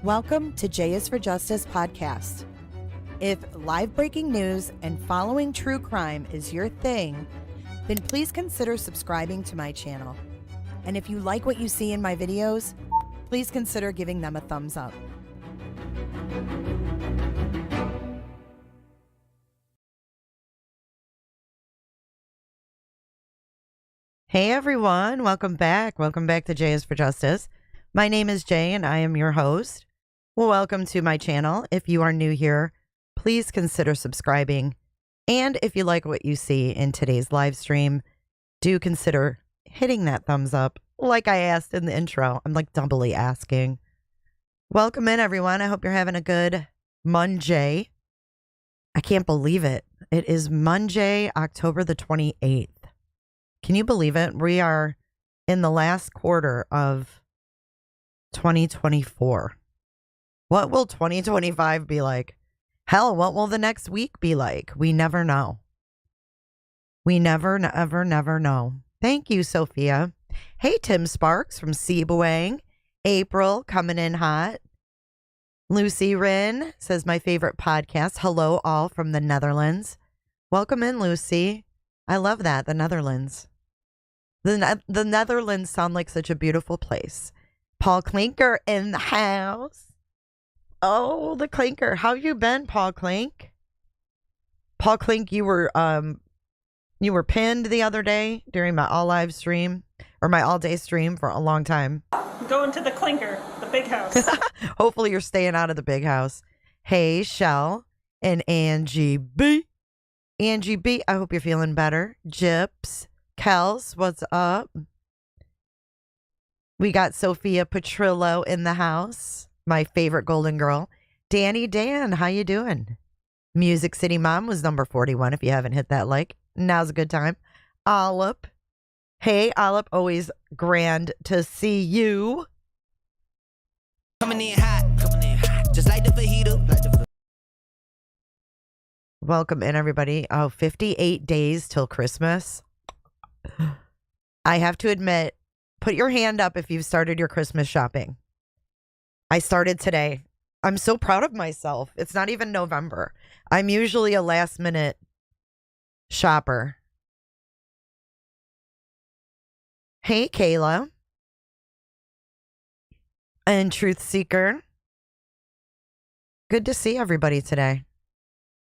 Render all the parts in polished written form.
Welcome to J is for Justice podcast. If live breaking news and following true crime is your thing, then please consider subscribing to my channel. And if you like what you see in my videos, please consider giving them a thumbs up. Hey everyone, welcome back. Welcome back to J is for Justice. My name is Jay and I am your host. Well, welcome to my channel. If you are new here, please consider subscribing. And if you like what you see in today's live stream, do consider hitting that thumbs up like I asked in the intro. I'm like doubly asking. Welcome in, everyone. I hope you're having a good Monday. I can't believe it. It is Monday, October the 28th. Can you believe it? We are in the last quarter of 2024. What will 2025 be like? Hell, what will the next week be like? We never know. We never know. Thank you, Sophia. Hey, Tim Sparks from Seaboang. April coming in hot. Lucy Wren says my favorite podcast. Hello, all from the Netherlands. Welcome in, Lucy. I love that, the Netherlands. The Netherlands sound like such a beautiful place. Paul Klinker in the house. Oh, the Clinker. How you been, Paul Klink? Paul Klink, you were pinned the other day during my all live stream or my all day stream for a long time. I'm going to the Clinker, the big house. Hopefully you're staying out of the big house. Hey, Shell and Angie B. Angie B, I hope you're feeling better. Jips. Kels, what's up? We got Sophia Petrillo in the house. My favorite golden girl. Danny Dan, how you doing? Music City Mom was number 41. If you haven't hit that like, now's a good time. Olip. Hey, Olip, always grand to see you. Coming in hot, just like the fajita. Welcome in, everybody. Oh, 58 days till Christmas. I have to admit, put your hand up if you've started your Christmas shopping. I started today. I'm so proud of myself. It's not even November. I'm usually a last minute shopper. Hey, Kayla. And Truth Seeker. Good to see everybody today.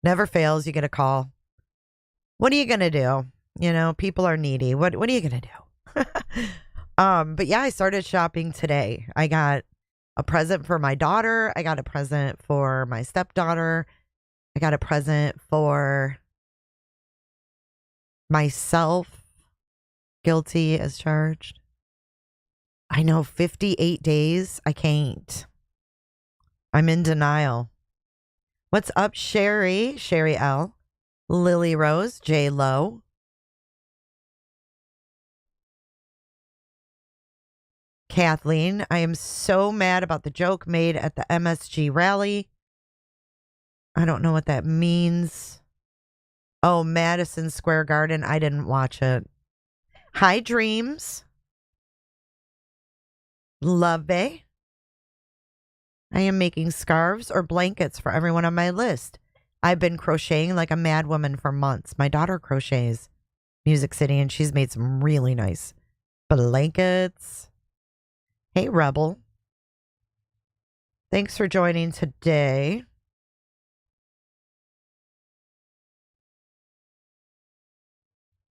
Never fails. You get a call. What are you going to do? You know, people are needy. What are you going to do? But yeah, I started shopping today. I got a present for my daughter. I got a present for my stepdaughter. I got a present for myself. Guilty as charged. I know, 58 days. I can't. I'm in denial. What's up, Sherry? Sherry L. Lily Rose. J. Lowe. Kathleen, I am so mad about the joke made at the MSG rally. I don't know what that means. Oh, Madison Square Garden. I didn't watch it. Hi, Dreams. Love it. I am making scarves or blankets for everyone on my list. I've been crocheting like a mad woman for months. My daughter crochets Music City, and she's made some really nice blankets. Hey, Rebel. Thanks for joining today.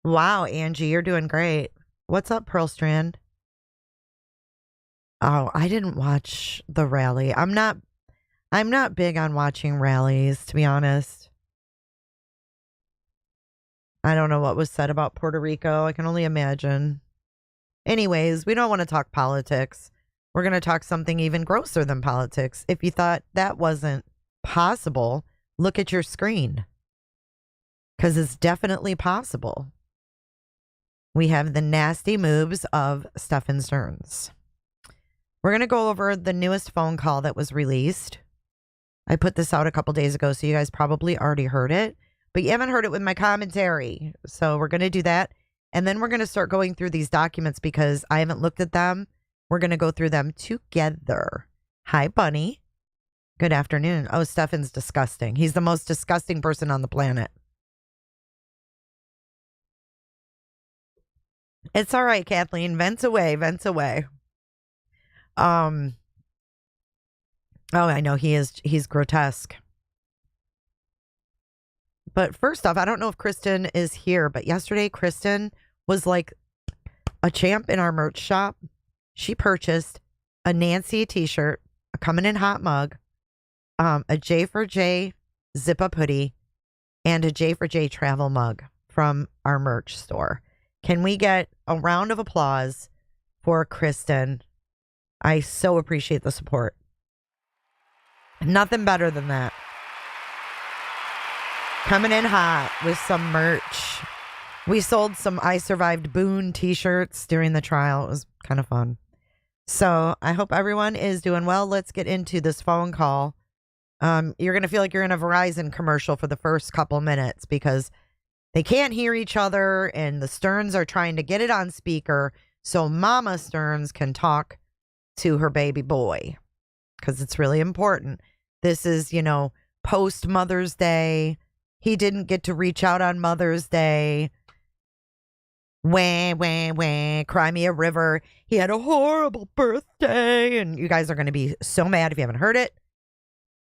Wow, Angie, you're doing great. What's up, Pearl Strand? Oh, I didn't watch the rally. I'm not big on watching rallies, to be honest. I don't know what was said about Puerto Rico. I can only imagine. Anyways, we don't want to talk politics. We're going to talk something even grosser than politics. If you thought that wasn't possible, look at your screen. Because it's definitely possible. We have the nasty moves of Stephan Stearns. We're going to go over the newest phone call that was released. I put this out a couple days ago, so you guys probably already heard it. But you haven't heard it with my commentary. So we're going to do that. And then we're going to start going through these documents because I haven't looked at them. We're going to go through them together. Hi, Bunny. Good afternoon. Oh, Stephan's disgusting. He's the most disgusting person on the planet. It's all right, Kathleen. Vents away. Vents away. Oh, I know he's grotesque. But first off, I don't know if Kristen is here, but yesterday Kristen was like a champ in our merch shop. She purchased a Nancy t-shirt, a Coming in Hot mug, a J for J zip-up hoodie, and a J for J travel mug from our merch store. Can we get a round of applause for Kristen? I so appreciate the support. Nothing better than that. Coming in hot with some merch. We sold some I Survived Boone t-shirts during the trial. It was kind of fun. So I hope everyone is doing well. Let's get into this phone call. You're going to feel like you're in a Verizon commercial for the first couple minutes because they can't hear each other and the Stearns are trying to get it on speaker so Mama Stearns can talk to her baby boy because it's really important. This is, post Mother's Day. He didn't get to reach out on Mother's Day. Wah, wah, wah, cry me a river. He had a horrible birthday. And you guys are going to be so mad if you haven't heard it.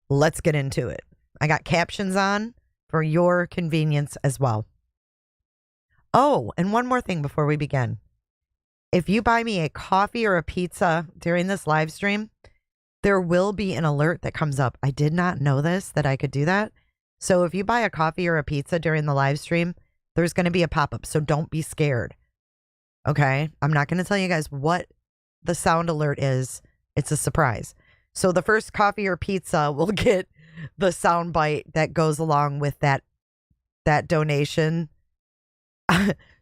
Let's get into it. I got captions on for your convenience as well. Oh, and one more thing before we begin. If you buy me a coffee or a pizza during this live stream, there will be an alert that comes up. I did not know this, that I could do that. So if you buy a coffee or a pizza during the live stream, there's going to be a pop-up. So don't be scared. Okay? I'm not going to tell you guys what the sound alert is. It's a surprise. So the first coffee or pizza will get the sound bite that goes along with that donation.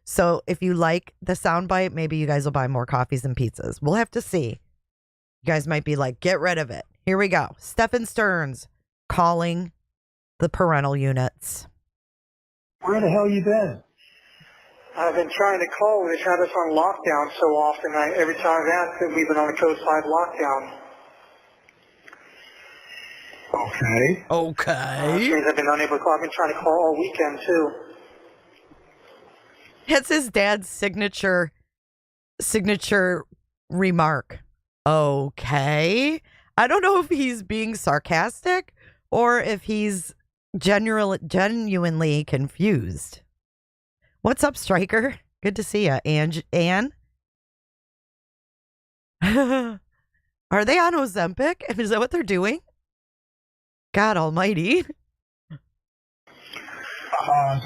So if you like the sound bite, maybe you guys will buy more coffees and pizzas. We'll have to see. You guys might be like, get rid of it. Here we go. Stephan Stearns calling the parental units. Where the hell you been? I've been trying to call. They've had us on lockdown so often. Every time I've asked them, we've been on a coastside lockdown. Okay. Which means I've been unable to call. I've been trying to call all weekend, too. It's his dad's signature remark. Okay. I don't know if he's being sarcastic or if he's genuinely confused. What's up, Striker? Good to see you. Anne? Are they on Ozempic? Is that what they're doing? God almighty. So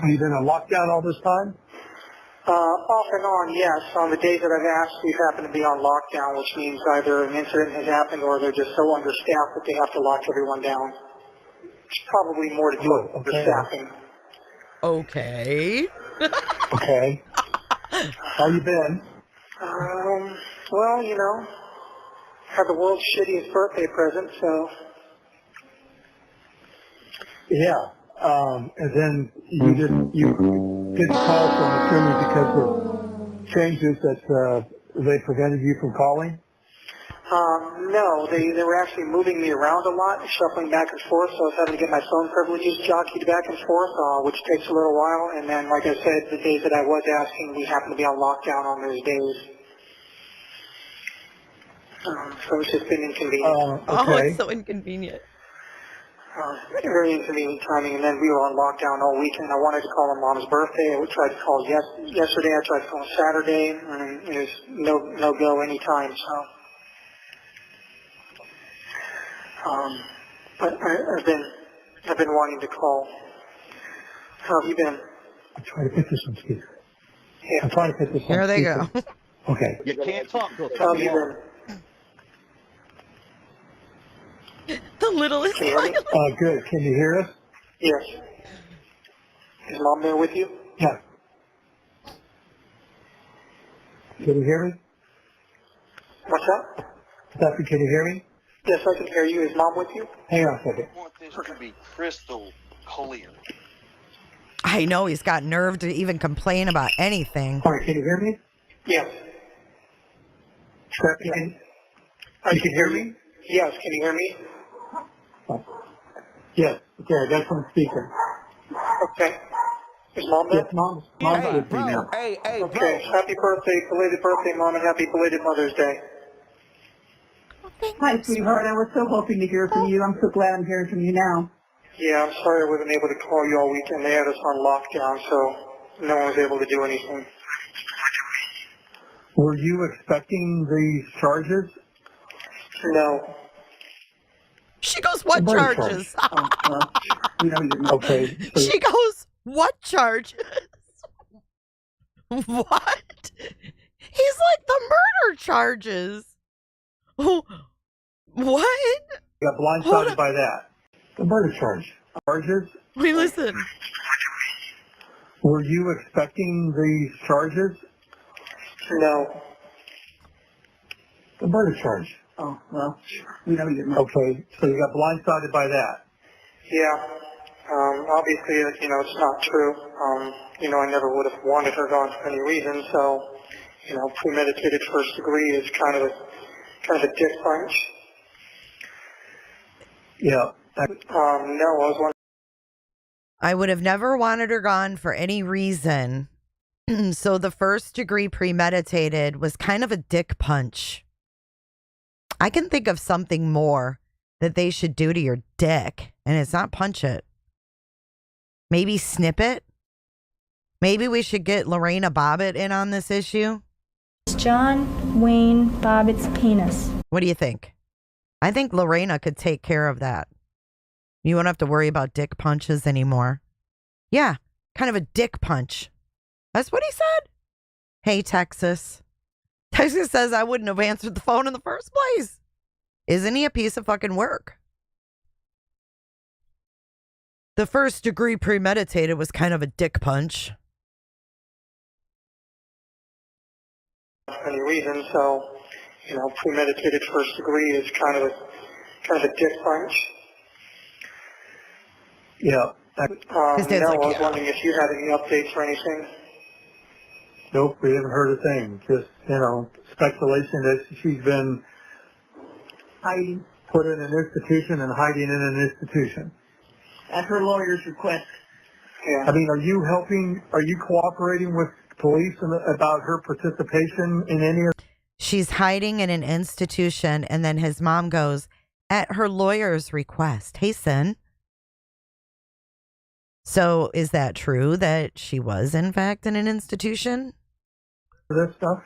you've been on lockdown all this time? Off and on, yes. On the days that I've asked, we've happened to be on lockdown, which means either an incident has happened or they're just so understaffed that they have to lock everyone down. It's probably more to do with the staffing. Okay. Okay. How you been? Well, had the world's shittiest birthday present, so. Yeah. And then you didn't call, so I'm assuming because of changes that they prevented you from calling? No, they were actually moving me around a lot, shuffling back and forth, so I was having to get my phone privileges jockeyed back and forth, which takes a little while. And then, like I said, the days that I was asking, we happened to be on lockdown on those days. So it's just been inconvenient. Okay. Oh, it's so inconvenient. Very inconvenient timing, and then we were on lockdown all weekend. I wanted to call on Mom's birthday. I tried to call yesterday. I tried to call Saturday, and there's no go anytime. So, but I've been wanting to call. How have you been? I'm trying to put this on speaker. Yeah. I'm trying to put this on Here they speaker. go. Okay. You can't talk to How have you been? The littlest. Can you hear me? Good. Can you hear us? Yes. Is Mom there with you? Yeah. Can you hear me? What's that? Stephan, can you hear me? Yes, I can hear you. Is Mom with you? Hang on a second. I want this to be crystal clear. I know he's got nerve to even complain about anything. All right, can you hear me? Yes. Stephan, You can hear me? Yes, can you hear me? Yes. Okay, I got some speaker. Okay. Is Mom there? Yes, Mom's with me now. Hey, Okay. Happy birthday, belated birthday, Mom, and happy belated Mother's Day. Hi, sweetheart. I was so hoping to hear from you. I'm so glad I'm hearing from you now. Yeah, I'm sorry I wasn't able to call you all weekend. They had us on lockdown, so no one was able to do anything. Were you expecting these charges? No. She goes, what The murder charges? Oh, well, you know you're not. Okay. So She goes, what charges? What? He's like, the murder charges. Oh, what? you got Hold blindsided on. by that. The murder charges? Wait, listen. Were you expecting these charges? No. The murder charge. Oh, well, you know you're not. Okay. So you got blindsided by that. Yeah. Obviously, it's not true. I never would have wanted her gone for any reason, so, premeditated first degree is kind of a dick punch. Yeah. No, I was wondering. I would have never wanted her gone for any reason. So the first degree premeditated was kind of a dick punch. I can think of something more that they should do to your dick, and it's not punch it. Maybe snip it. Maybe we should get Lorena Bobbitt in on this issue. John Wayne Bobbitt's penis. What do you think? I think Lorena could take care of that. You won't have to worry about dick punches anymore. Yeah, kind of a dick punch. That's what he said. Hey, Texas. Texas says I wouldn't have answered the phone in the first place. Isn't he a piece of fucking work? The first degree premeditated was kind of a dick punch. Any reason, so, premeditated first degree is kind of a dick punch. Yeah. His dad's no, like, I was yeah. wondering if you had any updates or anything. Nope, we haven't heard a thing. Just, speculation that she's been Hiding put in an institution and hiding in an institution. at her lawyer's request. Yeah. I mean, are you cooperating with police about her participation in any of She's hiding in an institution, and then his mom goes, at her lawyer's request. Hey, Sin. So is that true that she was, in fact, in an institution? this stuff?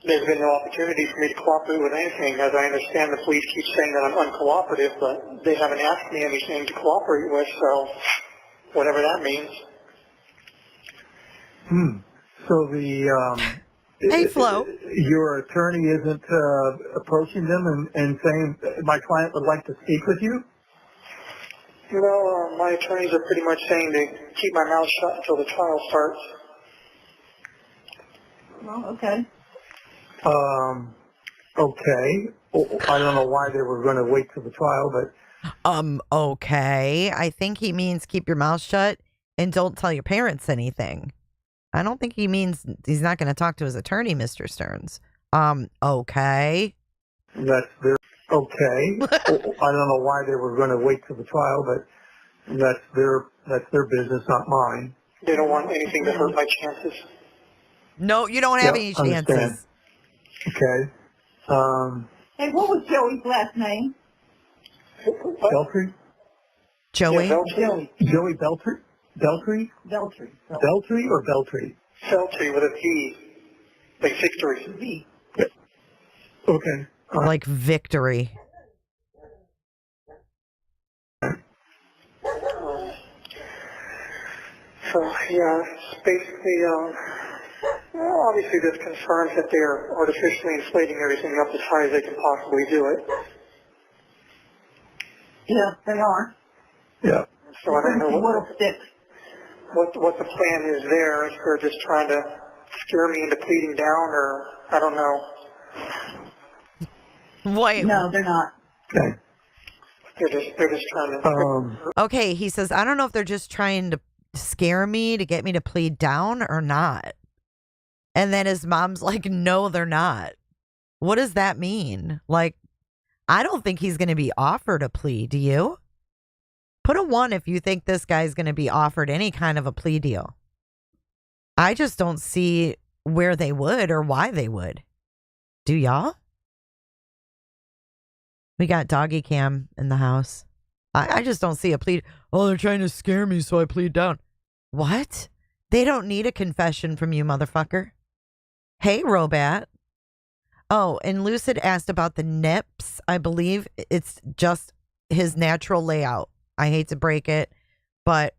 There's been no opportunity for me to cooperate with anything. As I understand, the police keep saying that I'm uncooperative, but they haven't asked me anything to cooperate with, so whatever that means. So the Hey, Flo. your attorney isn't approaching them and saying my client would like to speak with you? My attorneys are pretty much saying to keep my mouth shut until the trial starts. Well, okay. Okay. I don't know why they were going to wait till the trial, but Okay. I think he means keep your mouth shut and don't tell your parents anything. I don't think he means he's not going to talk to his attorney, Mr. Stearns. Okay. that's their okay. I don't know why they were going to wait till the trial, but that's their business, not mine. They don't want anything to hurt my chances. No, you don't have Yeah, any understand. chances. Okay. Hey, what was Joey's last name? What? Beltry? Joey? Yeah, Beltry. Joey Beltry? Beltry? Beltry. Beltry or Beltry? Beltry with a V, like victory. V. Okay. Like victory. So, yeah, it's basically, obviously this confirms that they're artificially inflating everything up as high as they can possibly do it. Yeah, they are. Yeah. So I don't know What'll stick. what the plan is there, if they're just trying to scare me into pleading down, or I don't know. Wait. No, they're not. Okay. They're just trying to. Okay, he says, I don't know if they're just trying to scare me to get me to plead down or not. And then his mom's like, no, they're not. What does that mean? Like, I don't think he's going to be offered a plea. Do you? Put a 1 if you think this guy's going to be offered any kind of a plea deal. I just don't see where they would or why they would. Do y'all? We got doggy cam in the house. I just don't see a plea. Oh, they're trying to scare me, so I plead down. What? They don't need a confession from you, motherfucker. Hey, Robat. Oh, and Lucid asked about the nips. I believe it's just his natural layout. I hate to break it, but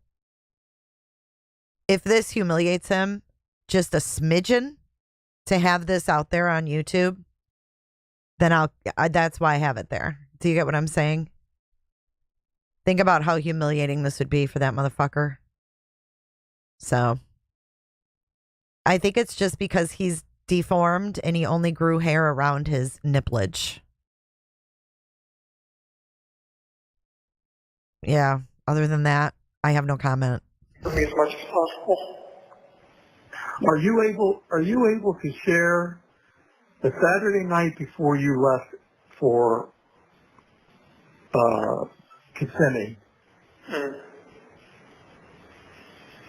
if this humiliates him just a smidgen to have this out there on YouTube, then that's why I have it there. Do you get what I'm saying? Think about how humiliating this would be for that motherfucker. So I think it's just because he's deformed and he only grew hair around his nipplage. Yeah. Other than that, I have no comment. For me as much as possible. Are you able to share the Saturday night before you left for Kissimmee?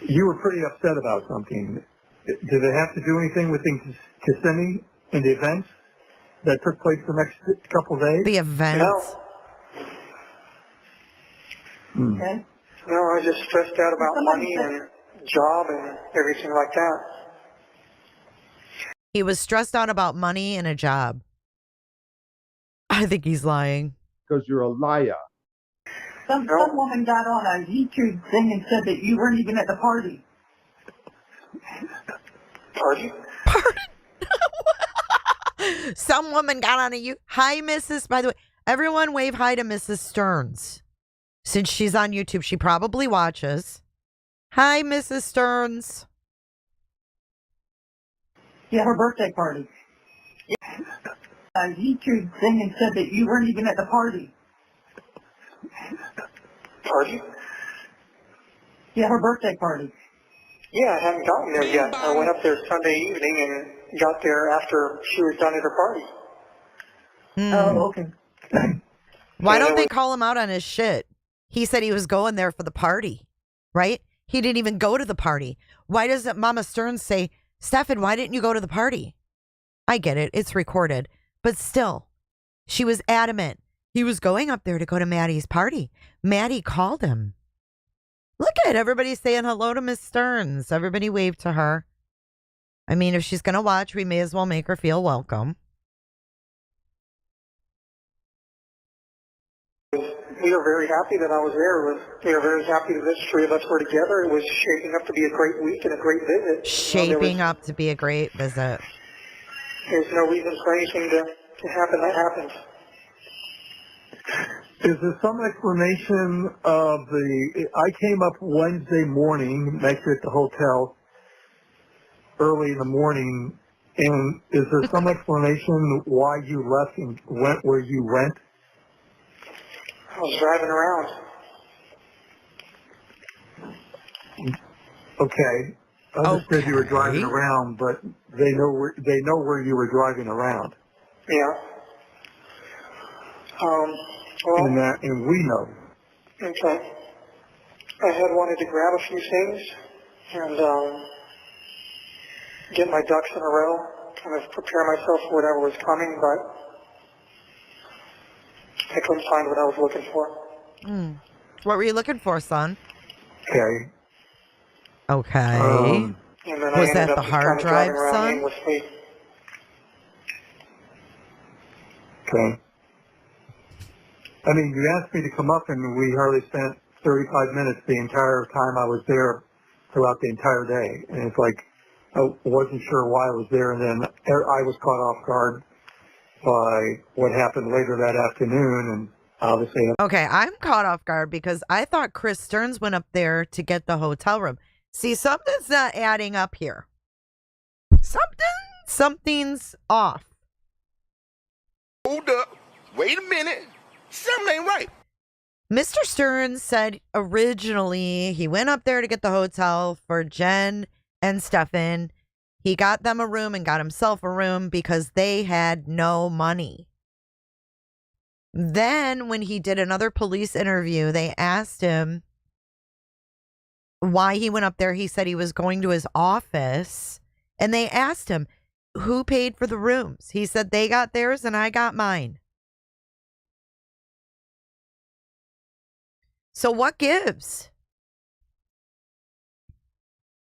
You were pretty upset about something. Did it have to do anything with Kissimmee and the events that took place the next couple of days? The events? No. Okay. No, I was just stressed out about money and job and everything like that. He was stressed out about money and a job. I think he's lying. Because you're a liar. Some woman got on a YouTube thing and said that you weren't even at the party. Party? Some woman got on a Hi, Mrs. By the way, everyone wave hi to Mrs. Stearns. Since she's on YouTube, she probably watches. Hi, Mrs. Stearns. Yeah, her birthday party. A YouTube thing and said that you weren't even at the party. Party? Yeah, her birthday party. Yeah, I haven't gotten there yet. I went up there Sunday evening and got there after she was done at her party. Oh, okay. Why don't they call him out on his shit? He said he was going there for the party, right? He didn't even go to the party. Why doesn't Mama Stearns say, Stephan, why didn't you go to the party? I get it. It's recorded. But still, she was adamant. He was going up there to go to Maddie's party. Maddie called him. Look at everybody saying hello to Miss Stearns. Everybody wave to her. I mean, if she's going to watch, we may as well make her feel welcome. We were very happy that I was there. We were very happy that the three of us were together. It was shaping up to be a great week and a great visit. Shaping up to be a great visit. There's no reason for anything to happen that happened. Is there some explanation of I came up Wednesday morning, met you at the hotel early in the morning, and is there some explanation why you left and went where you went? I was driving around. Okay. I understood you were driving around, but they know where you were driving around. Yeah. Well, and we know. Okay. I had wanted to grab a few things and get my ducks in a row, kind of prepare myself for whatever was coming, but I couldn't find what I was looking for. What were you looking for, son? Okay. Okay. And then Was I ended that up the just hard kind of drive, driving around son? aimlessly. Okay. I mean, you asked me to come up, and we hardly spent 35 minutes the entire time I was there throughout the entire day. And it's like I wasn't sure why I was there, and then I was caught off guard by what happened later that afternoon, and obviously... Okay, I'm caught off guard because I thought Chris Stearns went up there to get the hotel room. See, something's not adding up here. Something's off. Hold up. Wait a minute. Something ain't right. Mr. Stearns said originally he went up there to get the hotel for Jenn and Stephan. He got them a room and got himself a room because they had no money. Then when he did another police interview, they asked him why he went up there. He said he was going to his office, and they asked him, who paid for the rooms? He said they got theirs and I got mine. So what gives?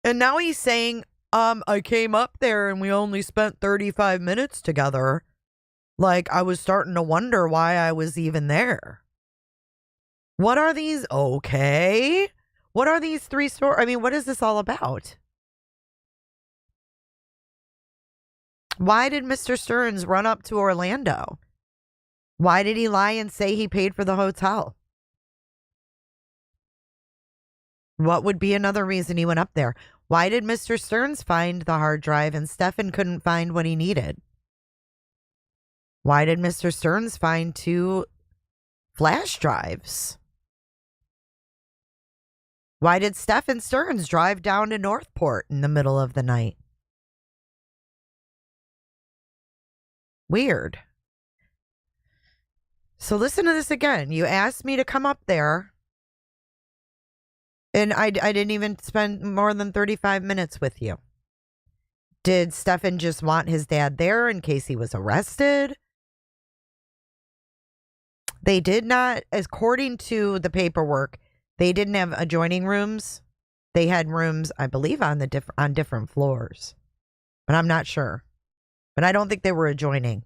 And now he's saying, I came up there and we only spent 35 minutes together. Like, I was starting to wonder why I was even there. What are these? Okay. What are these three stories? I mean, what is this all about? Why did Mr. Stearns run up to Orlando? Why did he lie and say he paid for the hotel? What would be another reason he went up there? Why did Mr. Stearns find the hard drive and Stephan couldn't find what he needed? Why did Mr. Stearns find 2 flash drives? Why did Stephan Stearns drive down to Northport in the middle of the night? Weird. So listen to this again. You asked me to come up there, and I didn't even spend more than 35 minutes with you. Did Stephan just want his dad there in case he was arrested? They did not, according to the paperwork, they didn't have adjoining rooms. They had rooms, I believe, on different floors, but I'm not sure. But I don't think they were adjoining.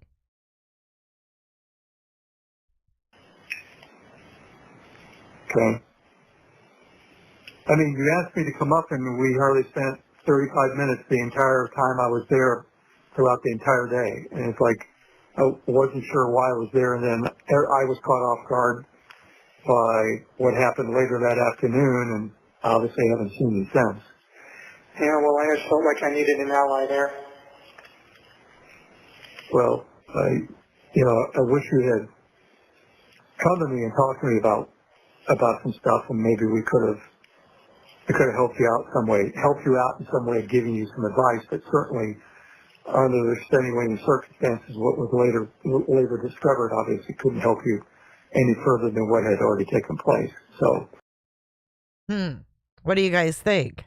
Okay. I mean, you asked me to come up, and we hardly spent 35 minutes the entire time I was there throughout the entire day. And it's like, I wasn't sure why I was there, and then I was caught off guard by what happened later that afternoon, and obviously haven't seen you since. Yeah, well, I just felt like I needed an ally there. Well, I wish you had come to me and talked to me about some stuff, and maybe we could have helped you out in some way, giving you some advice, but certainly under the circumstances, what was later discovered obviously couldn't help you any further than what had already taken place. So, what do you guys think?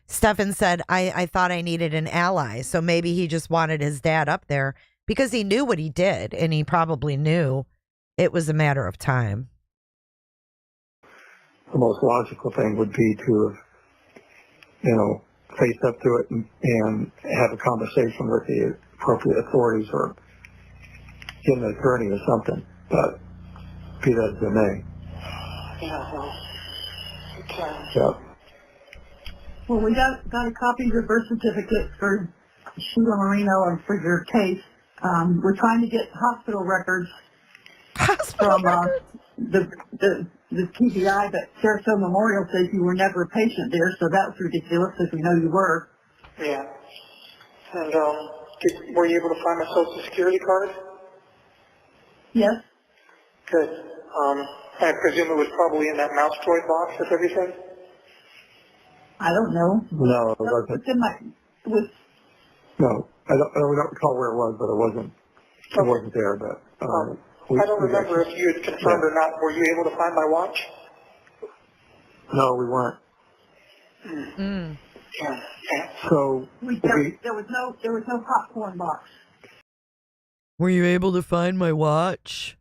Stephan said, I thought I needed an ally, so maybe he just wanted his dad up there because he knew what he did, and he probably knew it was a matter of time. The most logical thing would be to have, face up to it and have a conversation with the appropriate authorities or get an attorney or something. But be that as it may. Yeah, well, okay. Yeah. Well, we got a copy of your birth certificate for Sheila Marino and for your case. We're trying to get hospital records from the TBI, but Sarasota Memorial says you were never a patient there, so that was ridiculous because we know you were. Yeah. And were you able to find my Social Security card? Yes. Good. I presume it was probably in that mouse toy box with everything? I don't know. No, it wasn't. No, I don't recall where it was, but it wasn't. Okay. It wasn't there, but. I don't remember if you had confirmed or not. Were you able to find my watch? No, we weren't. Yeah. So there was no popcorn box. Were you able to find my watch?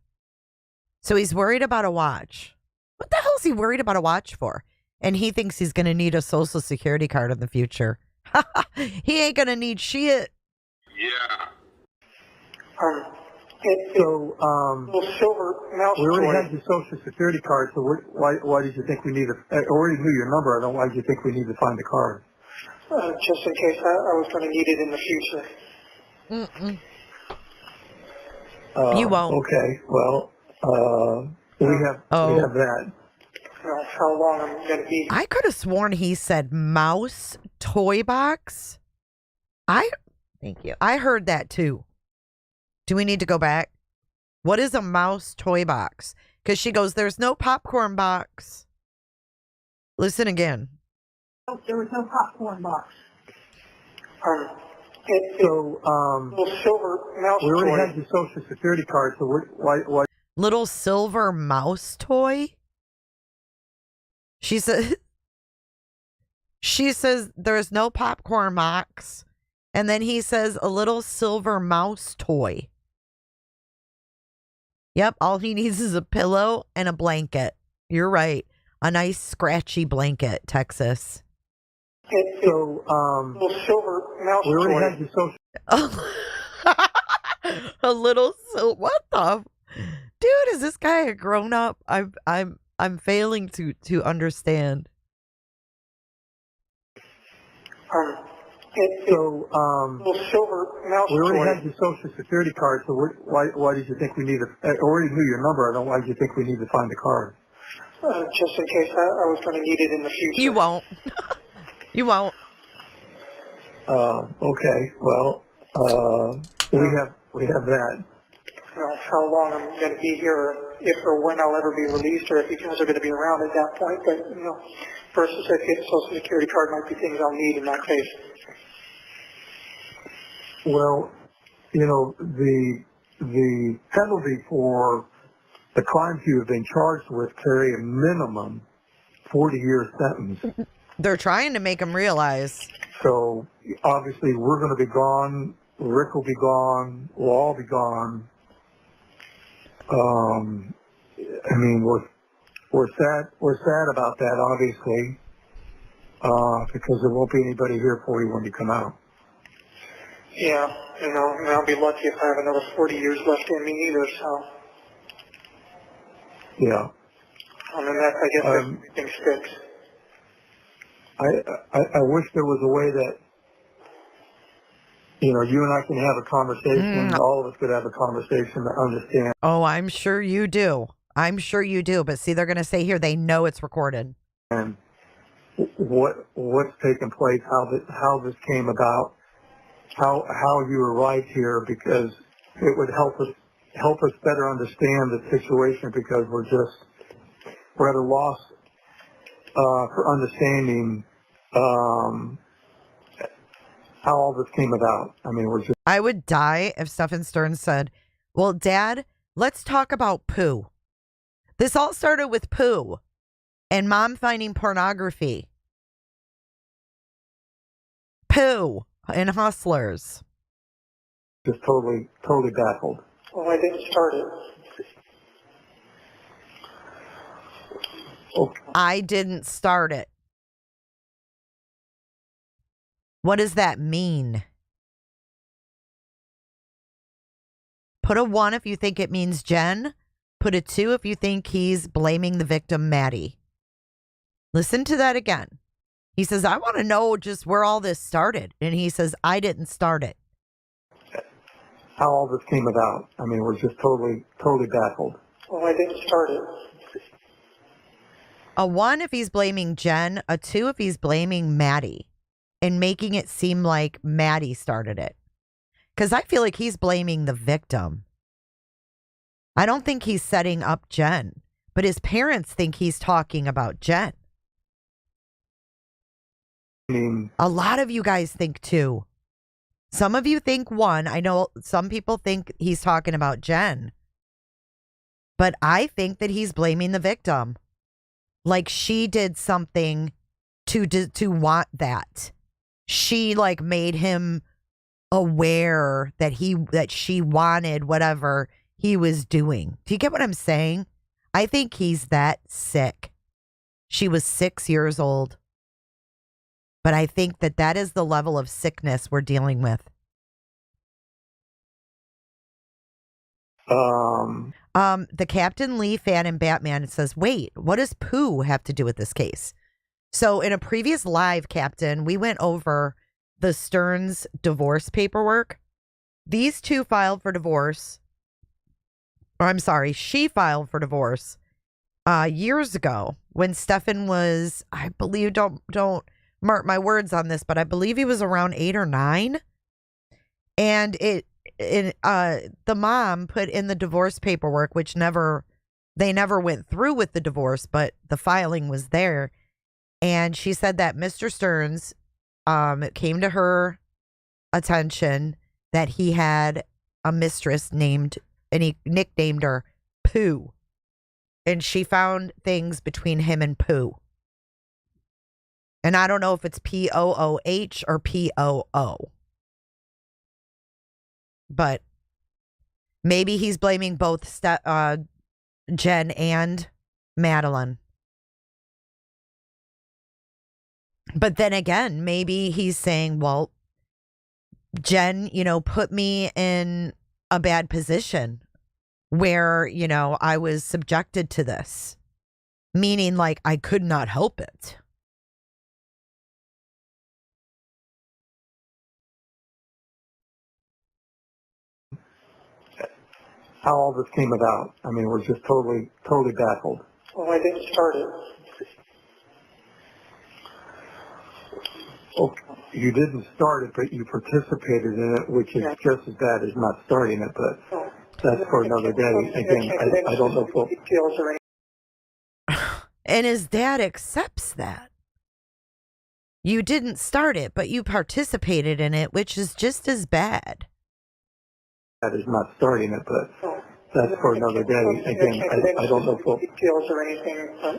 So he's worried about a watch. What the hell is he worried about a watch for? And he thinks he's going to need a Social Security card in the future. He ain't going to need shit. Yeah. Silver mouse we already had the Social Security card, so why did you think we needed? I already knew your number. Why did you think we need to find the card? Just in case I was going to need it in the future. You won't. Okay. Well, we have that. How long I'm going to be? I could have sworn he said mouse toy box. Thank you. I heard that too. Do we need to go back? What is a mouse toy box? Because she goes, there's no popcorn box. Listen again. There was no popcorn box. Little silver mouse we already toy. had your social security card, so why? Little silver mouse toy? She says there's no popcorn box. And then he says a little silver mouse toy. Yep, all he needs is a pillow and a blanket. You're right. A nice scratchy blanket, Texas. Little silver mouse we already toy. had your social. A little what the dude, is this guy a grown up? I'm failing to understand. Little silver mouse we already toy. had your social security card, so why did you think we need to? I already knew your number. I don't. Why did you think we need to find the card? Just in case I was going to need it in the future. You won't. You won't. Okay. Well, we have that. How long I'm going to be here, if or when I'll ever be released, or if you guys are going to be around at that point. But birth certificate, social security card might be things I'll need in that case. Well, the penalty for the crimes you have been charged with carry a minimum 40-year sentence. They're trying to make him realize. So obviously we're going to be gone. Rick will be gone. We'll all be gone. I mean, we're sad about that, obviously, because there won't be anybody here for you when you come out. Yeah, and I'll be lucky if I have another 40 years left in me either, so. Yeah. I mean, I guess everything sticks. I wish there was a way that, you and I can have a conversation, all of us could have a conversation to understand. Oh, I'm sure you do. I'm sure you do. But see, they're going to say here, they know it's recorded. And what's taken place, how this came about, how you arrived here, because it would help us better understand the situation, because we're at a loss for understanding how all this came about. I mean, I would die if Stephan Stern said, well, Dad, let's talk about poo. This all started with poo and Mom finding pornography. Poo and Hustlers. Just totally baffled. Well, I didn't start it. Okay. I didn't start it. What does that mean? Put a 1 if you think it means Jen. Put a 2 if you think he's blaming the victim, Maddie. Listen to that again. He says, I want to know just where all this started. And he says, I didn't start it. How all this came about. I mean, we're just totally baffled. Well, I didn't start it. A 1 if he's blaming Jen. A 2 if he's blaming Maddie. And making it seem like Maddie started it. Because I feel like he's blaming the victim. I don't think he's setting up Jen. But his parents think he's talking about Jen. I mean, a lot of you guys think 2. Some of you think 1. I know some people think he's talking about Jen. But I think that he's blaming the victim. Like she did something to want that. She like made him aware that she wanted whatever he was doing. Do you get what I'm saying? I think he's that sick. She was 6 years old. But I think that is the level of sickness we're dealing with. The Captain Lee fan in Batman says, wait, what does poo have to do with this case? So in a previous live, Captain, we went over the Stearns divorce paperwork. These two filed for divorce. Or I'm sorry, she filed for divorce years ago when Stephan was, I believe, don't mark my words on this, but I believe he was around 8 or 9. And the mom put in the divorce paperwork, which they never went through with the divorce, but the filing was there. And she said that Mr. Stearns came to her attention that he had a mistress named, and he nicknamed her Pooh. And she found things between him and Pooh. And I don't know if it's Pooh or Poo. But maybe he's blaming both Jenn and Madeline. But then again, maybe he's saying, well, Jenn, put me in a bad position where, I was subjected to this. Meaning, like, I could not help it. How all this came about. I mean, we're just totally baffled. Well, I didn't start it. Well, you didn't start it, but you participated in it, which is just as bad as not starting it, but that's for another day. Again, I don't know if details or anything. And his dad accepts that. You didn't start it, but you participated in it, which is just as bad. That is not starting it, but that's for another day. Again, I don't know if details or anything. I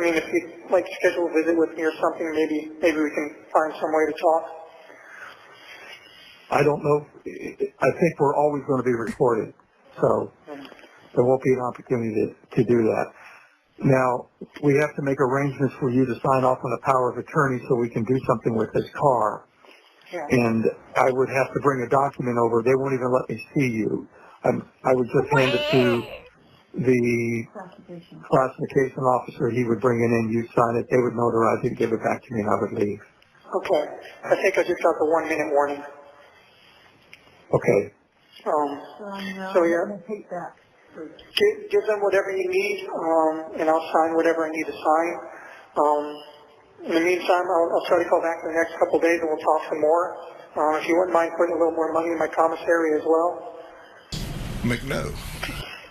mean, if you'd like to schedule a visit with me or something, maybe we can find some way to talk. I don't know. I think we're always going to be recorded, so there won't be an opportunity to do that. Now, we have to make arrangements for you to sign off on a power of attorney so we can do something with this car. Yeah. And I would have to bring a document over. They won't even let me see you. I would just hand it to the classification officer. He would bring it in, you sign it, they would notarize it, give it back to me, and I would leave. Okay. I think I just got the 1 minute warning. Okay. So yeah. Give them whatever you need, and I'll sign whatever I need to sign. In the meantime, I'll try to call back in the next couple of days and we'll talk some more. If you wouldn't mind putting a little more money in my commissary as well. McNo.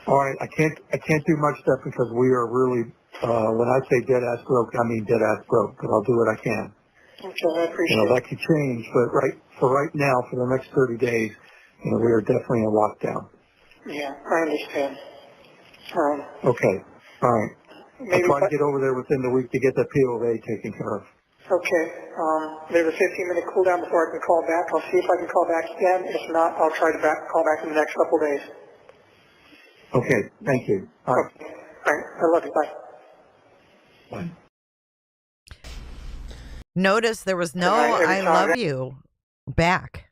All right, I can't do much stuff because we are really, when I say dead ass broke, I mean dead ass broke, but I'll do what I can. Okay, I appreciate it. That could change, but right now, for the next 30 days, we are definitely in lockdown. Yeah, I understand. Okay, all right. Maybe I'll try to get over there within the week to get the POA taken care of. Okay. There's a 15-minute cooldown before I can call back. I'll see if I can call back again. If not, I'll try to call back in the next couple of days. Okay. Thank you. All right. Okay. All right. I love you. Bye. Bye. Notice there was no I love you back.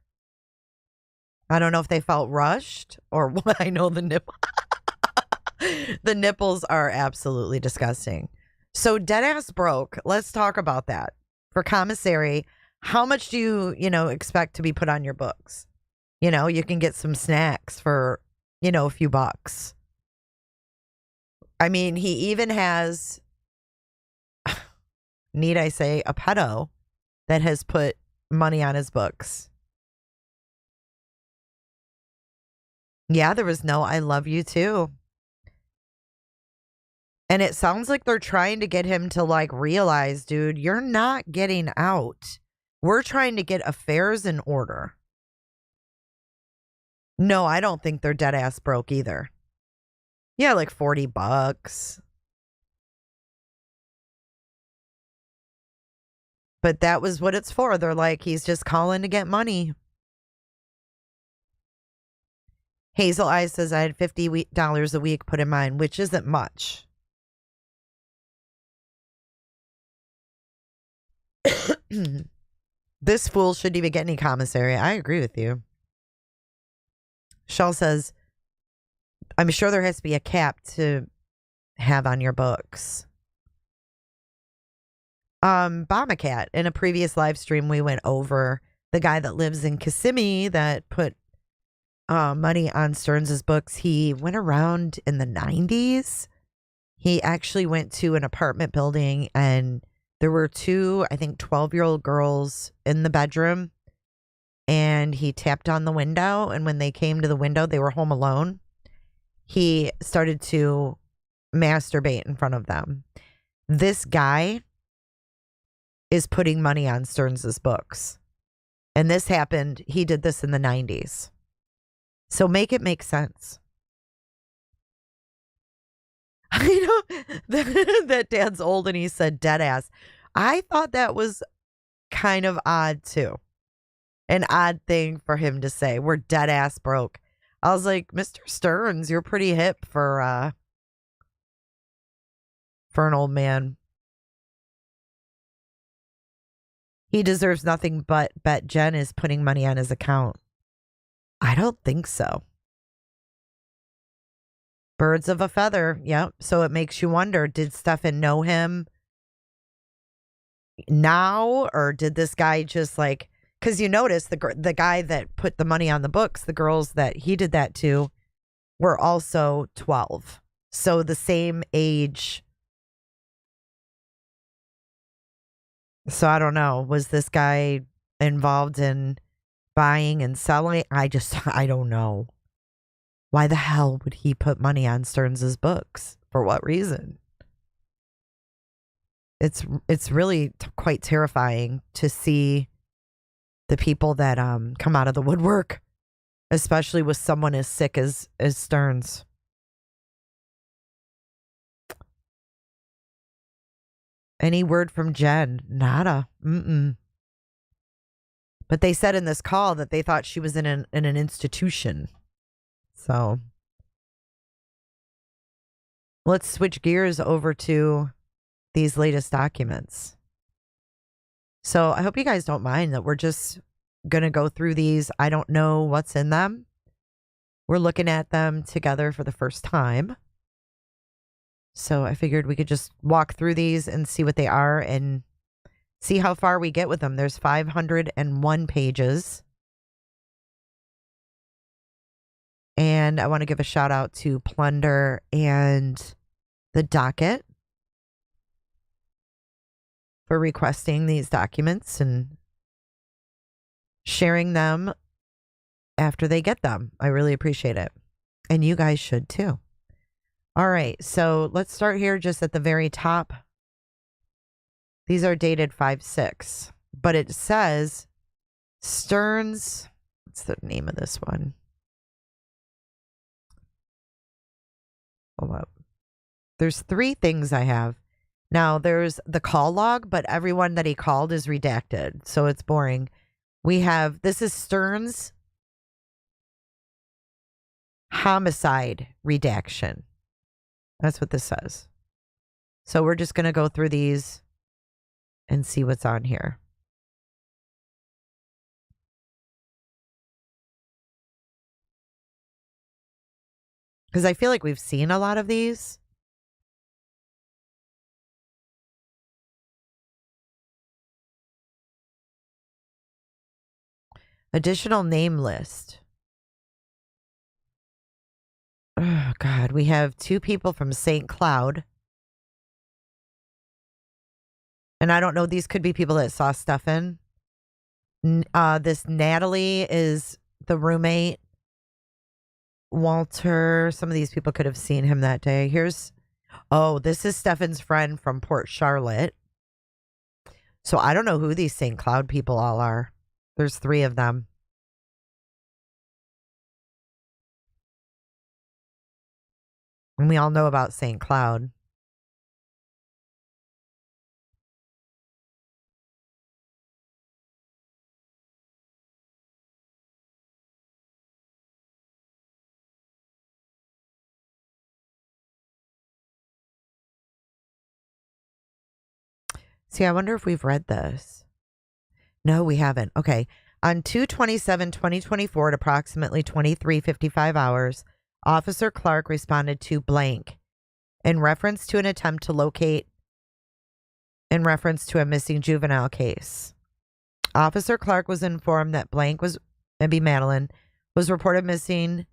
I don't know if they felt rushed or what. I know the nipple. The nipples are absolutely disgusting. So deadass broke. Let's talk about that. For commissary, how much do you, expect to be put on your books? You can get some snacks for, a few bucks. I mean, he even has, need I say, a pedo that has put money on his books. Yeah, there was no I love you too. And it sounds like they're trying to get him to realize, dude, you're not getting out. We're trying to get affairs in order. No, I don't think they're dead ass broke either. Yeah, like $40. But that was what it's for. They're like, he's just calling to get money. Hazel Eyes says, I had $50 a week put in mine, which isn't much. This fool shouldn't even get any commissary. I agree with you. Shaw says, I'm sure there has to be a cap to have on your books. Bombacat, in a previous live stream, we went over the guy that lives in Kissimmee that put money on Stearns's books. He went around in the 90s. He actually went to an apartment building and there were two, I think, 12-year-old girls in the bedroom, and he tapped on the window, and when they came to the window, they were home alone. He started to masturbate in front of them. This guy is putting money on Stearns's books. And this happened, he did this in the 90s. So make it make sense. I know that Dad's old and he said dead ass. I thought that was kind of odd too. An odd thing for him to say. We're dead ass broke. I was like, Mr. Stearns, you're pretty hip for an old man. He deserves nothing but bet Jenn is putting money on his account. I don't think so. Birds of a feather. Yep. So it makes you wonder, did Stephan know him now? Or did this guy just like, because you notice the guy that put the money on the books, the girls that he did that to were also 12. So the same age. So I don't know. Was this guy involved in buying and selling? I don't know. Why the hell would he put money on Stearns's books? For what reason? It's really quite terrifying to see the people that come out of the woodwork, especially with someone as sick as Stearns. Any word from Jenn? Nada. Mm-mm. But they said in this call that they thought she was in an institution. So let's switch gears over to these latest documents. So I hope you guys don't mind that we're just going to go through these. I don't know what's in them. We're looking at them together for the first time. So I figured we could just walk through these and see what they are and see how far we get with them. There's 501 pages. And I want to give a shout out to Plunder and the Docket for requesting these documents and sharing them after they get them. I really appreciate it. And you guys should too. All right, so let's start here just at the very top. These are dated 5/6, but it says Stearns. What's the name of this one? Hold up. There's 3 things I have. Now, there's the call log, but everyone that he called is redacted, so it's boring. This is Stearns homicide redaction. That's what this says. So we're just going to go through these and see what's on here. Because I feel like we've seen a lot of these. Additional name list. Oh, God. We have 2 people from St. Cloud. And I don't know. These could be people that saw Stephan. This Natalie is the roommate. Walter. Some of these people could have seen him that day. This is Stephan's friend from Port Charlotte. So I don't know who these St. Cloud people all are. There's 3 of them. And we all know about St. Cloud. See, I wonder if we've read this. No, we haven't. Okay. On 2/27/2024 at approximately 23:55 hours, Officer Clark responded to blank in reference to an attempt to locate in reference to a missing juvenile case. Officer Clark was informed that blank was Madeline was reported missing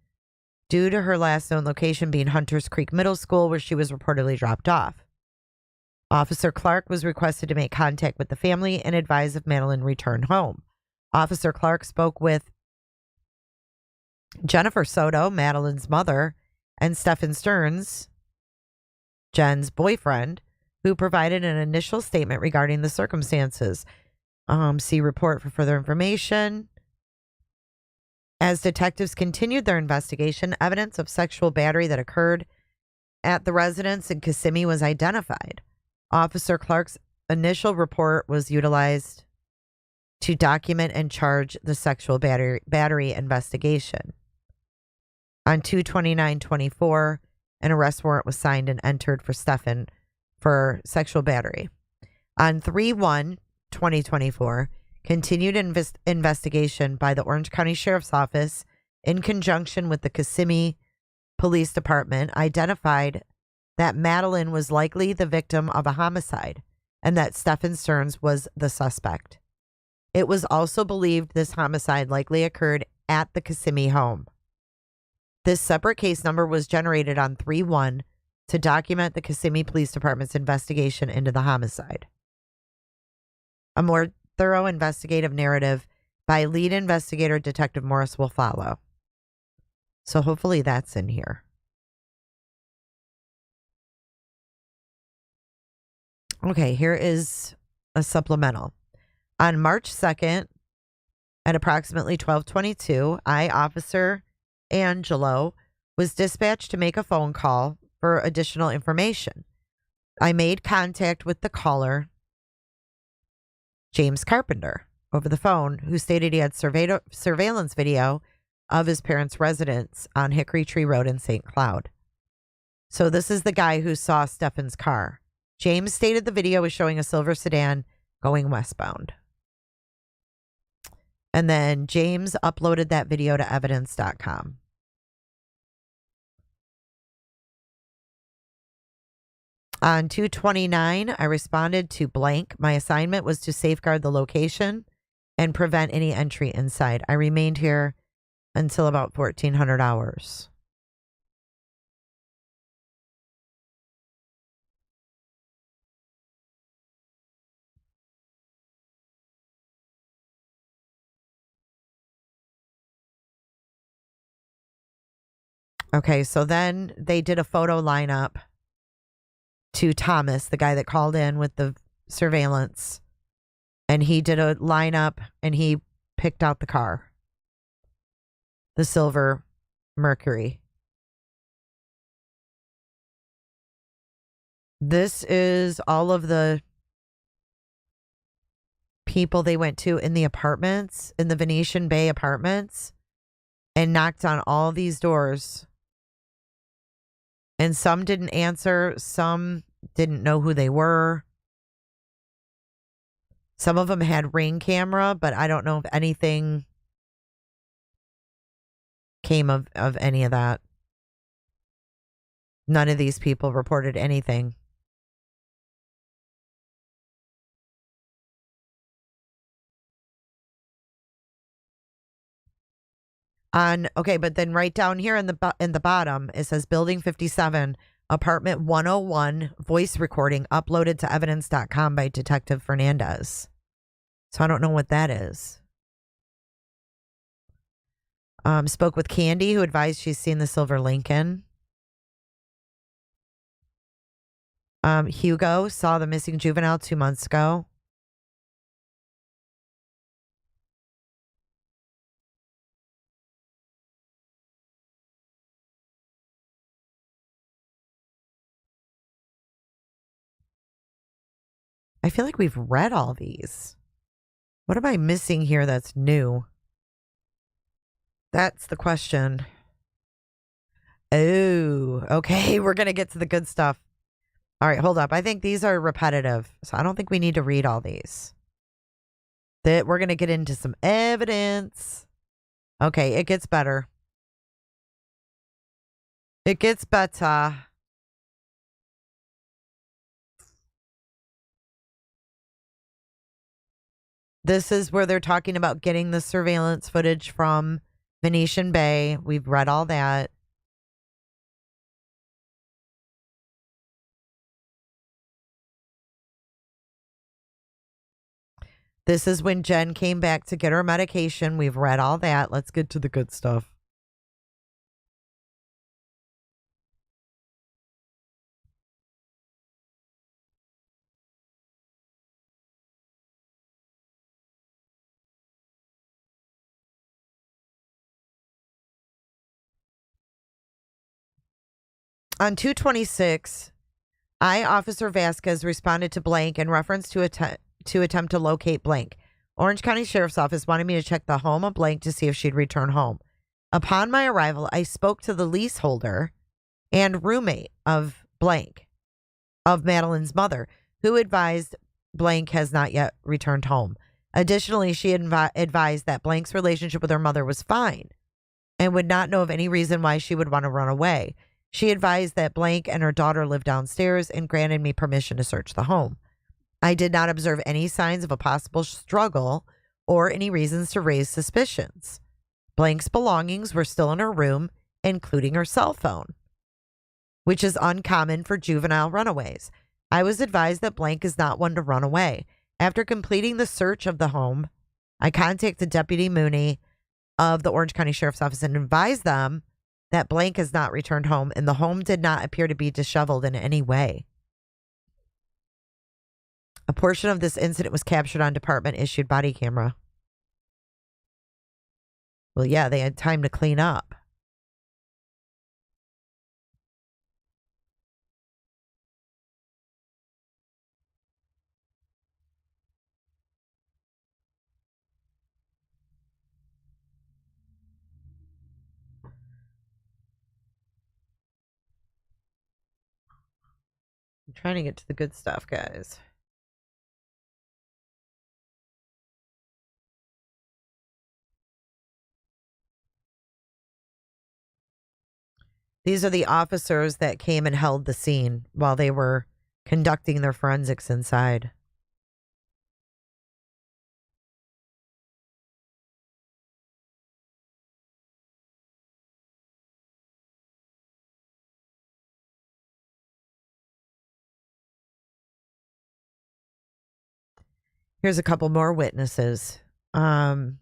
due to her last known location being Hunters Creek Middle School, where she was reportedly dropped off. Officer Clark was requested to make contact with the family and advise if Madeline returned home. Officer Clark spoke with Jennifer Soto, Madeline's mother, and Stephan Stearns, Jenn's boyfriend, who provided an initial statement regarding the circumstances. See report for further information. As detectives continued their investigation, evidence of sexual battery that occurred at the residence in Kissimmee was identified. Officer Clark's initial report was utilized to document and charge the sexual battery investigation. On 2/29/24, an arrest warrant was signed and entered for Stephan for sexual battery. On 3/1/2024, continued investigation by the Orange County Sheriff's Office in conjunction with the Kissimmee Police Department identified that Madeline was likely the victim of a homicide and that Stephan Stearns was the suspect. It was also believed this homicide likely occurred at the Kissimmee home. This separate case number was generated on 3/1 to document the Kissimmee Police Department's investigation into the homicide. A more thorough investigative narrative by lead investigator Detective Morris will follow. So hopefully that's in here. Okay, here is a supplemental. On March 2nd, at approximately 12:22, Officer Angelo was dispatched to make a phone call for additional information. I made contact with the caller, James Carpenter, over the phone, who stated he had surveillance video of his parents' residence on Hickory Tree Road in St. Cloud. So this is the guy who saw Stephan's car. James stated the video was showing a silver sedan going westbound. And then James uploaded that video to evidence.com. On 2/29, I responded to blank. My assignment was to safeguard the location and prevent any entry inside. I remained here until about 1400 hours. Okay, so then they did a photo lineup to Thomas, the guy that called in with the surveillance. And he did a lineup and he picked out the car, the silver Mercury. This is all of the people they went to in the apartments, in the Venetian Bay apartments, and knocked on all these doors. And some didn't answer. Some didn't know who they were. Some of them had Ring camera, but I don't know if anything came of any of that. None of these people reported anything. But then right down here in the bottom, it says Building 57, Apartment 101, voice recording uploaded to evidence.com by Detective Fernandez. So I don't know what that is. Spoke with Candy, who advised she's seen the silver Lincoln. Hugo saw the missing juvenile 2 months ago. I feel like we've read all these. What am I missing here that's new? That's the question. Oh, okay. We're going to get to the good stuff. All right, hold up. I think these are repetitive, so I don't think we need to read all these. We're going to get into some evidence. Okay, it gets better. It gets better. This is where they're talking about getting the surveillance footage from Venetian Bay. We've read all that. This is when Jen came back to get her medication. We've read all that. Let's get to the good stuff. On 2/26, Officer Vasquez responded to blank in reference to attempt to locate blank. Orange County Sheriff's Office wanted me to check the home of blank to see if she'd return home. Upon my arrival, I spoke to the leaseholder and roommate of blank, of Madeline's mother, who advised blank has not yet returned home. Additionally, she advised that blank's relationship with her mother was fine and would not know of any reason why she would want to run away. She advised that blank and her daughter lived downstairs and granted me permission to search the home. I did not observe any signs of a possible struggle or any reasons to raise suspicions. Blank's belongings were still in her room, including her cell phone, which is uncommon for juvenile runaways. I was advised that blank is not one to run away. After completing the search of the home, I contacted Deputy Mooney of the Orange County Sheriff's Office and advised them that blank has not returned home and the home did not appear to be disheveled in any way. A portion of this incident was captured on department-issued body camera. Well, yeah, they had time to clean up. I'm trying to get to the good stuff, guys. These are the officers that came and held the scene while they were conducting their forensics inside. Here's a couple more witnesses. On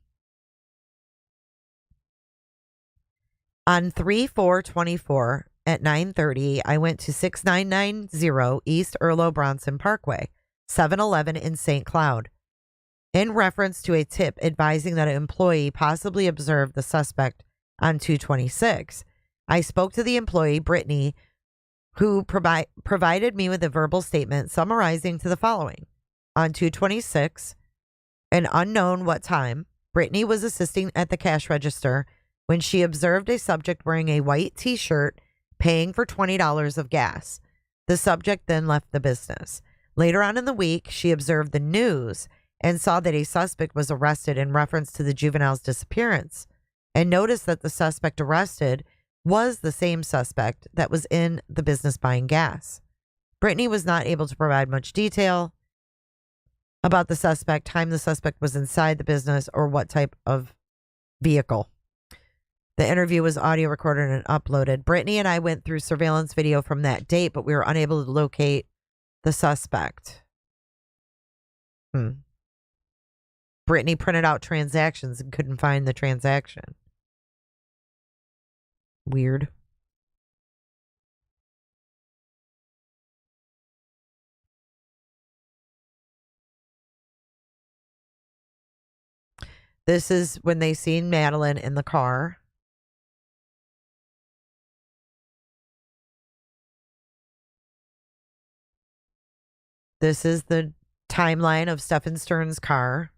3/4/24 at 9:30, I went to 6990 East Erlo Bronson Parkway, 7-Eleven in St. Cloud, in reference to a tip advising that an employee possibly observed the suspect on 2/26. I spoke to the employee, Brittany, who provided me with a verbal statement summarizing to the following. On 2/26, an unknown what time, Brittany was assisting at the cash register when she observed a subject wearing a white T-shirt paying for $20 of gas. The subject then left the business. Later on in the week, she observed the news and saw that a suspect was arrested in reference to the juvenile's disappearance and noticed that the suspect arrested was the same suspect that was in the business buying gas. Brittany was not able to provide much detail about the suspect, time the suspect was inside the business, or what type of vehicle. The interview was audio recorded and uploaded. Brittany and I went through surveillance video from that date, but we were unable to locate the suspect. Brittany printed out transactions and couldn't find the transaction. Weird. This is when they seen Madeline in the car. This is the timeline of Stephan Stern's car.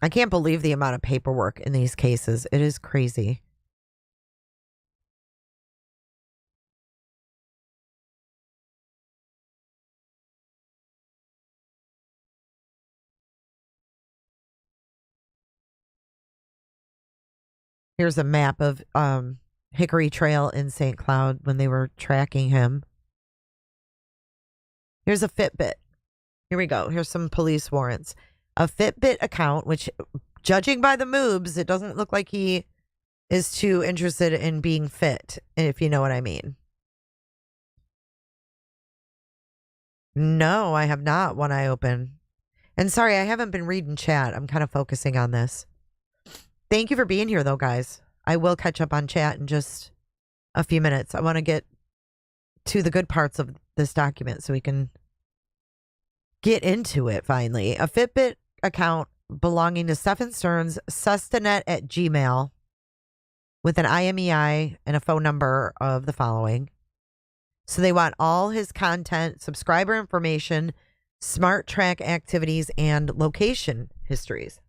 I can't believe the amount of paperwork in these cases. It is crazy. Here's a map of Hickory Trail in St. Cloud when they were tracking him. Here's a Fitbit. Here we go. Here's some police warrants. A Fitbit account, which, judging by the moves, it doesn't look like he is too interested in being fit, if you know what I mean. No, I have not. One eye open. And sorry, I haven't been reading chat. I'm kind of focusing on this. Thank you for being here, though, guys. I will catch up on chat in just a few minutes. I want to get to the good parts of this document so we can get into it finally. A Fitbit account belonging to Stephan Stearns, sustanet at Gmail, with an IMEI and a phone number of the following. So they want all his content, subscriber information, smart track activities, and location histories.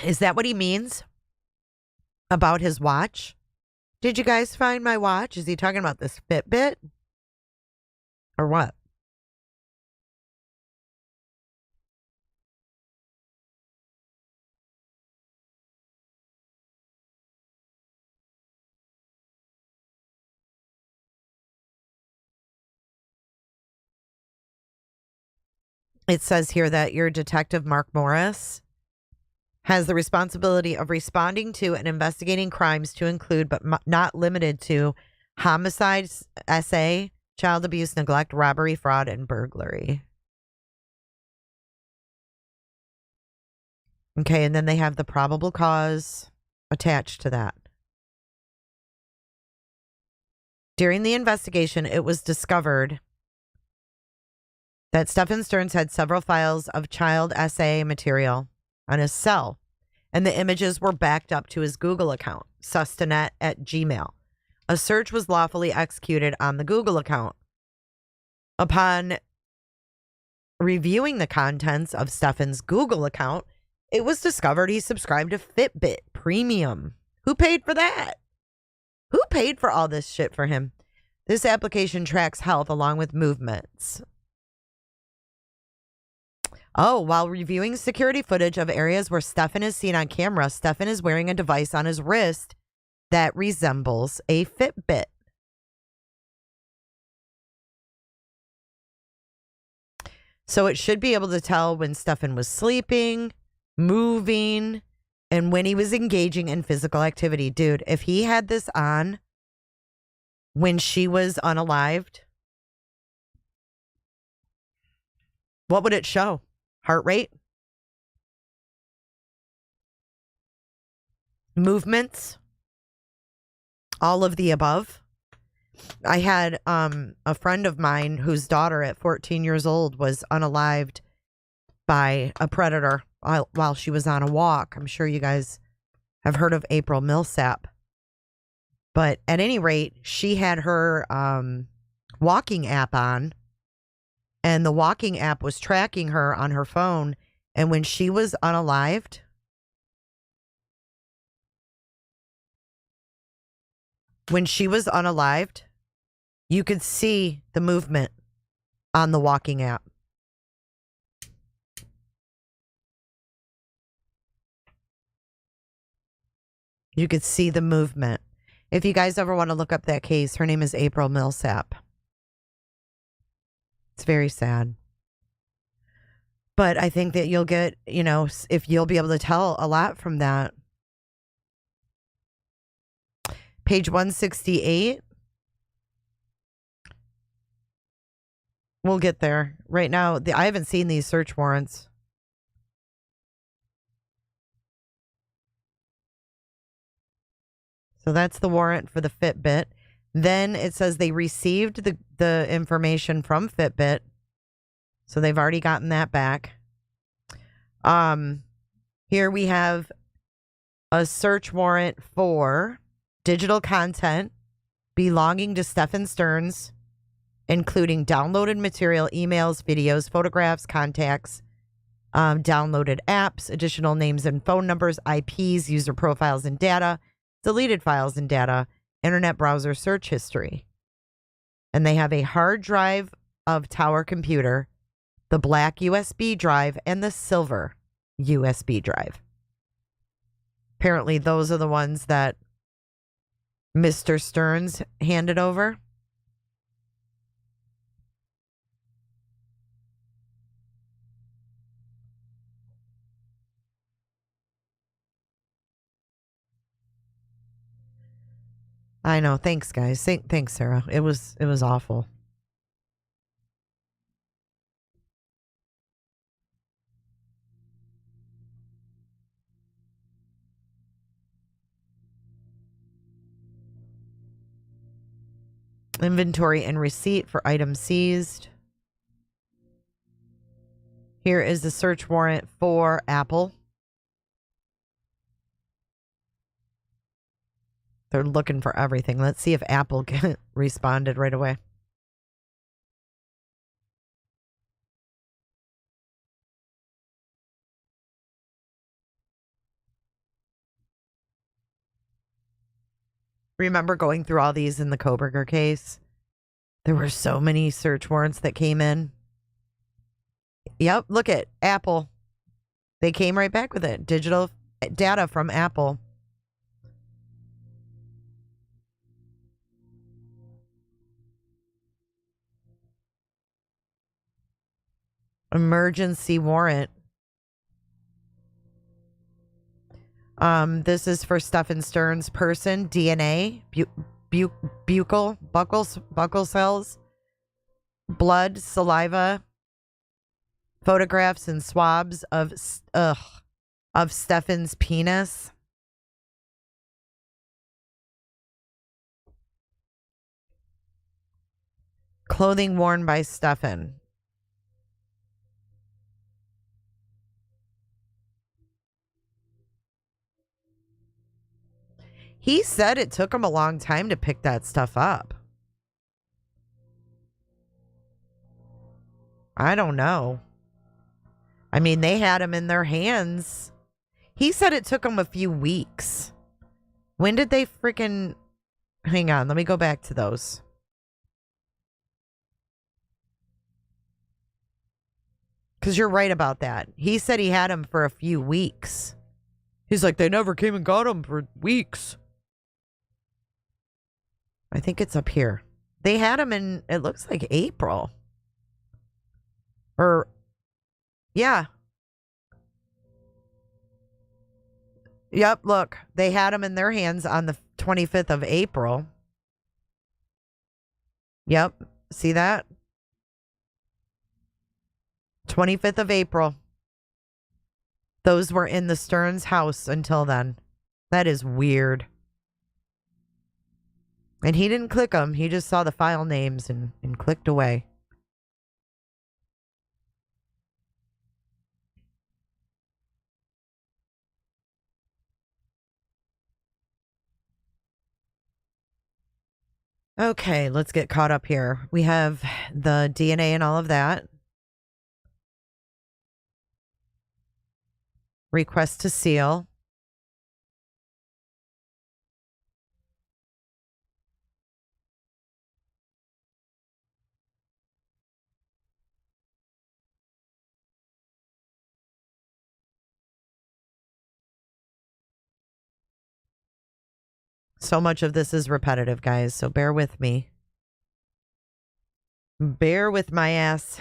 Is that what he means about his watch? Did you guys find my watch? Is he talking about this Fitbit? Or what? It says here that your detective, Mark Morris, has the responsibility of responding to and investigating crimes to include, but not limited to, homicides, SA, child abuse, neglect, robbery, fraud, and burglary. Okay, and then they have the probable cause attached to that. During the investigation, it was discovered that Stephan Stearns had several files of child SA material on his cell, and the images were backed up to his Google account, sustanet at Gmail. A search was lawfully executed on the Google account. Upon reviewing the contents of Stephan's Google account, it was discovered he subscribed to Fitbit Premium. Who paid for that? Who paid for all this shit for him? This application tracks health along with movements. Oh, while reviewing security footage of areas where Stephan is seen on camera, Stephan is wearing a device on his wrist that resembles a Fitbit. So it should be able to tell when Stephan was sleeping, moving, and when he was engaging in physical activity. Dude, if he had this on when she was unalived, what would it show? Heart rate? Movements? All of the above? I had a friend of mine whose daughter at 14 years old was unalived by a predator while she was on a walk. I'm sure you guys have heard of April Millsap. But at any rate, she had her walking app on, and the walking app was tracking her on her phone. And when she was unalived, you could see the movement on the walking app. You could see the movement. If you guys ever want to look up that case, her name is April Millsap. It's very sad. But I think that you'll get, if you'll be able to tell a lot from that. Page 168. We'll get there. Right now, I haven't seen these search warrants. So that's the warrant for the Fitbit. Then it says they received the information from Fitbit. So they've already gotten that back. Here we have a search warrant for digital content belonging to Stephan Stearns, including downloaded material, emails, videos, photographs, contacts, downloaded apps, additional names and phone numbers, IPs, user profiles and data, deleted files and data, internet browser search history. And they have a hard drive of Tower Computer, the black USB drive, and the silver USB drive. Apparently, those are the ones that Mr. Stearns handed over. I know. Thanks, guys. Thanks, Sarah. It was awful. Inventory and receipt for items seized. Here is the search warrant for Apple. They're looking for everything. Let's see if Apple responded right away. Remember going through all these in the Koberger case? There were so many search warrants that came in. Yep, look at Apple. They came right back with it. Digital data from Apple. Emergency warrant. This is for Stephan Stern's person, DNA, buccal cells, blood, saliva, photographs and swabs of Stephan's penis. Clothing worn by Stephan. He said it took him a long time to pick that stuff up. I don't know. I mean, they had him in their hands. He said it took him a few weeks. When did they freaking... Hang on, let me go back to those. Because you're right about that. He said he had him for a few weeks. He's like, they never came and got him for weeks. I think it's up here. They had him in, it looks like April. Or, yeah. Yep, look. They had him in their hands on the 25th of April. Yep, see that? 25th of April. Those were in the Stearns house until then. That is weird. And he didn't click them. He just saw the file names and clicked away. Okay, let's get caught up here. We have the DNA and all of that. Request to seal. So much of this is repetitive, guys, so bear with me. Bear with my ass.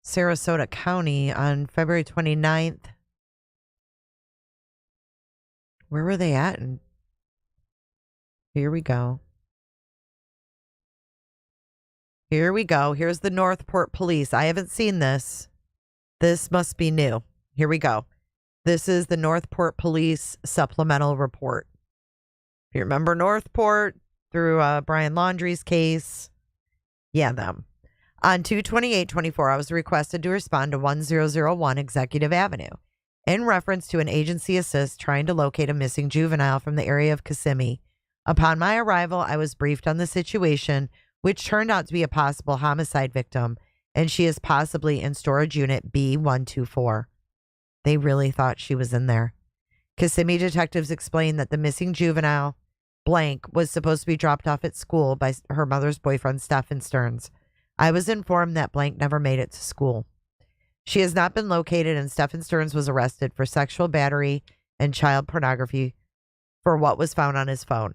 Sarasota County on February 29th. Where were they at? And here we go. Here we go. Here's the Northport Police. I haven't seen this. This must be new. Here we go. This is the Northport Police supplemental report. If you remember Northport through Brian Laundrie's case, yeah, them. On 2/28/24, I was requested to respond to 1001 Executive Avenue in reference to an agency assist trying to locate a missing juvenile from the area of Kissimmee. Upon my arrival, I was briefed on the situation, which turned out to be a possible homicide victim, and she is possibly in storage unit B124. They really thought she was in there. Kissimmee detectives explained that the missing juvenile, blank, was supposed to be dropped off at school by her mother's boyfriend, Stephan Stearns. I was informed that blank never made it to school. She has not been located, and Stephan Stearns was arrested for sexual battery and child pornography for what was found on his phone.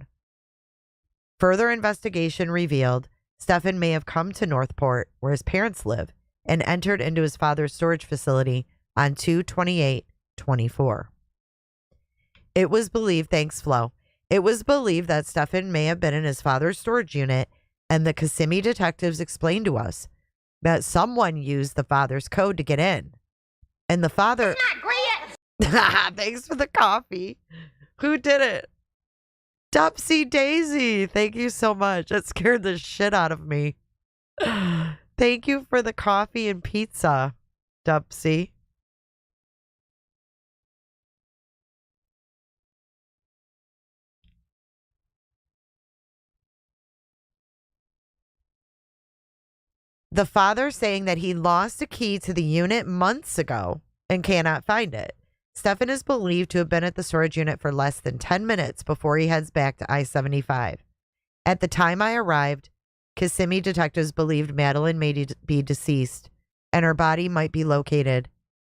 Further investigation revealed Stephan may have come to Northport, where his parents live, and entered into his father's storage facility on 2/28/24. It was believed, thanks Flo, it was believed that Stephan may have been in his father's storage unit, and the Kissimmee detectives explained to us that someone used the father's code to get in. And the father... Thanks for the coffee. Who did it? Dupsy Daisy. Thank you so much. It scared the shit out of me. Thank you for the coffee and pizza, Dupsy. The father saying that he lost a key to the unit months ago and cannot find it. Stephan is believed to have been at the storage unit for less than 10 minutes before he heads back to I-75. At the time I arrived, Kissimmee detectives believed Madeline may be deceased and her body might be located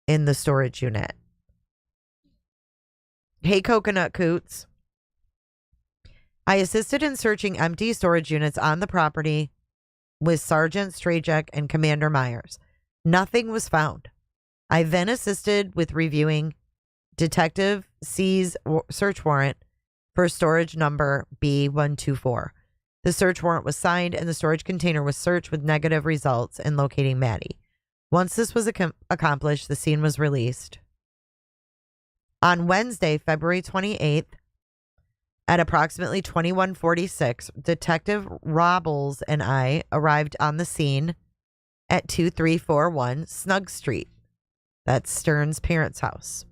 in the storage unit. Hey, Coconut Coots. I assisted in searching empty storage units on the property with Sergeant Strajek and Commander Myers. Nothing was found. I then assisted with reviewing Detective C's search warrant for storage number B124. The search warrant was signed and the storage container was searched with negative results in locating Maddie. Once this was accomplished, the scene was released. On Wednesday, February 28th, at approximately 21:46, Detective Robles and I arrived on the scene at 2341 Snug Street. That's Stern's parents' house.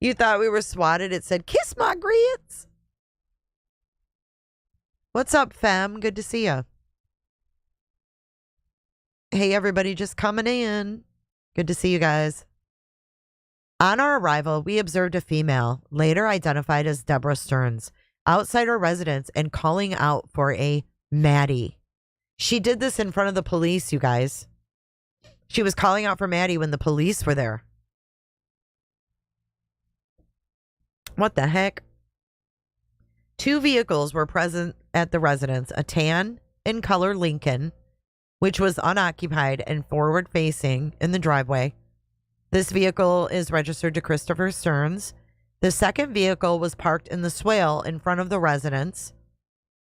You thought we were swatted? It said, "Kiss my grits." What's up, fam? Good to see ya. Hey, everybody, just coming in. Good to see you guys. On our arrival, we observed a female, later identified as Deborah Stearns, outside our residence and calling out for a Maddie. She did this in front of the police, you guys. She was calling out for Maddie when the police were there. What the heck? 2 vehicles were present at the residence, a tan in color Lincoln, which was unoccupied and forward-facing in the driveway. This vehicle is registered to Christopher Stearns. The second vehicle was parked in the swale in front of the residence.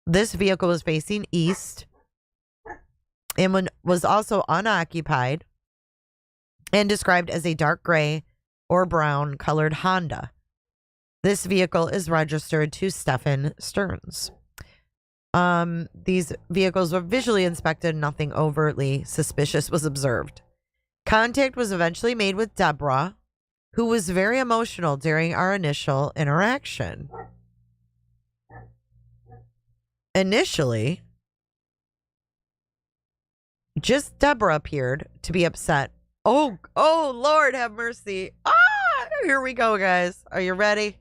This vehicle was facing east and was also unoccupied and described as a dark gray or brown colored Honda. This vehicle is registered to Stephan Stearns. These vehicles were visually inspected. Nothing overtly suspicious was observed. Contact was eventually made with Deborah, who was very emotional during our initial interaction. Initially, just Deborah appeared to be upset. Oh, Lord, have mercy. Here we go, guys. Are you ready?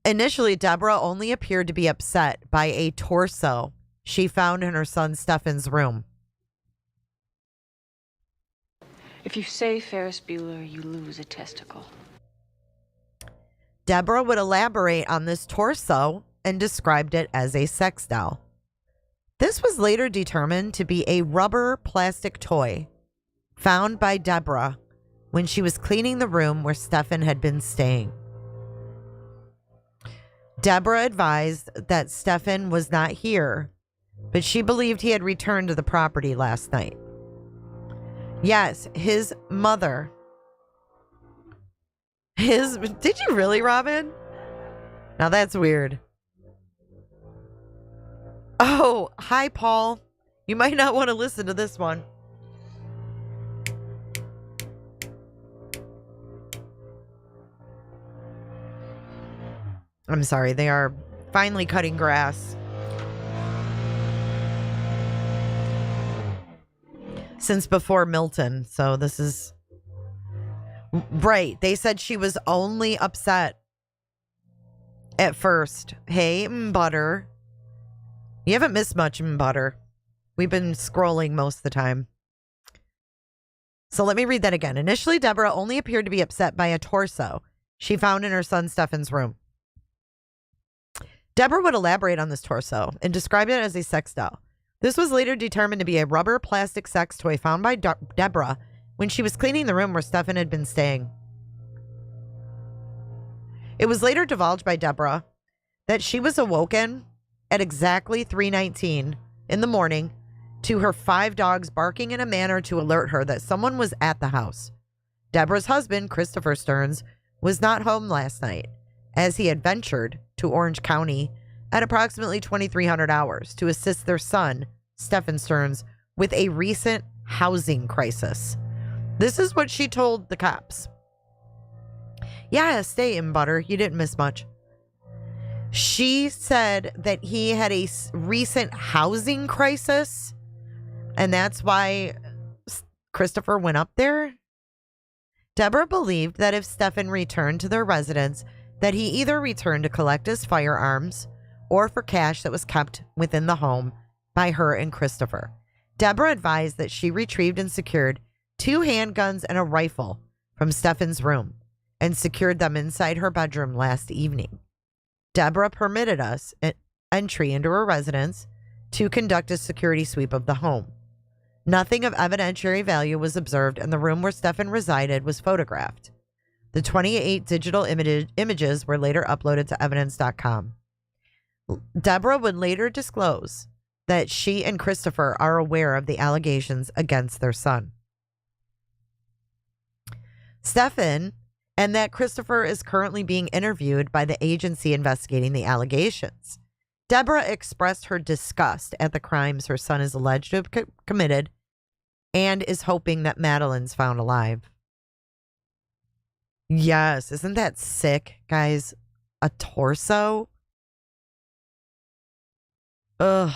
Initially, Deborah only appeared to be upset by a torso she found in her son Stephan's room. If you say Ferris Bueller, you lose a testicle. Deborah would elaborate on this torso and described it as a sex doll. This was later determined to be a rubber plastic toy found by Deborah when she was cleaning the room where Stephan had been staying. Deborah advised that Stephan was not here, but she believed he had returned to the property last night. Yes, his mother. Did you really, Robin? Now that's weird. Oh, hi, Paul. You might not want to listen to this one. I'm sorry, they are finally cutting grass. Since before Milton, so this is... Right, they said she was only upset at first. Hey, Butter. You haven't missed much, Butter. We've been scrolling most of the time. So let me read that again. Initially, Deborah only appeared to be upset by a torso she found in her son Stephan's room. Deborah would elaborate on this torso and describe it as a sex doll. This was later determined to be a rubber plastic sex toy found by Deborah when she was cleaning the room where Stephan had been staying. It was later divulged by Deborah that she was awoken at exactly 3:19 in the morning to her 5 dogs barking in a manner to alert her that someone was at the house. Deborah's husband, Christopher Stearns, was not home last night, as he had ventured to Orange County at approximately 2300 hours to assist their son, Stephan Stearns, with a recent housing crisis. This is what she told the cops. Yeah, stay in, butter. You didn't miss much. She said that he had a recent housing crisis, and that's why Christopher went up there. Deborah believed that if Stephan returned to their residence, that he either returned to collect his firearms or for cash that was kept within the home by her and Christopher. Deborah advised that she retrieved and secured 2 handguns and a rifle from Stephan's room and secured them inside her bedroom last evening. Deborah permitted us entry into her residence to conduct a security sweep of the home. Nothing of evidentiary value was observed, and the room where Stephan resided was photographed. The 28 digital images were later uploaded to evidence.com. Deborah would later disclose that she and Christopher are aware of the allegations against their son, Stephan, and that Christopher is currently being interviewed by the agency investigating the allegations. Deborah expressed her disgust at the crimes her son is alleged to have committed and is hoping that Madeline's found alive. Yes, isn't that sick, guys? A torso? Ugh.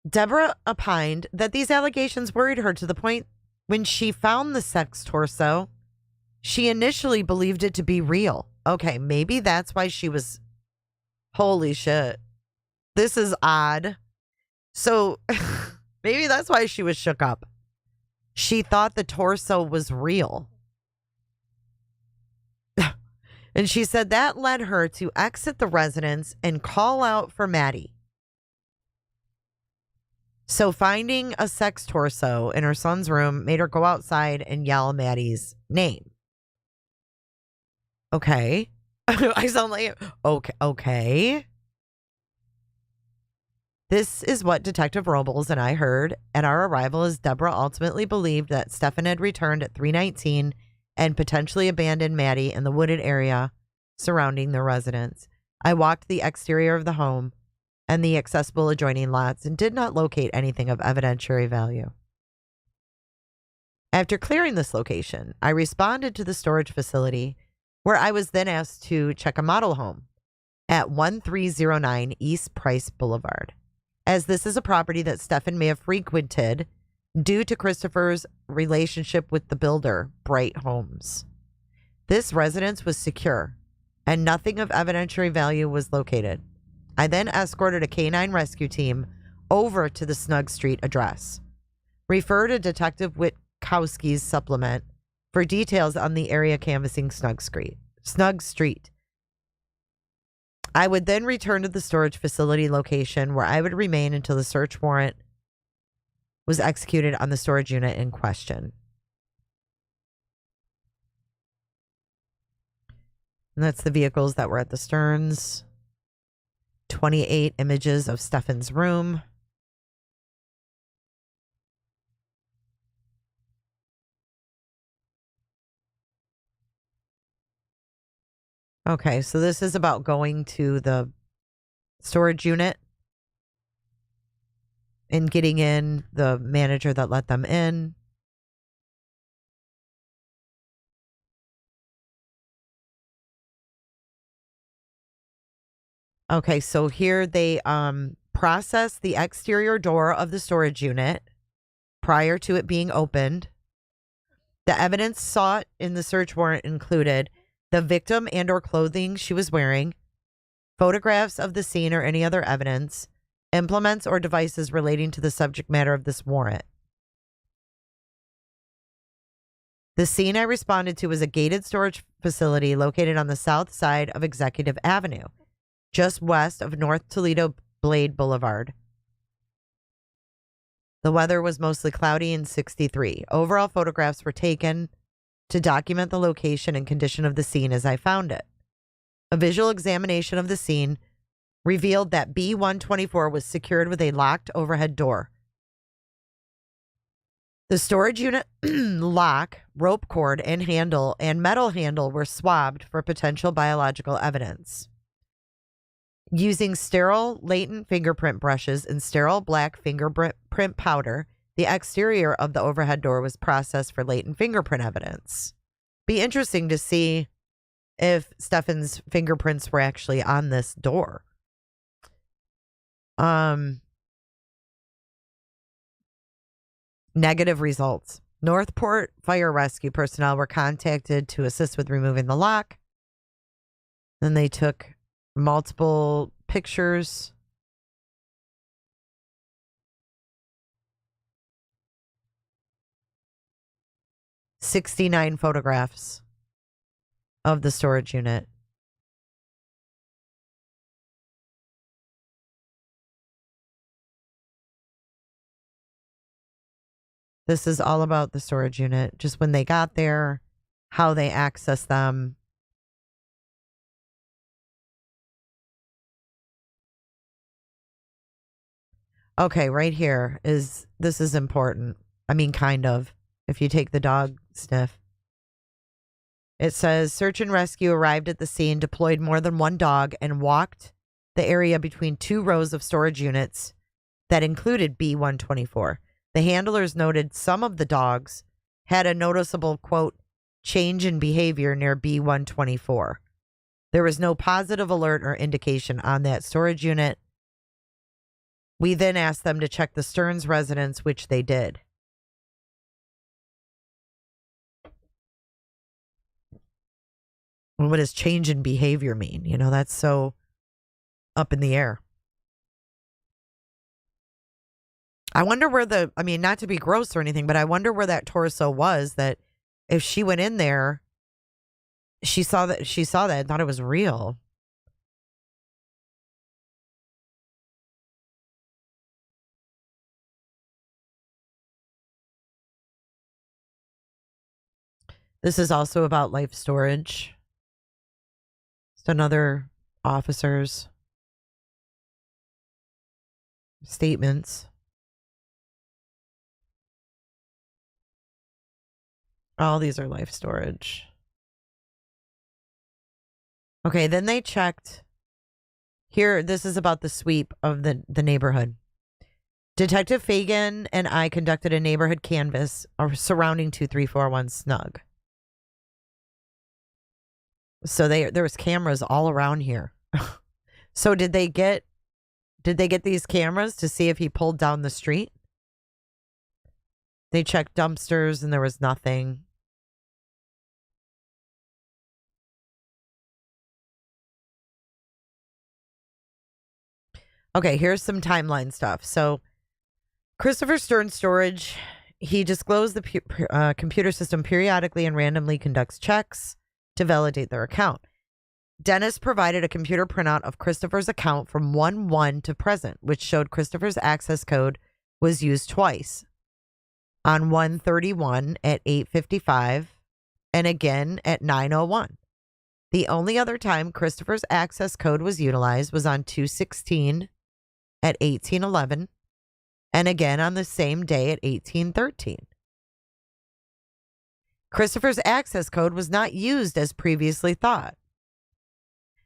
Deborah opined that these allegations worried her to the point when she found the sex torso, she initially believed it to be real. Okay, maybe that's why she was... Holy shit. This is odd. So, maybe that's why she was shook up. She thought the torso was real. And she said that led her to exit the residence and call out for Maddie. So finding a sex torso in her son's room made her go outside and yell Maddie's name. Okay. I sound like, okay. This is what Detective Robles and I heard at our arrival, as Deborah ultimately believed that Stephan had returned at 3:19 and potentially abandoned Maddie in the wooded area surrounding the residence. I walked the exterior of the home and the accessible adjoining lots and did not locate anything of evidentiary value. After clearing this location, I responded to the storage facility, where I was then asked to check a model home at 1309 East Price Boulevard, as this is a property that Stephan may have frequented due to Christopher's relationship with the builder, Bright Homes. This residence was secure, and nothing of evidentiary value was located. I then escorted a canine rescue team over to the Snug Street address. Refer to Detective Witkowski's supplement for details on the area canvassing Snug Street. I would then return to the storage facility location, where I would remain until the search warrant was executed on the storage unit in question. And that's the vehicles that were at the Stearns. 28 images of Stephan's room. Okay, so this is about going to the storage unit and getting in, the manager that let them in. Okay, so here they process the exterior door of the storage unit prior to it being opened. The evidence sought in the search warrant included the victim and or clothing she was wearing, photographs of the scene or any other evidence, implements or devices relating to the subject matter of this warrant. The scene I responded to was a gated storage facility located on the south side of Executive Avenue, just west of North Toledo Blade Boulevard. The weather was mostly cloudy and 63. Overall photographs were taken to document the location and condition of the scene as I found it. A visual examination of the scene revealed that B124 was secured with a locked overhead door. The storage unit lock, rope cord, and handle and metal handle were swabbed for potential biological evidence. Using sterile latent fingerprint brushes and sterile black fingerprint powder, the exterior of the overhead door was processed for latent fingerprint evidence. Be interesting to see if Stephan's fingerprints were actually on this door. Negative results. Northport Fire Rescue personnel were contacted to assist with removing the lock. Then they took multiple pictures. "69 photographs of the storage unit. This is all about the storage unit, just when they got there, how they accessed them. Okay, right here this is important. I mean, kind of, if you take the dog sniff. It says, search and rescue arrived at the scene, deployed more than one dog, and walked the area between two rows of storage units that included B124. The handlers noted some of the dogs had a noticeable, quote, change in behavior near B124. There was no positive alert or indication on that storage unit. We then asked them to check the Stearns residence, which they did. What does change in behavior mean? You know, that's so up in the air. I wonder where not to be gross or anything, but I wonder where that torso was, that if she went in there, she saw that and thought it was real. This is also about life storage. Just another officer's statements. All these are life storage. Okay, then they checked. Here, this is about the sweep of the neighborhood. Detective Fagan and I conducted a neighborhood canvass surrounding 2341 Snug. So there was cameras all around here. So did they get these cameras to see if he pulled down the street? They checked dumpsters and there was nothing. Okay, here's some timeline stuff. So Christopher Stearns Storage, he disclosed the computer system periodically and randomly conducts checks to validate their account. Dennis provided a computer printout of Christopher's account from 1/1 to present, which showed Christopher's access code was used twice, on 1/31 at 8:55 and again at 9:01. The only other time Christopher's access code was utilized was on 2/16 at 18:11 and again on the same day at 18:13. Christopher's access code was not used as previously thought.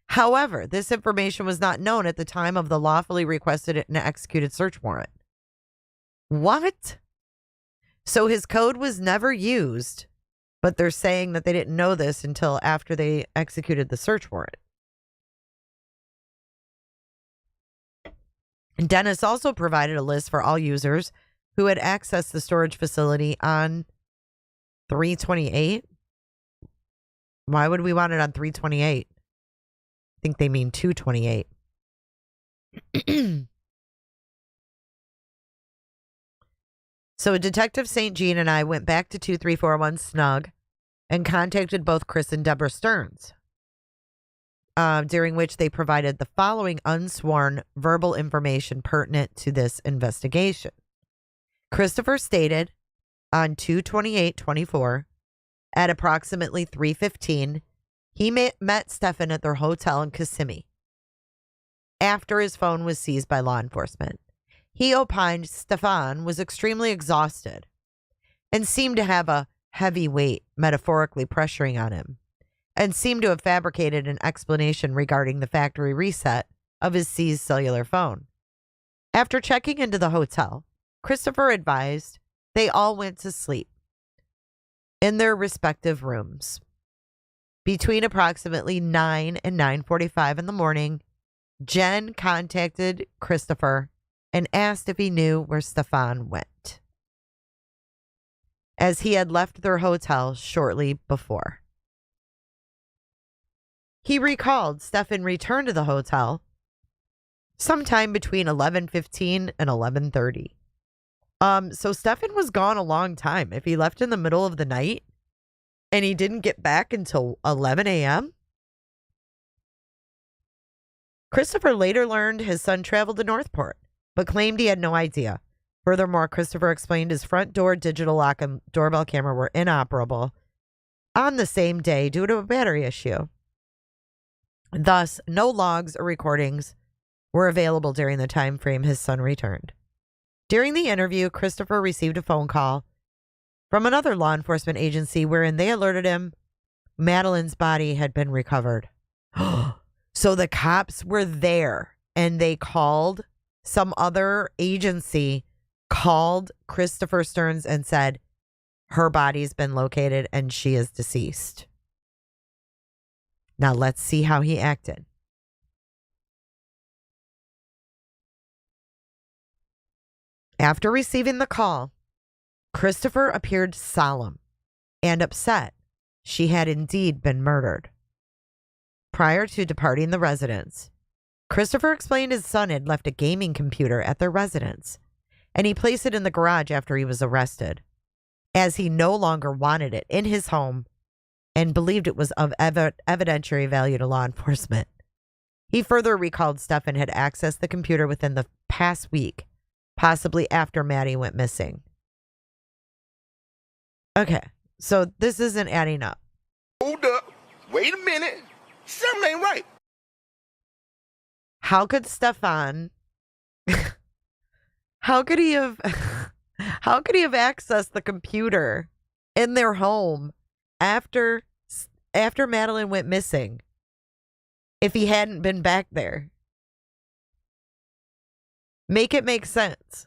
However, this information was not known at the time of the lawfully requested and executed search warrant. What? So his code was never used, but they're saying that they didn't know this until after they executed the search warrant. And Dennis also provided a list for all users who had accessed the storage facility on 3/28. Why would we want it on 3/28? I think they mean 2/28. So Detective St. Jean and I went back to 2341 Snug and contacted both Chris and Deborah Stearns, during which they provided the following unsworn verbal information pertinent to this investigation. Christopher stated on 2/28/24 at approximately 3:15, he met Stephan at their hotel in Kissimmee. after his phone was seized by law enforcement. He opined Stephan was extremely exhausted and seemed to have a heavy weight metaphorically pressuring on him, and seemed to have fabricated an explanation regarding the factory reset of his seized cellular phone. After checking into the hotel, Christopher advised they all went to sleep in their respective rooms. Between approximately 9 and 9:45 in the morning, Jenn contacted Christopher and asked if he knew where Stephan went, as he had left their hotel shortly before. He recalled Stephan returned to the hotel sometime between 11:15 and 11:30. So Stephan was gone a long time. If he left in the middle of the night and he didn't get back until 11 a.m., Christopher later learned his son traveled to Northport, but claimed he had no idea. Furthermore, Christopher explained his front door digital lock and doorbell camera were inoperable on the same day due to a battery issue. Thus, no logs or recordings were available during the time frame his son returned. During the interview, Christopher received a phone call from another law enforcement agency wherein they alerted him Madeline's body had been recovered. So the cops were there and they called some other agency, called Christopher Stearns and said, her body's been located and she is deceased. Now let's see how he acted. After receiving the call, Christopher appeared solemn and upset she had indeed been murdered. Prior to departing the residence, Christopher explained his son had left a gaming computer at their residence, and he placed it in the garage after he was arrested, as he no longer wanted it in his home and believed it was of evidentiary value to law enforcement. He further recalled Stephan had accessed the computer within the past week, possibly after Maddie went missing. Okay, so this isn't adding up. Hold up. Wait a minute. Something ain't right. How could Stephan how could he have accessed the computer in their home after Madeline went missing if he hadn't been back there? Make it make sense.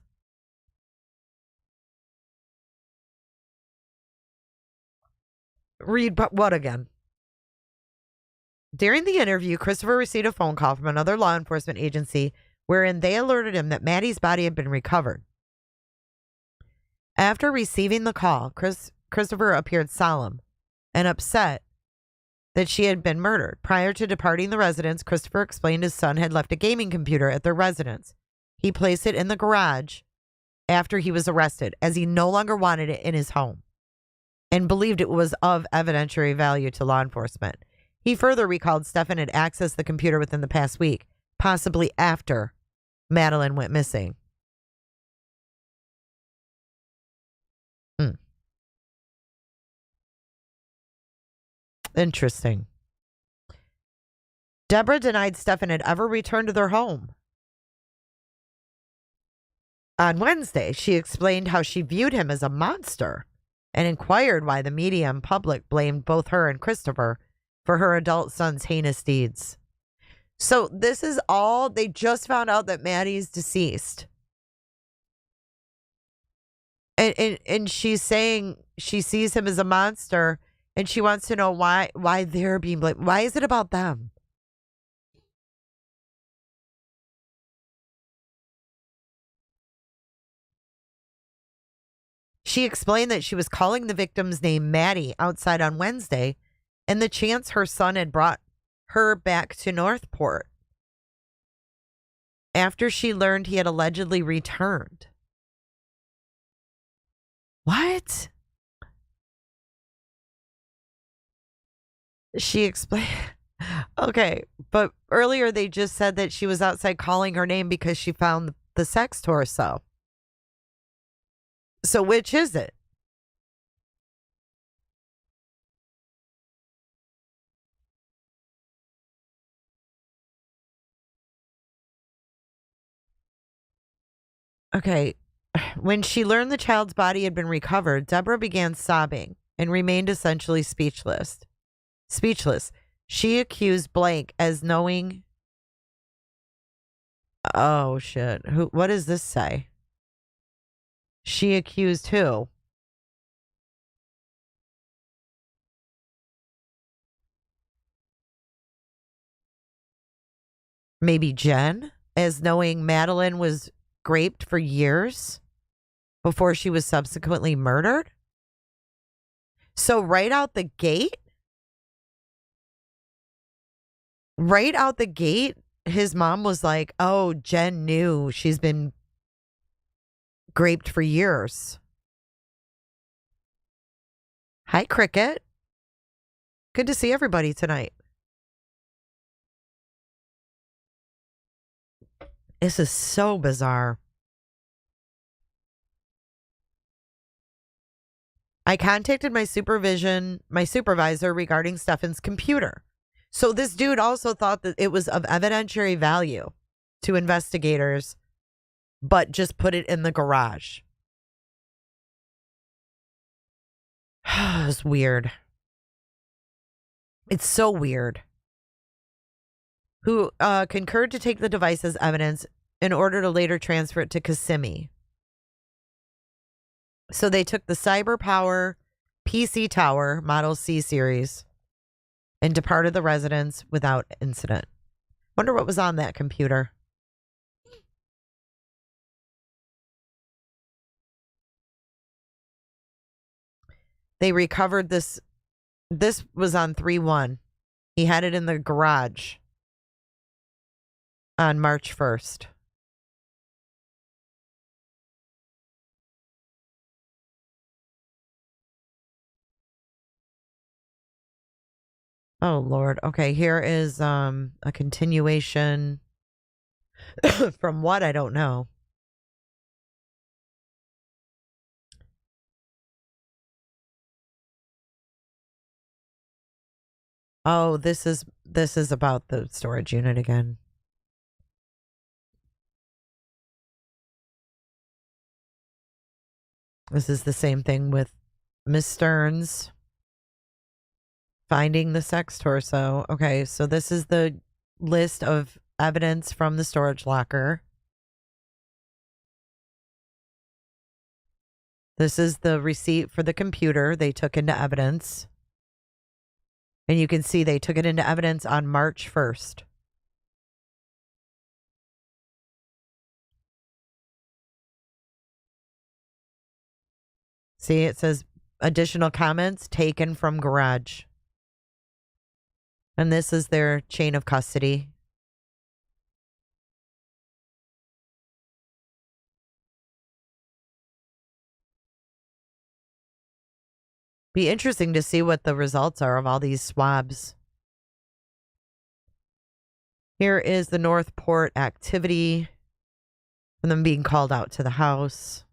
Read what again? During the interview, Christopher received a phone call from another law enforcement agency wherein they alerted him that Maddie's body had been recovered. After receiving the call, Christopher appeared solemn and upset that she had been murdered. Prior to departing the residence, Christopher explained his son had left a gaming computer at their residence. He placed it in the garage after he was arrested, as he no longer wanted it in his home and believed it was of evidentiary value to law enforcement. He further recalled Stephan had accessed the computer within the past week, possibly after Madeline went missing. Interesting. Deborah denied Stephan had ever returned to their home. On Wednesday, she explained how she viewed him as a monster and inquired why the media and public blamed both her and Christopher for her adult son's heinous deeds. So this is all, they just found out that Maddie's deceased. And she's saying she sees him as a monster and she wants to know why they're being blamed. Why is it about them? She explained that she was calling the victim's name Maddie outside on Wednesday and the chance her son had brought her back to Northport after she learned he had allegedly returned. What? She explained. Okay, but earlier they just said that she was outside calling her name because she found the sex torso. So which is it? Okay. When she learned the child's body had been recovered, Deborah began sobbing and remained essentially speechless. She accused Blank as knowing. Oh, shit. What does this say? She accused who? Maybe Jen, as knowing Madeline was raped for years before she was subsequently murdered. So right out the gate, his mom was like, oh, Jen knew she's been raped for years. Hi, Cricket. Good to see everybody tonight. This is so bizarre. I contacted my supervisor regarding Stephan's computer. So this dude also thought that it was of evidentiary value to investigators, but just put it in the garage. It's weird. It's so weird. Who concurred to take the device as evidence in order to later transfer it to Kissimmee. So they took the Cyber Power PC Tower Model C series and departed the residence without incident. Wonder what was on that computer. They recovered this. This was on 3/1. He had it in the garage on March 1st. Oh, Lord. Okay, here is a continuation from what? I don't know. Oh, this is about the storage unit again. This is the same thing with Miss Stearns finding the sex torso. Okay, so this is the list of evidence from the storage locker. This is the receipt for the computer they took into evidence. And you can see they took it into evidence on March 1st. See, it says additional comments taken from garage. And this is their chain of custody. Be interesting to see what the results are of all these swabs. Here is the Northport activity and them being called out to the house.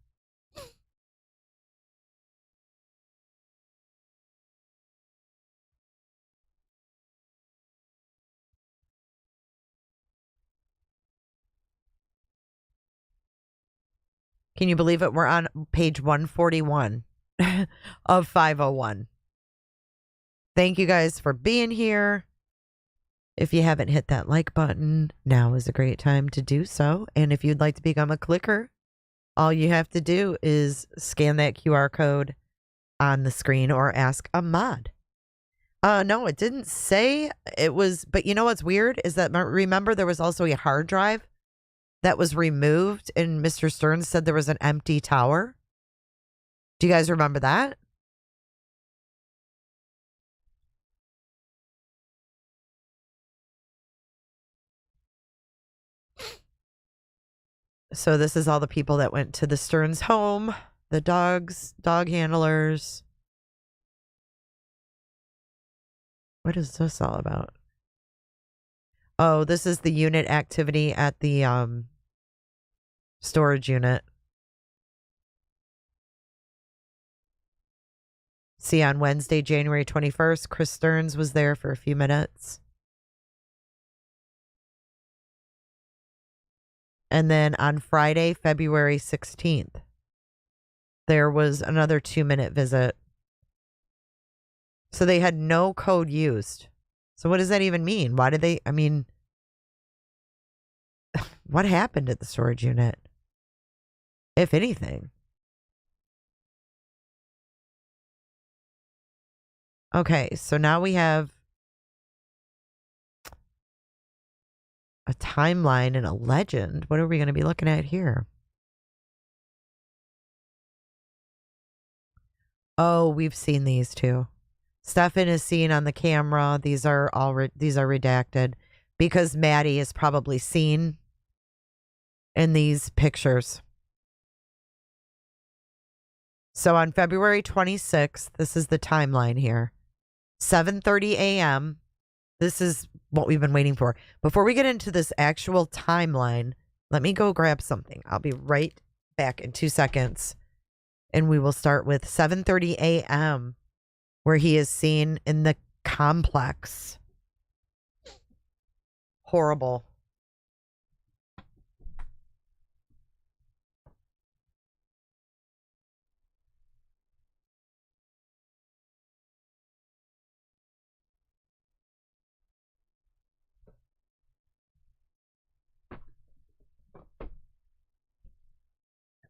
Can you believe it? We're on page 141 of 501. Thank you guys for being here. If you haven't hit that like button, now is a great time to do so. And if you'd like to become a clicker, all you have to do is scan that QR code on the screen or ask a mod. No, it didn't say it was, but you know what's weird is that, remember, there was also a hard drive that was removed and Mr. Stearns said there was an empty tower. Do you guys remember that? So this is all the people that went to the Stearns home, the dogs, dog handlers. What is this all about? Oh, this is the unit activity at the storage unit. See, on Wednesday, January 21st, Chris Stearns was there for a few minutes. And then on Friday, February 16th, there was another 2-minute visit. So they had no code used. So what does that even mean? Why did they, I mean, what happened at the storage unit? If anything. Okay, so now we have a timeline and a legend. What are we going to be looking at here? Oh, we've seen these too. Stephan is seen on the camera. These are all these are redacted because Maddie is probably seen in these pictures. So on February 26th, this is the timeline here. 7:30 a.m. This is what we've been waiting for. Before we get into this actual timeline, let me go grab something. I'll be right back in 2 seconds. And we will start with 7:30 a.m. where he is seen in the complex. Horrible.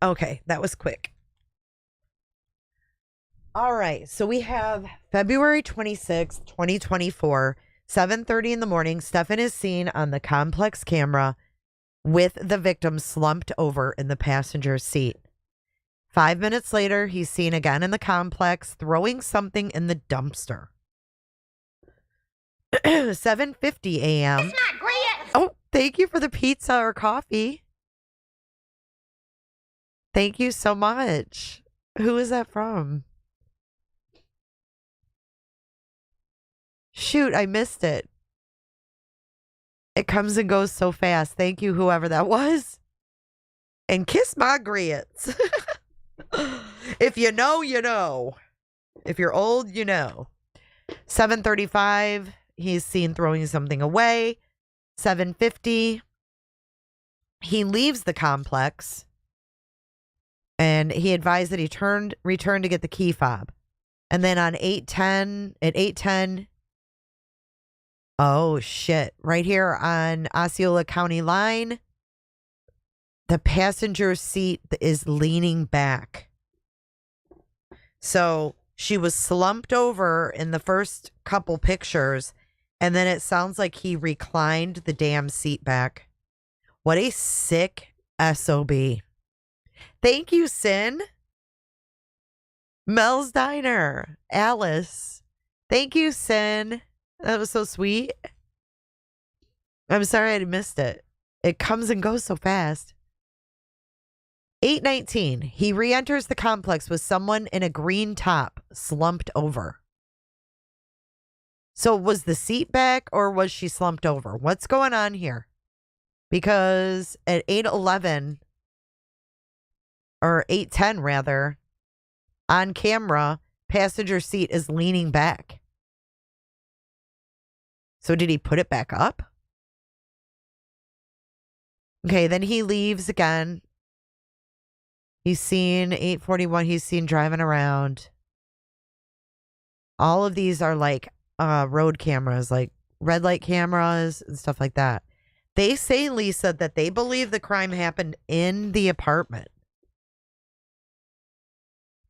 Okay, that was quick. All right, so we have February 26th, 2024, 7:30 in the morning. Stephan is seen on the complex camera with the victim slumped over in the passenger seat. 5 minutes later, he's seen again in the complex throwing something in the dumpster. 7:50 a.m. It's not great. Oh, thank you for the pizza or coffee. Thank you so much. Who is that from? Shoot, I missed it. It comes and goes so fast. Thank you, whoever that was. And kiss my grits. If you know, you know. If you're old, you know. 7:35, he's seen throwing something away. 7:50, he leaves the complex. And he advised that he returned to get the key fob. And then on 8:10, oh shit, right here on Osceola County line, the passenger seat is leaning back. So she was slumped over in the first couple pictures, and then it sounds like he reclined the damn seat back. What a sick SOB. Thank you, Sin. Mel's Diner. Alice. Thank you, Sin. That was so sweet. I'm sorry I missed it. It comes and goes so fast. 8:19. He re-enters the complex with someone in a green top slumped over. So was the seat back or was she slumped over? What's going on here? Because at 8:11... or 8:10 rather, on camera, passenger seat is leaning back. So did he put it back up? Okay, then he leaves again. He's seen 8:41, he's seen driving around. All of these are like road cameras, like red light cameras and stuff like that. They say, Lisa, that they believe the crime happened in the apartment.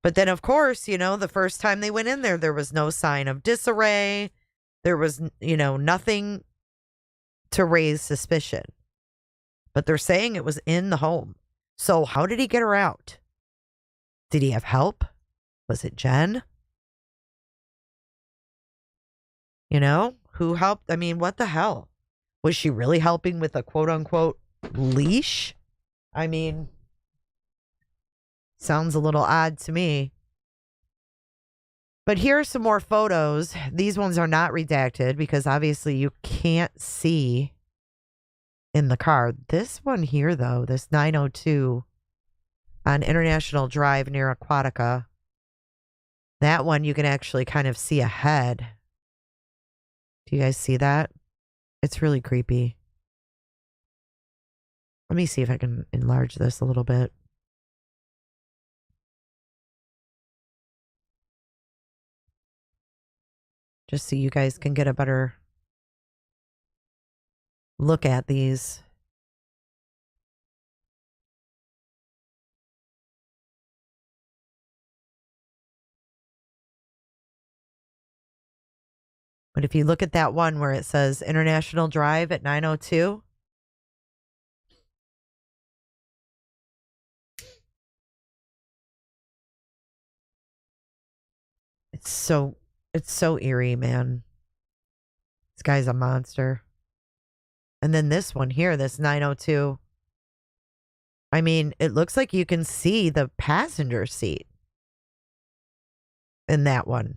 But then, of course, you know, the first time they went in there was no sign of disarray. There was, you know, nothing to raise suspicion. But they're saying it was in the home. So how did he get her out? Did he have help? Was it Jenn? You know, who helped? I mean, what the hell? Was she really helping with a quote unquote leash? I mean, sounds a little odd to me. But here are some more photos. These ones are not redacted because obviously you can't see in the car. This one here, though, this 902 on International Drive near Aquatica. That one you can actually kind of see ahead. Do you guys see that? It's really creepy. Let me see if I can enlarge this a little bit. Just so you guys can get a better look at these. But if you look at that one where it says International Drive at 9:02, it's so eerie, man. This guy's a monster. And then this one here, this 9:02. I mean, it looks like you can see the passenger seat in that one.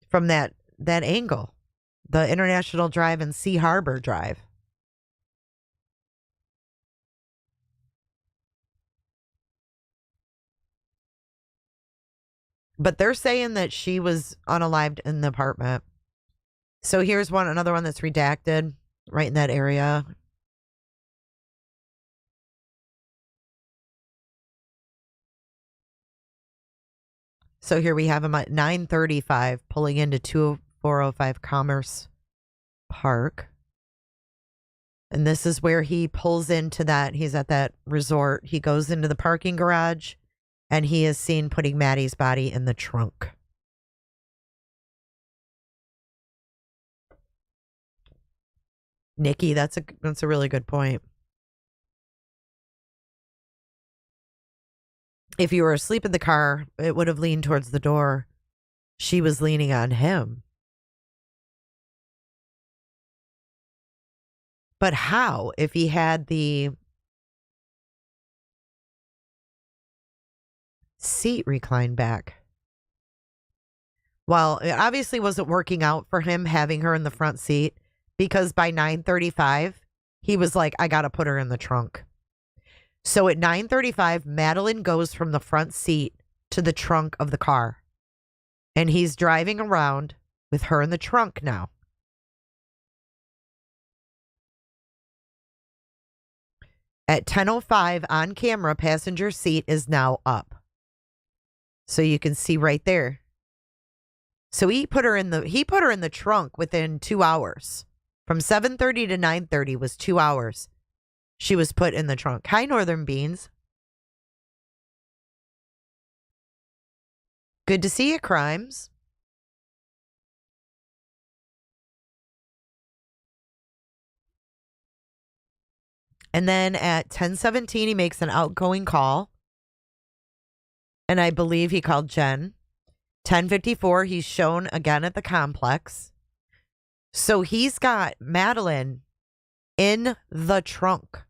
From that angle. The International Drive and Sea Harbor Drive. But they're saying that she was unalived in the apartment. So here's another one that's redacted right in that area. So here we have him at 9:35 pulling into 2405 Commerce Park. And this is where he pulls into that. He's at that resort. He goes into the parking garage and he is seen putting Maddie's body in the trunk. Nikki, that's a really good point. If you were asleep in the car, it would have leaned towards the door. She was leaning on him. But how? If he had the seat reclined back? Well, it obviously wasn't working out for him having her in the front seat, because by 9:35, he was like, I got to put her in the trunk. So at 9:35, Madeline goes from the front seat to the trunk of the car. And he's driving around with her in the trunk now. At 10:05 on camera, passenger seat is now up. So you can see right there. So he put her in the trunk within 2 hours. From 7:30 to 9:30 was 2 hours. She was put in the trunk. Hi, Northern Beans. Good to see you, Crimes. And then at 10:17, he makes an outgoing call. And I believe he called Jenn. 10:54, he's shown again at the complex. So he's got Madeline in the trunk.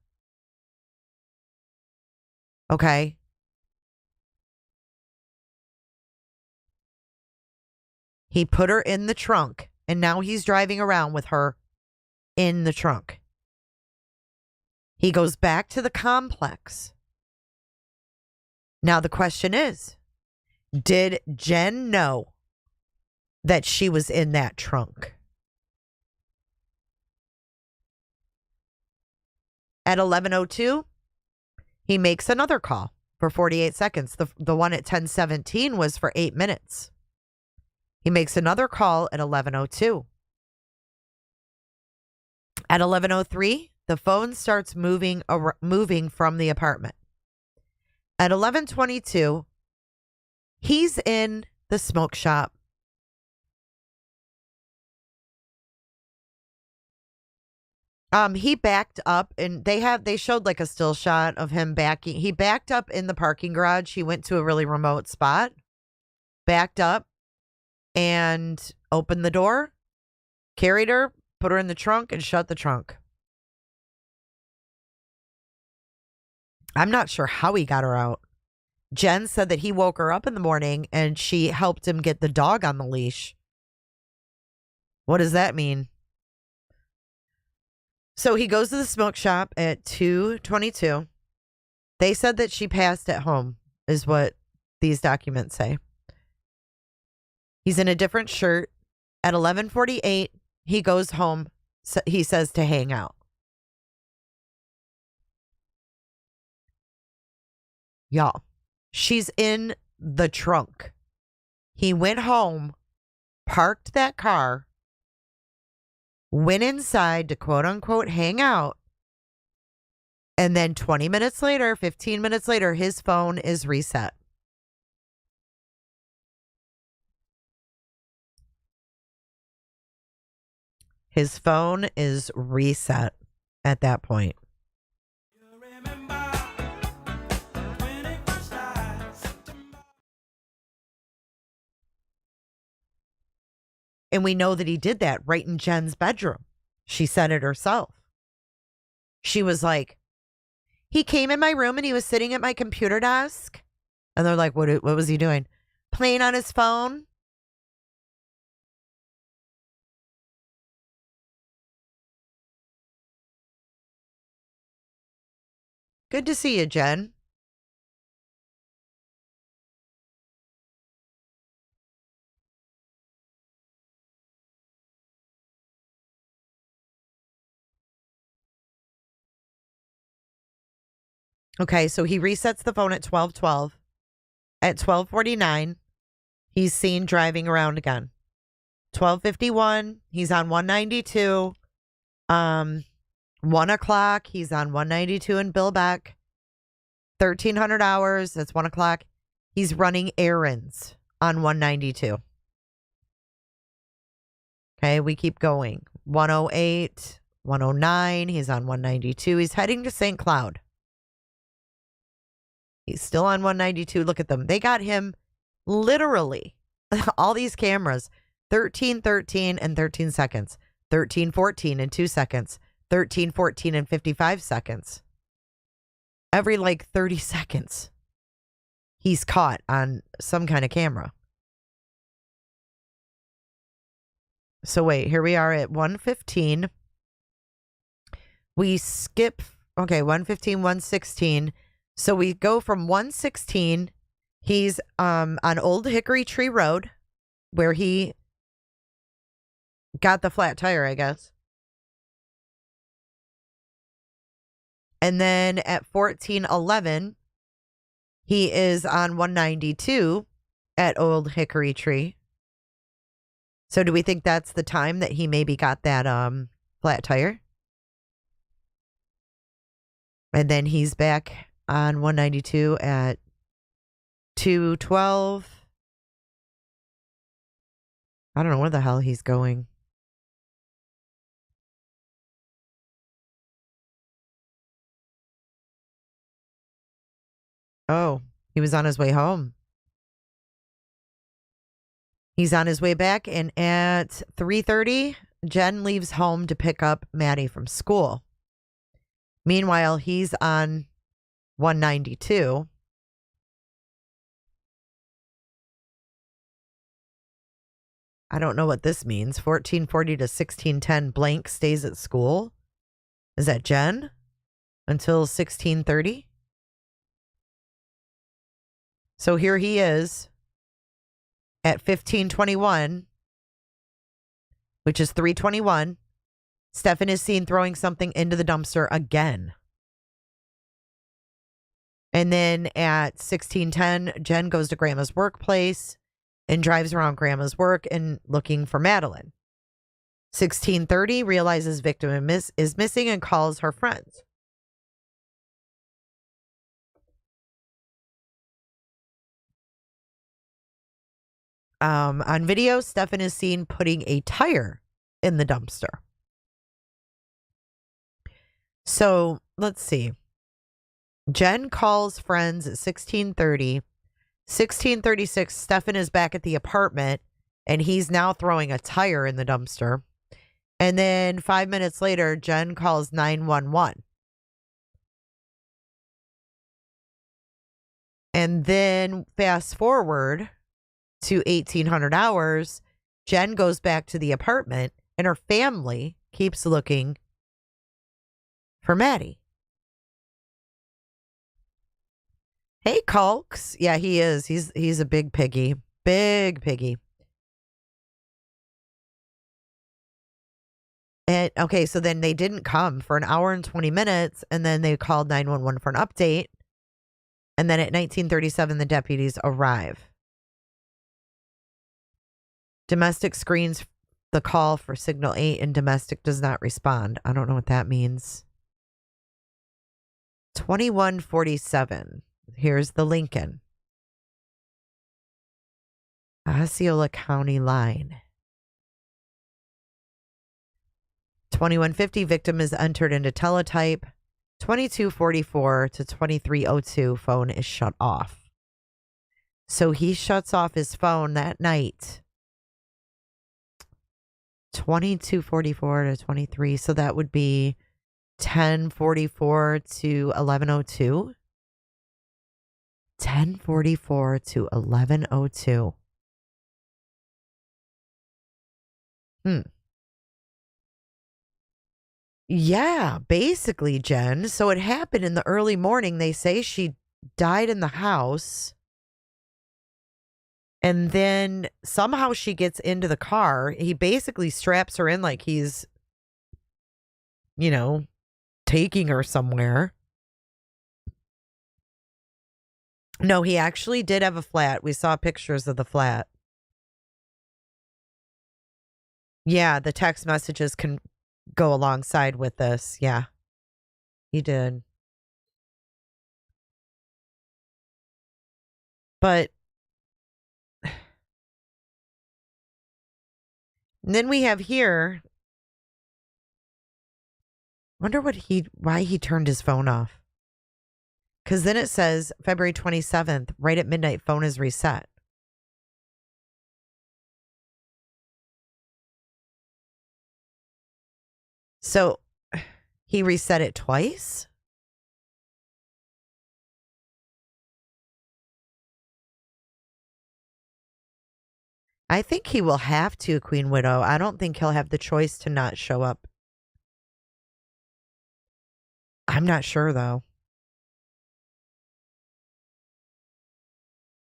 Okay. He put her in the trunk, and now he's driving around with her in the trunk. He goes back to the complex. Now the question is, did Jenn know that she was in that trunk? At 11:02, he makes another call for 48 seconds. The one at 10:17 was for 8 minutes. He makes another call at 11:02. At 11:03, the phone starts moving from the apartment. At 11:22, he's in the smoke shop. He backed up, and they showed like a still shot of him backing. He backed up in the parking garage. He went to a really remote spot, backed up, and opened the door, carried her, put her in the trunk, and shut the trunk. I'm not sure how he got her out. Jenn said that he woke her up in the morning and she helped him get the dog on the leash. What does that mean? So he goes to the smoke shop at 2:22. They said that she passed at home, is what these documents say. He's in a different shirt. At 11:48, he goes home, he says to hang out. Y'all, she's in the trunk. He went home, parked that car, went inside to quote unquote hang out. And then 20 minutes later, 15 minutes later, his phone is reset. His phone is reset at that point. And we know that he did that right in Jenn's bedroom. She said it herself. She was like, he came in my room and he was sitting at my computer desk. And they're like, what was he doing? Playing on his phone? Good to see you, Jenn. Okay, so he resets the phone at 12:12. At 12:49, he's seen driving around again. 12:51, he's on 192. 1 o'clock, he's on 192 in Billbeck. 1,300 hours, that's 1 o'clock. He's running errands on 192. Okay, we keep going. 108, 109, he's on 192. He's heading to St. Cloud. He's still on 192. Look at them. They got him literally, all these cameras, 13:13 and 13 seconds, 13:14 and 2 seconds, 13:14 and 55 seconds. Every like 30 seconds, he's caught on some kind of camera. So wait, here we are at 1:15. We skip, okay, 1:15, 1:16. So we go from 1:16. He's on Old Hickory Tree Road, where he got the flat tire, I guess. And then at 14:11, he is on 192 at Old Hickory Tree. So do we think that's the time that he maybe got that flat tire? And then he's back on 192 at 2:12. I don't know where the hell he's going. Oh, he was on his way home. He's on his way back, and at 3:30, Jenn leaves home to pick up Maddie from school. Meanwhile, he's on 192. I don't know what this means. 14:40 to 16:10 blank stays at school. Is that Jenn? Until 16:30? So here he is at 15:21, which is 3:21. Stephan is seen throwing something into the dumpster again. And then at 16:10, Jenn goes to Grandma's workplace and drives around Grandma's work and looking for Madeline. 16:30, realizes victim is missing and calls her friends. On video, Stephan is seen putting a tire in the dumpster. So let's see. Jenn calls friends at 16:30. 16:36, Stephan is back at the apartment, and he's now throwing a tire in the dumpster. And then 5 minutes later, Jenn calls 911. And then fast forward to 1,800 hours, Jenn goes back to the apartment, and her family keeps looking for Maddie. Hey, Culks. Yeah, he is. He's a big piggy. Big piggy. Okay, so then they didn't come for an hour and 20 minutes, and then they called 911 for an update. And then at 19:37, the deputies arrive. Domestic screens the call for signal 8, and domestic does not respond. I don't know what that means. 2147. Here's the Lincoln. Osceola County line. 2150, victim is entered into teletype. 2244 to 2302, phone is shut off. So he shuts off his phone that night. 2244 to 23, so that would be 1044 to 1102. 1044 to 1102. Yeah, basically, Jen. So it happened in the early morning. They say she died in the house. And then somehow she gets into the car. He basically straps her in like he's, taking her somewhere. No, he actually did have a flat. We saw pictures of the flat. Yeah, the text messages can go alongside with this. Yeah, he did. But then we have here, wonder why he turned his phone off. Because then it says February 27th, right at midnight, phone is reset. So he reset it twice? I think he will have to, Queen Widow. I don't think he'll have the choice to not show up. I'm not sure, though.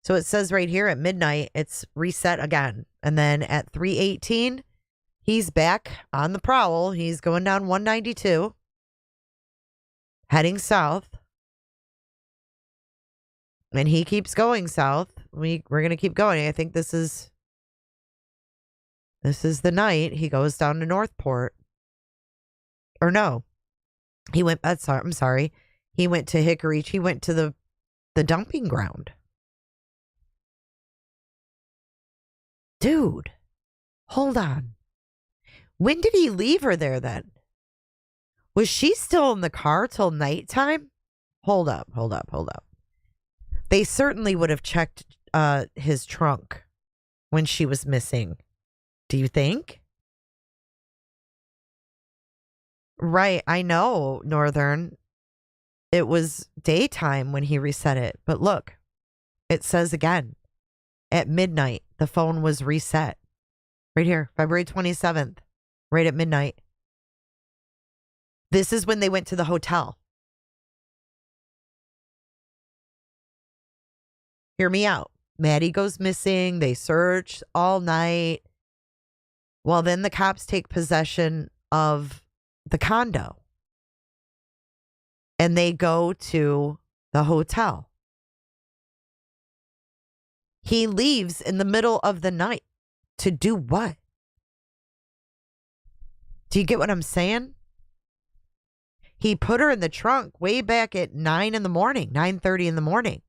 So it says right here at midnight, it's reset again. And then at 3:18, he's back on the prowl. He's going down 192, heading south. And he keeps going south. We're going to keep going. I think this is the night he goes down to Northport. Or no. He went, I'm sorry. He went to Hickory. He went to the dumping ground. Dude, hold on. When did he leave her there then? Was she still in the car till nighttime? Hold up. They certainly would have checked his trunk when she was missing. Do you think? Right, I know, Northern. It was daytime when he reset it. But look, it says again, at midnight, the phone was reset. Right here, February 27th, right at midnight. This is when they went to the hotel. Hear me out. Maddie goes missing. They search all night. Well, then the cops take possession of the condo. And they go to the hotel. He leaves in the middle of the night to do what? Do you get what I'm saying? He put her in the trunk way back at 9 in the morning, 9:30 in the morning.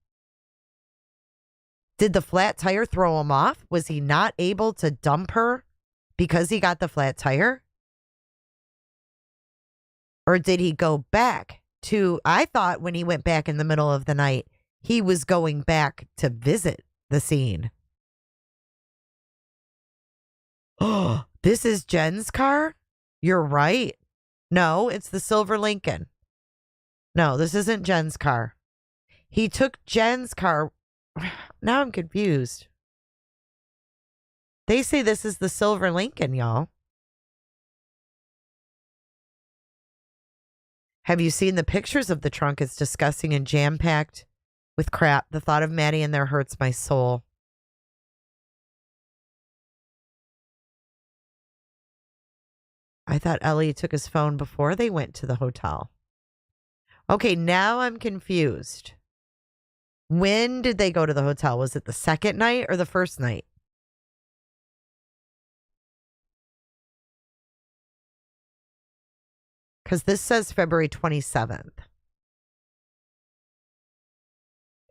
Did the flat tire throw him off? Was he not able to dump her because he got the flat tire? Or did he go back to, I thought when he went back in the middle of the night, he was going back to visit the scene. Oh, this is Jen's car? You're right. No, it's the silver Lincoln. No, this isn't Jen's car. He took Jen's car. Now I'm confused. They say this is the silver Lincoln, y'all. Have you seen the pictures of the trunk? It's disgusting and jam-packed with crap. The thought of Maddie in there hurts my soul. I thought Ellie took his phone before they went to the hotel. Okay, now I'm confused. When did they go to the hotel? Was it the second night or the first night? Because this says February 27th.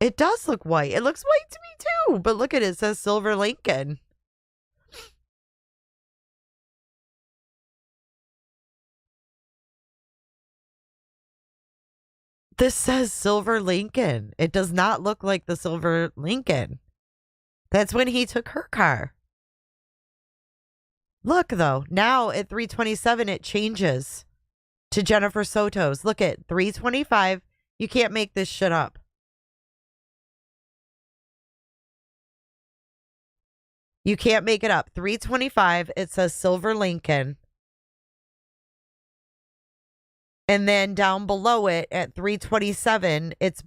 It does look white. It looks white to me too. But look at it. It says Silver Lincoln. This says Silver Lincoln. It does not look like the Silver Lincoln. That's when he took her car. Look, though. Now at 3:27, it changes to Jennifer Soto's. Look at 3:25. You can't make this shit up. You can't make it up. 3:25, it says Silver Lincoln. And then down below it at 3:27, it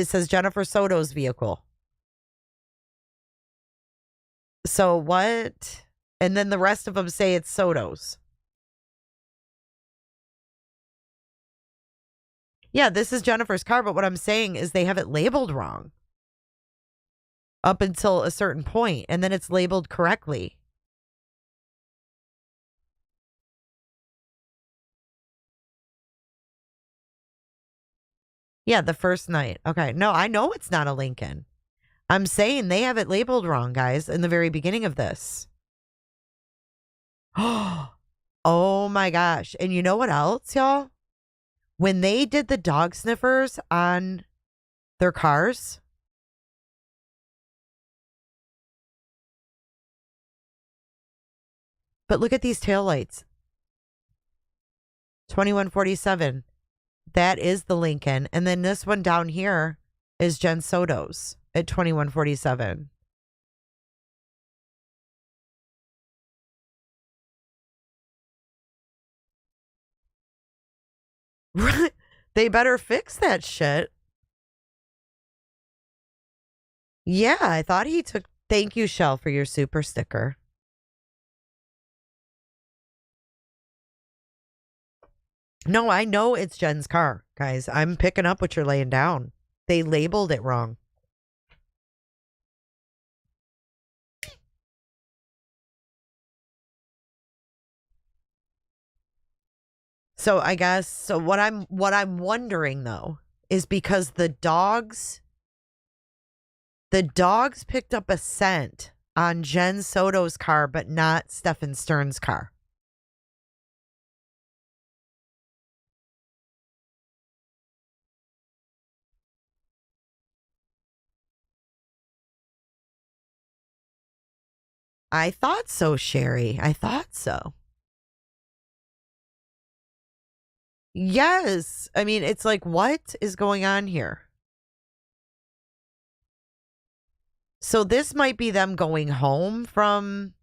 says Jennifer Soto's vehicle. So what? And then the rest of them say it's Soto's. Yeah, this is Jennifer's car, but what I'm saying is they have it labeled wrong up until a certain point, and then it's labeled correctly. Yeah, the first night. Okay. No, I know it's not a Lincoln. I'm saying they have it labeled wrong, guys, in the very beginning of this. Oh my gosh. And you know what else, y'all? When they did the dog sniffers on their cars, but look at these taillights. 2147. That is the Lincoln. And then this one down here is Jen Soto's at 2147. They better fix that shit. Yeah, I thought he took... Thank you, Shell, for your super sticker. No, I know it's Jen's car, guys. I'm picking up what you're laying down. They labeled it wrong. So I guess what I'm wondering though is because the dogs picked up a scent on Jen Soto's car, but not Stephan Stern's car. I thought so, Sherry. I thought so. Yes. I mean, it's like, what is going on here? So this might be them going home from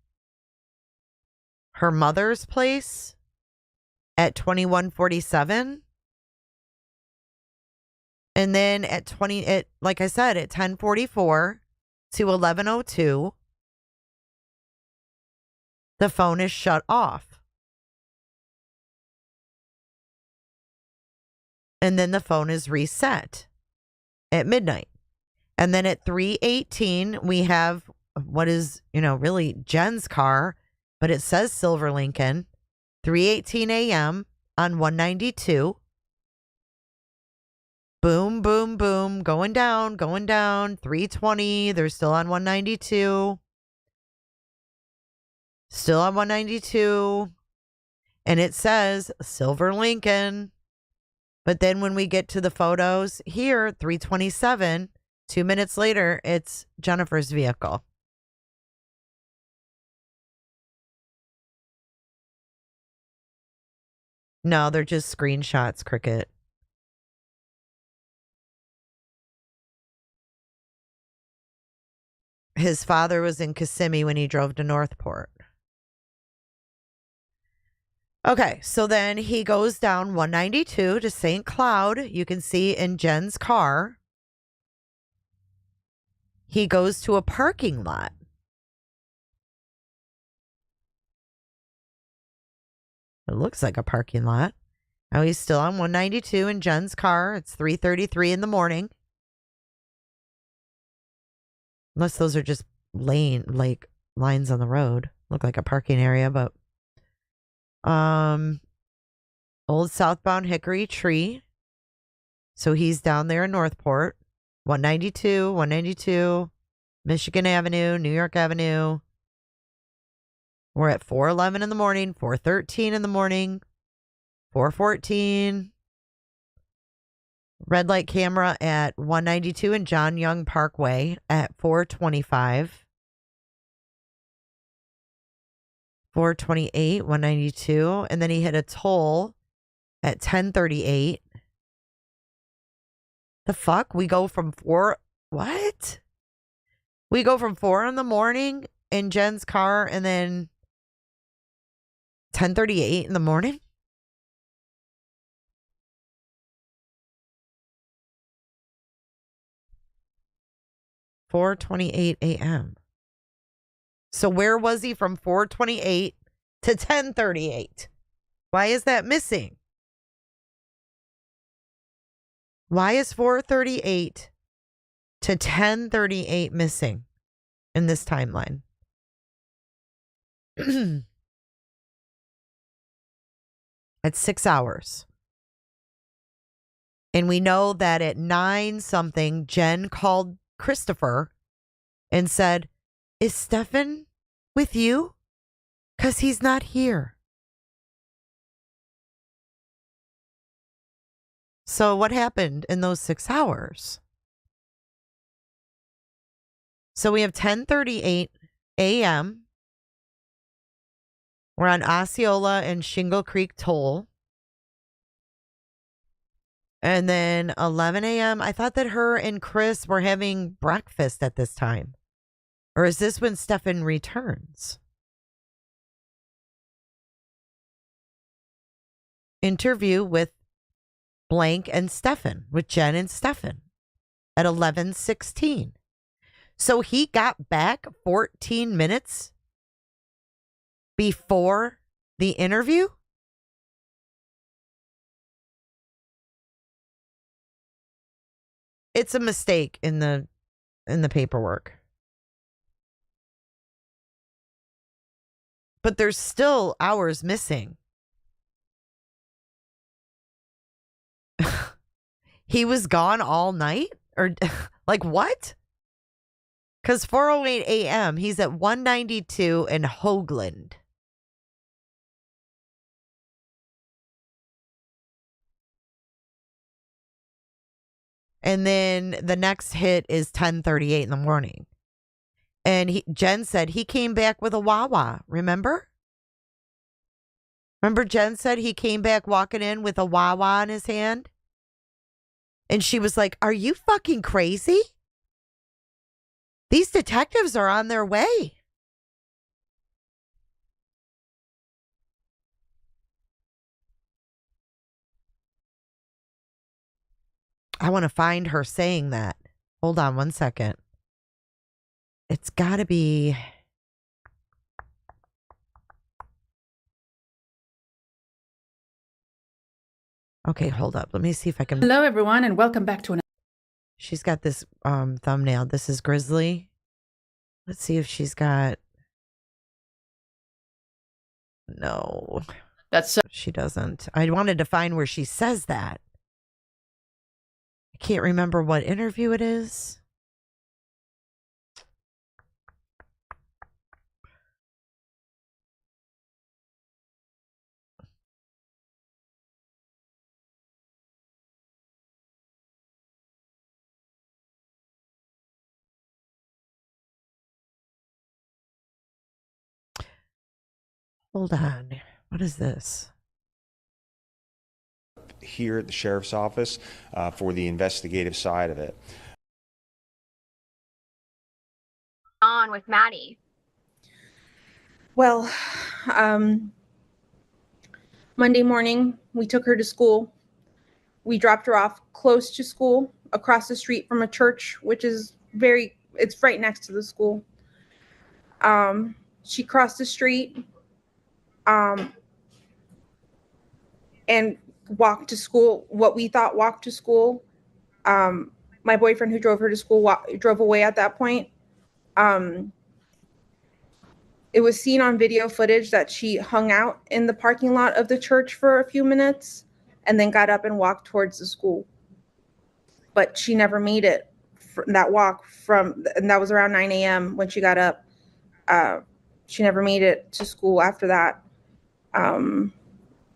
her mother's place at 2147. And then at like I said, at 1044 to 1102, the phone is shut off. And then the phone is reset at midnight. And then at 3:18, we have what is, really Jen's car, but it says Silver Lincoln. 3:18 a.m. on 192. Boom, boom, boom. Going down. 3:20. They're still on 192. Still on 192. And it says Silver Lincoln. But then when we get to the photos here, 3:27, 2 minutes later, it's Jennifer's vehicle. No, they're just screenshots, Cricket. His father was in Kissimmee when he drove to Northport. Okay, so then he goes down 192 to St. Cloud. You can see in Jen's car. He goes to a parking lot. It looks like a parking lot. Now he's still on 192 in Jenn's car. It's 3:33 in the morning. Unless those are just lines on the road. Look like a parking area, but old southbound Hickory Tree. So he's down there in Northport. 192, Michigan Avenue, New York Avenue. We're at 4:11 in the morning, 4:13 in the morning, 4:14. Red light camera at 192 and John Young Parkway at 4:25. 4:28, 192. And then he hit a toll at 10:38. The fuck? We go from 4. What? We go from 4 in the morning in Jenn's car and then 10:38 in the morning? $4:28 a.m. So where was he from 4:28 to 10:38? Why is that missing? Why is 4:38 to 10:38 missing in this timeline? At 6 hours. And we know that at 9 something, Jenn called Christopher and said, "Is Stephan with you? 'Cause he's not here." So what happened in those 6 hours? So we have 10:38 a.m. We're on Osceola and Shingle Creek Toll. And then 11 a.m. I thought that her and Chris were having breakfast at this time. Or is this when Stephan returns? Interview with blank and Stephan, with Jenn and Stephan at 11:16. So he got back 14 minutes before the interview? It's a mistake in the paperwork. But there's still hours missing. He was gone all night? Or like what? Because 4:08 a.m., he's at 192 in Hoagland. And then the next hit is 10:38 in the morning. And Jenn said he came back with a Wawa. Remember? Remember Jenn said he came back walking in with a Wawa in his hand? And she was like, "Are you fucking crazy? These detectives are on their way." I want to find her saying that. Hold on one second. It's got to be. Okay, hold up. Let me see if I can. Hello, everyone, and welcome back to another. She's got this thumbnail. This is Grizzly. Let's see if she's got. No. She doesn't. I wanted to find where she says that. I can't remember what interview it is. Hold on. What is this? Here at the sheriff's office for the investigative side of it. On with Maddie. Well, Monday morning, we took her to school. We dropped her off close to school, across the street from a church, which is it's right next to the school. She crossed the street. and walked to school, what we thought walked to school. My boyfriend who drove her to school drove away at that point. It was seen on video footage that she hung out in the parking lot of the church for a few minutes and then got up and walked towards the school. But she never made it that walk and that was around 9 a.m. when she got up. She never made it to school after that.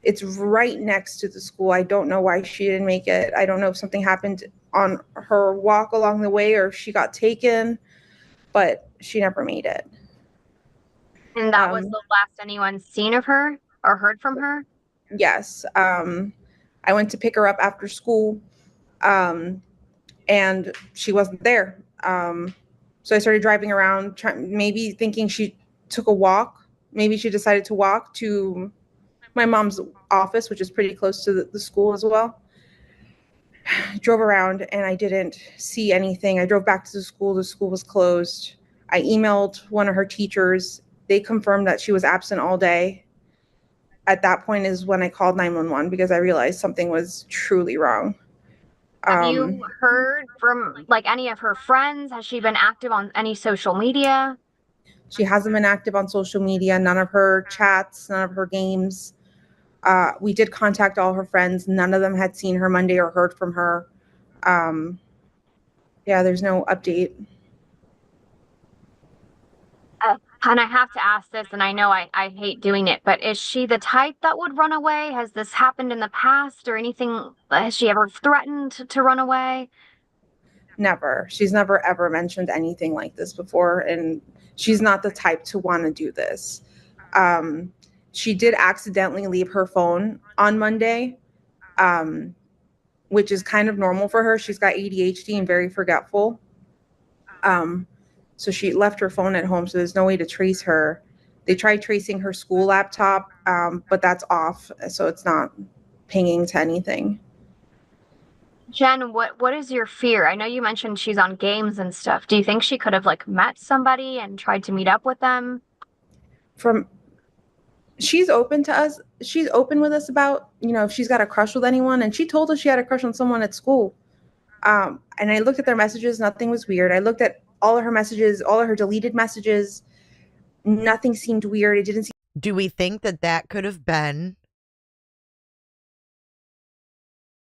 It's right next to the school. I don't know why she didn't make it. I don't know if something happened on her walk along the way or if she got taken, but she never made it. And that was the last anyone's seen of her or heard from her? Yes. I went to pick her up after school, and she wasn't there. So I started driving around, maybe thinking she took a walk. Maybe she decided to walk to my mom's office, which is pretty close to the school as well. I drove around and I didn't see anything. I drove back to the school. The school was closed. I emailed one of her teachers. They confirmed that she was absent all day. At that point is when I called 911 because I realized something was truly wrong. Have you heard from any of her friends? Has she been active on any social media? She hasn't been active on social media, none of her chats, none of her games. We did contact all her friends. None of them had seen her Monday or heard from her. There's no update. And I have to ask this, and I know I hate doing it, but is she the type that would run away? Has this happened in the past or anything? Has she ever threatened to run away? Never. She's never ever mentioned anything like this before, and she's not the type to want to do this. She did accidentally leave her phone on Monday, which is kind of normal for her. She's got ADHD and very forgetful. So she left her phone at home, so there's no way to trace her. They tried tracing her school laptop, but that's off, so it's not pinging to anything. Jen, what is your fear? I know you mentioned she's on games and stuff. Do you think she could have met somebody and tried to meet up with them? She's open to us. She's open with us about, if she's got a crush with anyone, and she told us she had a crush on someone at school. And I looked at their messages. Nothing was weird. I looked at all of her messages, all of her deleted messages. Nothing seemed weird. It didn't seem. Do we think that could have been?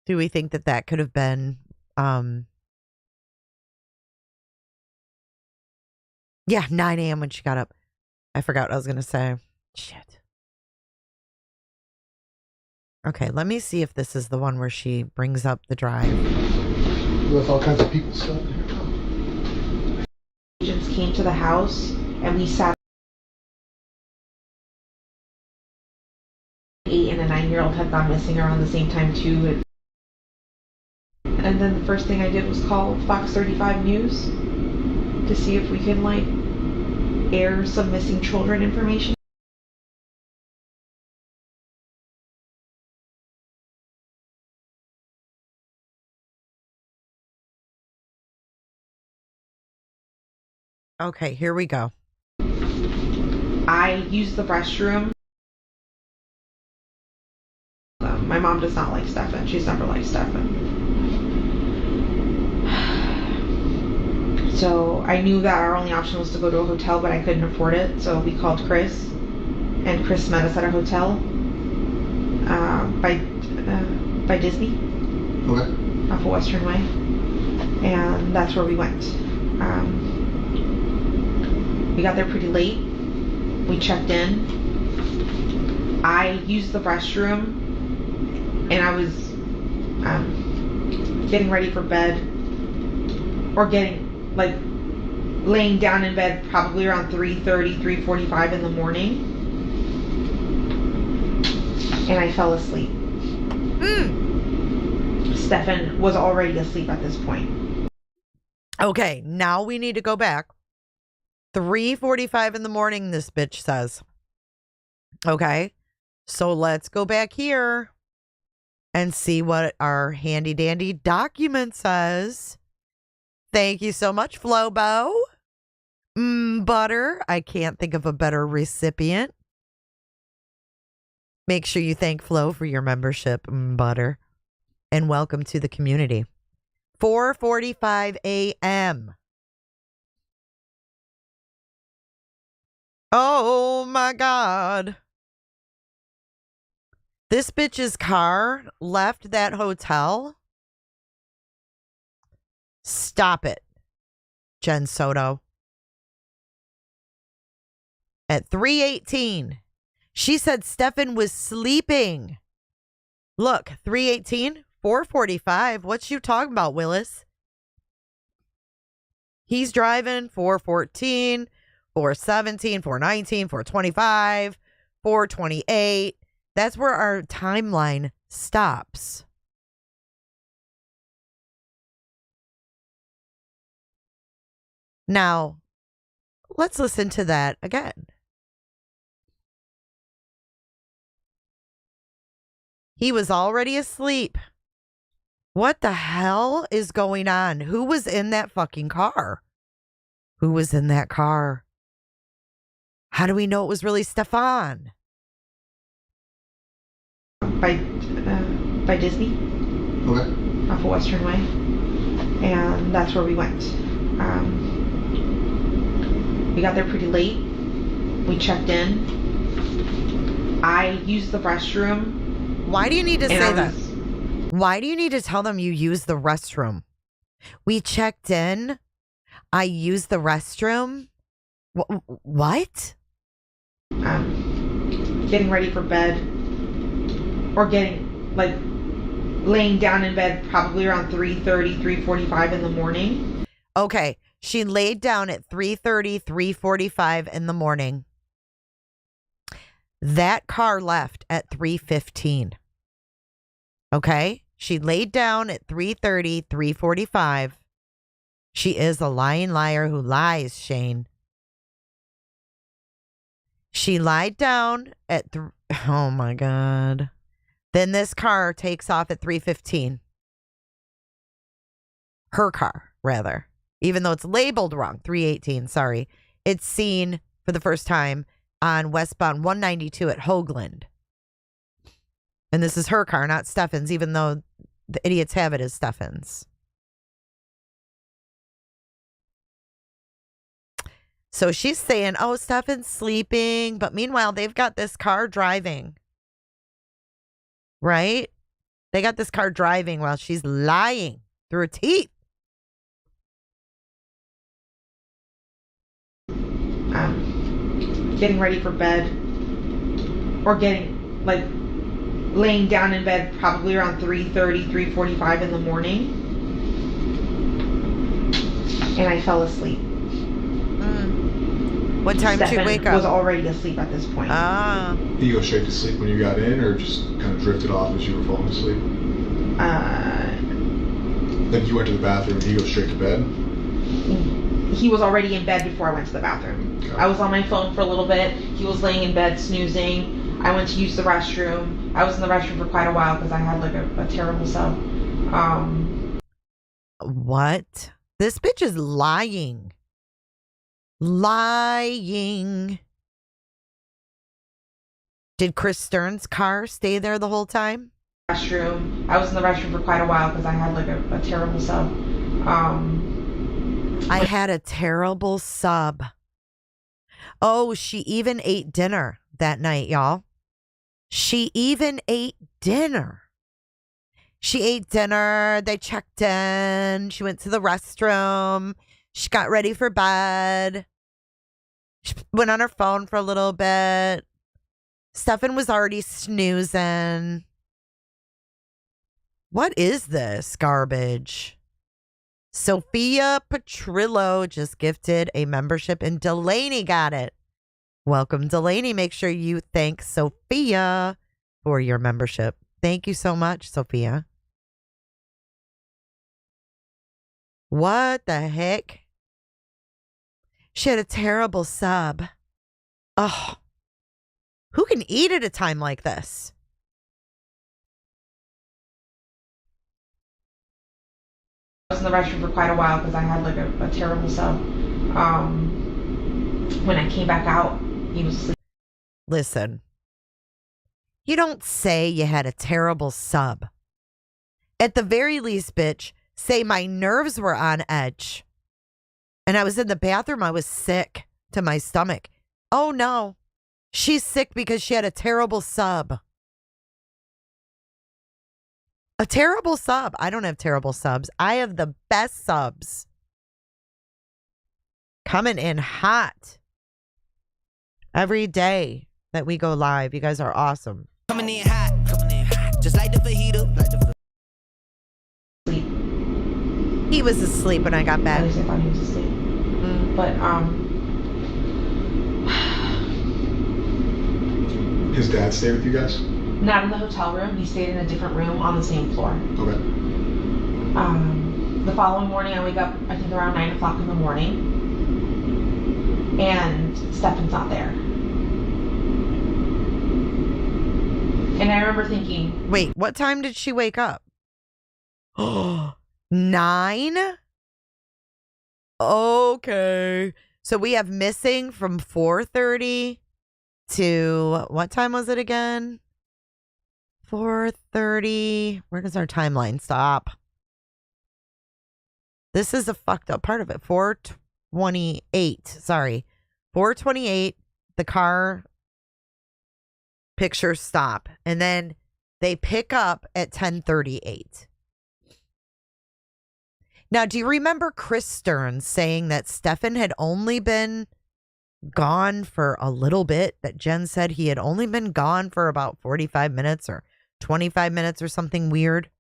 Do we think that could have been? Yeah, 9 a.m. when she got up. I forgot what I was going to say. Shit. Okay, let me see if this is the one where she brings up the drive. With all kinds of people stuff. Agents came to the house and we sat. 8 and a 9-year-old had gone missing around the same time too. And then the first thing I did was call Fox 35 News to see if we can air some missing children information. Okay, here we go. I used the restroom. My mom does not like Stephan. She's never liked Stephan. So I knew that our only option was to go to a hotel, but I couldn't afford it. So we called Chris, and Chris met us at a hotel by Disney. Okay. Off of Western Way. And that's where we went. We got there pretty late. We checked in. I used the restroom and I was getting ready for bed, or laying down in bed probably around 3:30, 3:45 in the morning. And I fell asleep. Stephan was already asleep at this point. Okay, now we need to go back. 3:45 in the morning, this bitch says. Okay, so let's go back here and see what our handy dandy document says. Thank you so much, Flobo. Butter. I can't think of a better recipient. Make sure you thank Flo for your membership, butter. And welcome to the community. 4:45 a.m. Oh my God. This bitch's car left that hotel. Stop it, Jen Soto. At 3:18, she said Stephan was sleeping. Look, 3:18, 4:45. What's you talking about, Willis? He's driving 4:14, 4:17, 4:19, 4:25, 4:28. That's where our timeline stops. Now, let's listen to that again. He was already asleep. What the hell is going on? Who was in that fucking car? Who was in that car? How do we know it was really Stephan? By Disney. Okay. Off of Western Way. And that's where we went. We got there pretty late. We checked in. I used the restroom. Why do you need to say that? Why do you need to tell them you used the restroom? We checked in. I used the restroom. What? Getting ready for bed. Or laying down in bed probably around 3:30, 3:45 in the morning. Okay. She laid down at 3:30, 3:45 in the morning. That car left at 3:15. Okay? She laid down at 3:30, 3:45. She is a lying liar who lies, Shane. She lied down at oh my God. Then this car takes off at 3:15. Her car, rather. Even though it's labeled wrong, 3:18, sorry. It's seen for the first time on westbound 192 at Hoagland. And this is her car, not Stephan's, even though the idiots have it as Stephan's. So she's saying, oh, Stephan's sleeping. But meanwhile, they've got this car driving. Right? They got this car driving while she's lying through her teeth. Getting ready for bed. Or laying down in bed probably around 3:30, 3:45 in the morning. And I fell asleep. What time did you wake up? Was already asleep at this point. Did you go straight to sleep when you got in, or just kind of drifted off as you were falling asleep? Like you went to the bathroom, did you go straight to bed? He was already in bed before I went to the bathroom. Okay. I was on my phone for a little bit. He was laying in bed snoozing. I went to use the restroom. I was in the restroom for quite a while because I had a terrible sub. What? This bitch is lying. Lying. Did Chris Stern's car stay there the whole time? Restroom. I was in the restroom for quite a while because I had a terrible sub. I had a terrible sub. Oh, she even ate dinner that night, y'all. She even ate dinner. She ate dinner. They checked in. She went to the restroom. She got ready for bed. She went on her phone for a little bit. Stephan was already snoozing. What is this garbage? Sophia Petrillo just gifted a membership and Delaney got it. Welcome, Delaney. Make sure you thank Sophia for your membership. Thank you so much, Sophia. What the heck? She had a terrible sub. Oh, who can eat at a time like this? I was in the restroom for quite a while because I had a terrible sub. When I came back out, he was asleep. Listen, You don't say you had a terrible sub. At the very least, bitch, say my nerves were on edge. And I was in the bathroom. I was sick to my stomach. Oh, no. She's sick because she had a terrible sub. A terrible sub. I don't have terrible subs. I have the best subs. Coming in hot. Every day that we go live. You guys are awesome. Coming in hot, just like the fajita. He was asleep when I got back. At least I thought he was asleep. But, His dad stayed with you guys? not in the hotel room. He stayed in a different room on the same floor. Okay. The following morning, I wake up, I think around 9 o'clock in the morning, and Stephan's not there. And I remember thinking... Wait, what time did she wake up? 9? Okay. So we have missing from 4:30 to... What time was it again? 4:30. Where does our timeline stop? This is a fucked up part of it. 4:28. Sorry. 4:28. The car pictures stop. And then they pick up at 10:38. Now, do you remember Chris Stearns saying that Stephan had only been gone for a little bit? That Jen said he had only been gone for about 45 minutes or 25 minutes or something weird.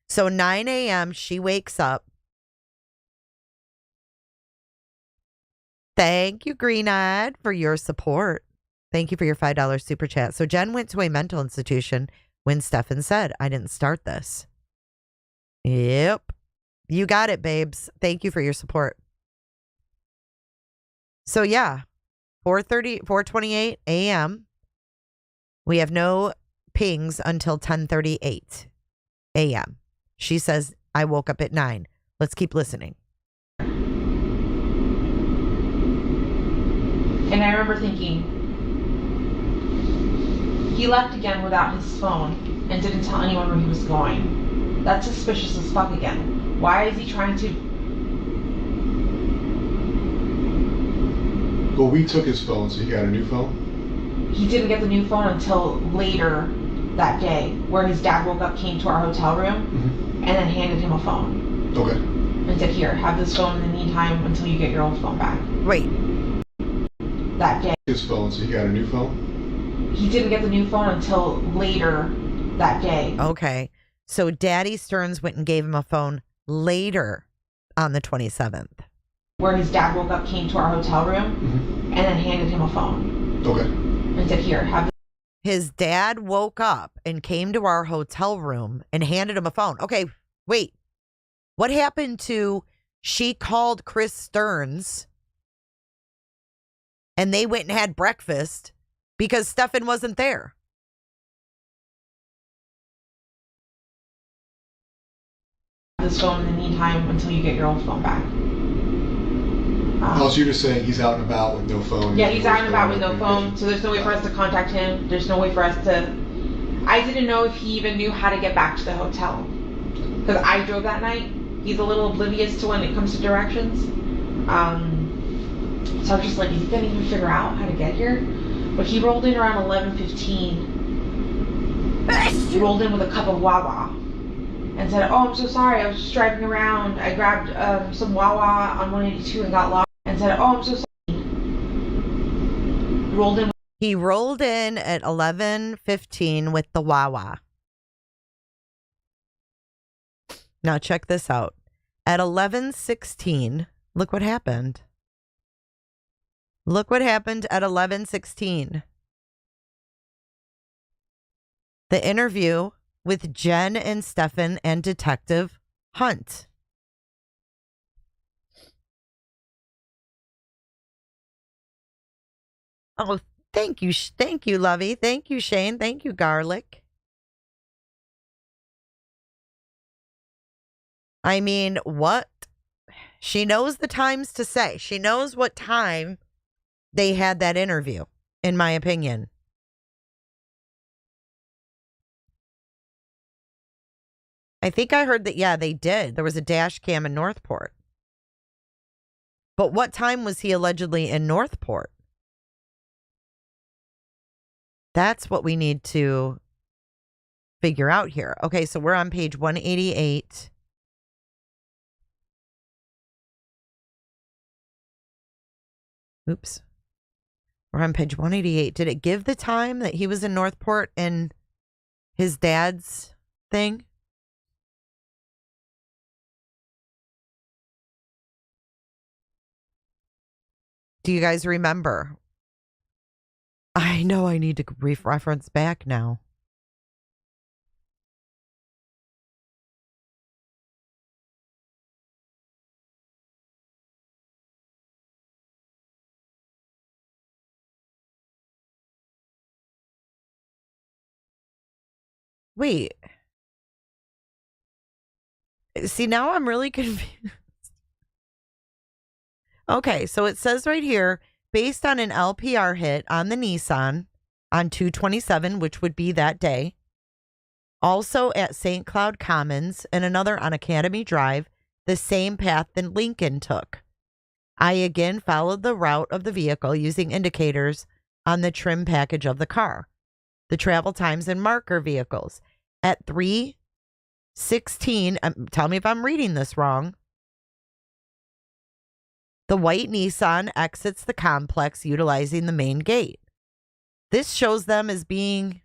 So 9 a.m., she wakes up. Thank you, Green Eyed, for your support. Thank you for your $5 super chat. So Jen went to a mental institution when Stephan said, I didn't start this. Yep. You got it, babes. Thank you for your support. So yeah, 4:28 a.m. We have no pings until 10:38 a.m. She says, I woke up at 9. Let's keep listening. And I remember thinking, he left again without his phone and didn't tell anyone where he was going. That's suspicious as fuck again. Why is he trying to... Well, we took his phone, so he got a new phone? He didn't get the new phone until later that day, where his dad woke up, came to our hotel room, and then handed him a phone. Okay. And said, here, have this phone in the meantime until you get your old phone back. Wait. That day. His phone, so he got a new phone? He didn't get the new phone until later that day. Okay. So Daddy Stearns went and gave him a phone later on the 27th. Where his dad woke up, came to our hotel room, and then handed him a phone. Okay. And said, here, have this. His dad woke up and came to our hotel room and handed him a phone. Okay, wait. What happened to she called Chris Stearns and they went and had breakfast because Stephan wasn't there? This phone in the meantime until you get your old phone back. Oh, so you're just saying he's out and about with no phone? Yeah, he's out and about with no phone, so there's no way for us to contact him. There's no way for us to... I didn't know if he even knew how to get back to the hotel. Because I drove that night. He's a little oblivious to when it comes to directions. So I was just like, he couldn't even figure out how to get here. But he rolled in around 11:15. He rolled in with a cup of Wawa. And said, oh, I'm so sorry, I was just driving around. I grabbed some Wawa on 182 and got lost. And said, oh, I'm so sorry. He rolled in at 11:15 with the Wawa. Now check this out. At 11:16, look what happened. Look what happened at 11:16. The interview with Jen and Stephan and Detective Hunt. Oh, thank you, Lovey. Thank you, Shane. Thank you, Garlic. I mean, what? She knows the times to say. She knows what time they had that interview, in my opinion. I think I heard that, yeah, they did. There was a dash cam in Northport. But what time was he allegedly in Northport? That's what we need to figure out here. Okay, so we're on page 188. Oops. We're on page 188. Did it give the time that he was in Northport in his dad's thing? Do you guys remember? I know I need to reference back now. Wait. See, now I'm really confused. Okay, so it says right here, based on an LPR hit on the Nissan on 227, which would be that day, also at St. Cloud Commons and another on Academy Drive, the same path that Lincoln took. I again followed the route of the vehicle using indicators on the trim package of the car. The travel times and marker vehicles. At 3:16, tell me if I'm reading this wrong, the white Nissan exits the complex utilizing the main gate. This shows them as being...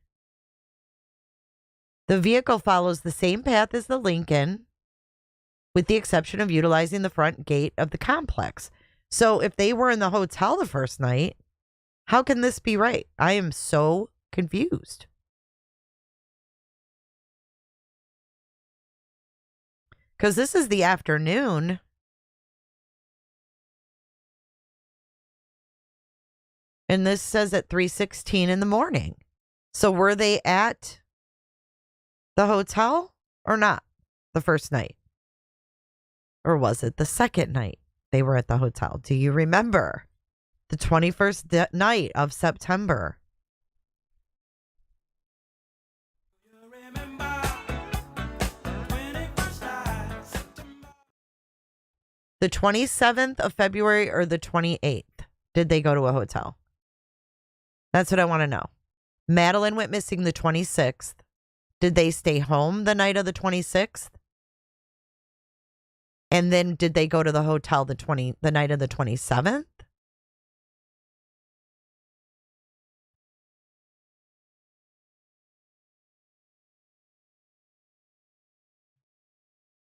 The vehicle follows the same path as the Lincoln, with the exception of utilizing the front gate of the complex. So if they were in the hotel the first night, how can this be right? I am so confused. Because this is the afternoon. And this says at 3:16 in the morning. So were they at the hotel or not the first night? Or was it the second night they were at the hotel? Do you remember? The 21st night of September. The 27th of February or the 28th? Did they go to a hotel? That's what I want to know. Madeline went missing the 26th. Did they stay home the night of the 26th? And then did they go to the hotel the night of the 27th?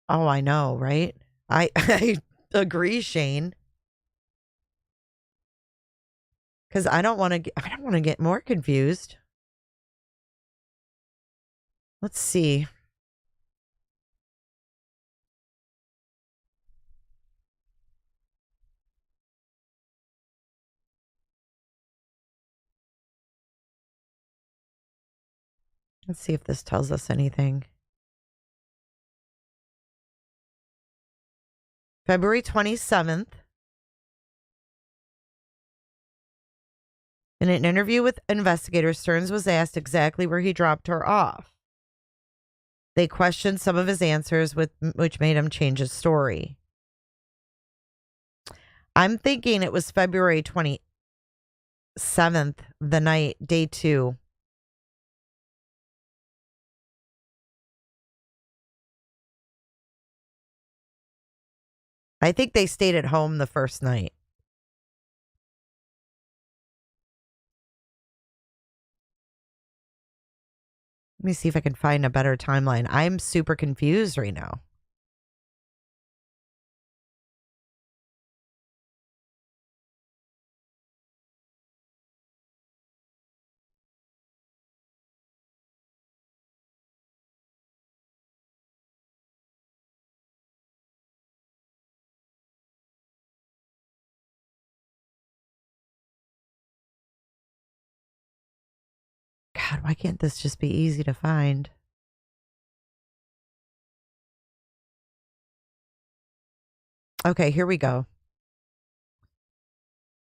Oh, I know, right? I agree, Shane. Because I don't want to get more confused. Let's see. Let's see if this tells us anything. February 27th. In an interview with investigators, Stearns was asked exactly where he dropped her off. They questioned some of his answers, which made him change his story. I'm thinking it was February 27th, the night, day 2. I think they stayed at home the first night. Let me see if I can find a better timeline. I'm super confused right now. God, why can't this just be easy to find? Okay, here we go.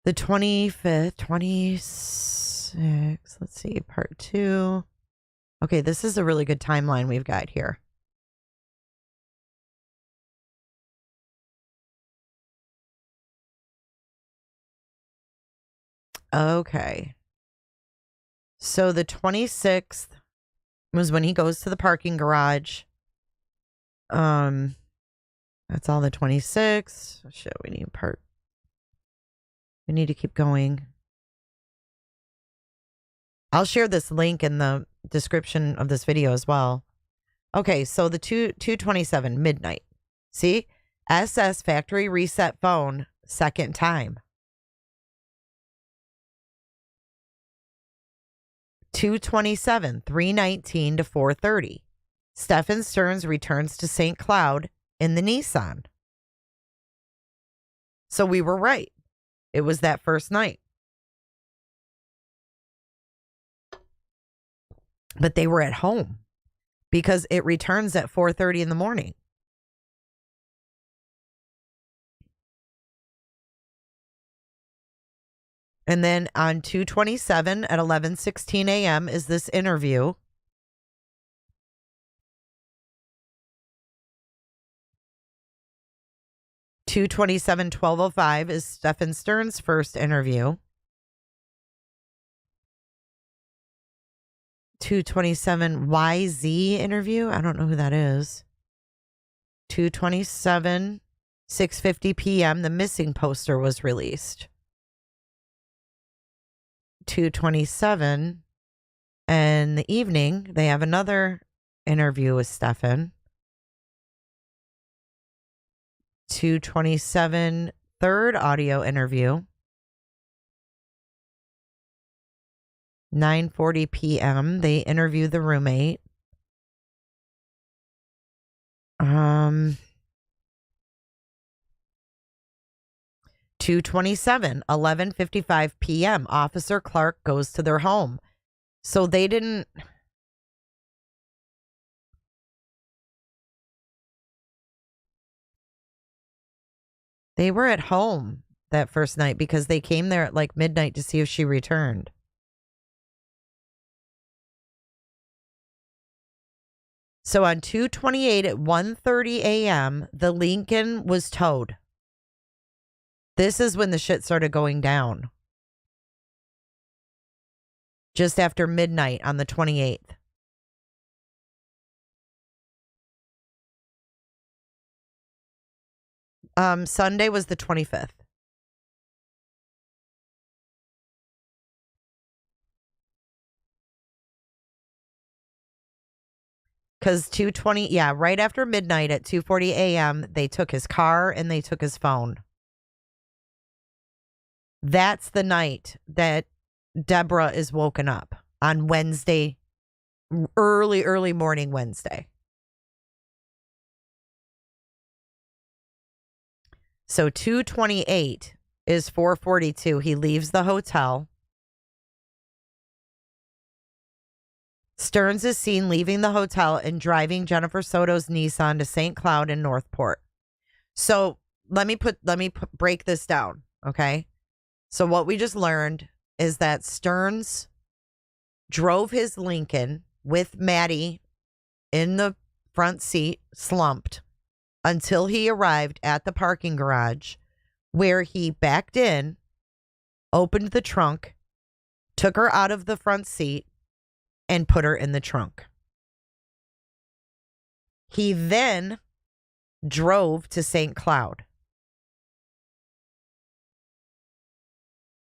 The 25th, 26th. Let's see, part 2. Okay, this is a really good timeline we've got here. Okay. So the 26th was when he goes to the parking garage. That's all the 26th. Shit, we need to keep going. I'll share this link in the description of this video as well. Okay, so the 227 midnight. See? SS factory reset phone second time. 227, 319 to 4:30. Stephan Stearns returns to St. Cloud in the Nissan. So we were right. It was that first night. But they were at home because it returns at 4:30 in the morning. And then on 227 at 11:16 a.m. is this interview. (227, 12:05) is Stephan Stearns' first interview. 227 YZ interview. I don't know who that is. 227, 6:50 p.m. The missing poster was released. 227 in the evening, they have another interview with Stephan. 227 third audio interview. 9:40 p.m. they interview the roommate. 227, 11:55 p.m. Officer Clark goes to their home. So they were at home that first night because they came there at like midnight to see if she returned. So on 228 at 1:30 a.m., the Lincoln was towed. This is when the shit started going down. Just after midnight on the 28th. Sunday was the 25th. Because 2:20, yeah, right after midnight at 2:40 a.m., they took his car and they took his phone. That's the night that Deborah is woken up on Wednesday, early morning Wednesday. So 228 is 4:42. He leaves the hotel. Stearns is seen leaving the hotel and driving Jennifer Soto's Nissan to St. Cloud in Northport. So let me break this down, okay? So what we just learned is that Stearns drove his Lincoln with Maddie in the front seat, slumped, until he arrived at the parking garage where he backed in, opened the trunk, took her out of the front seat, and put her in the trunk. He then drove to St. Cloud.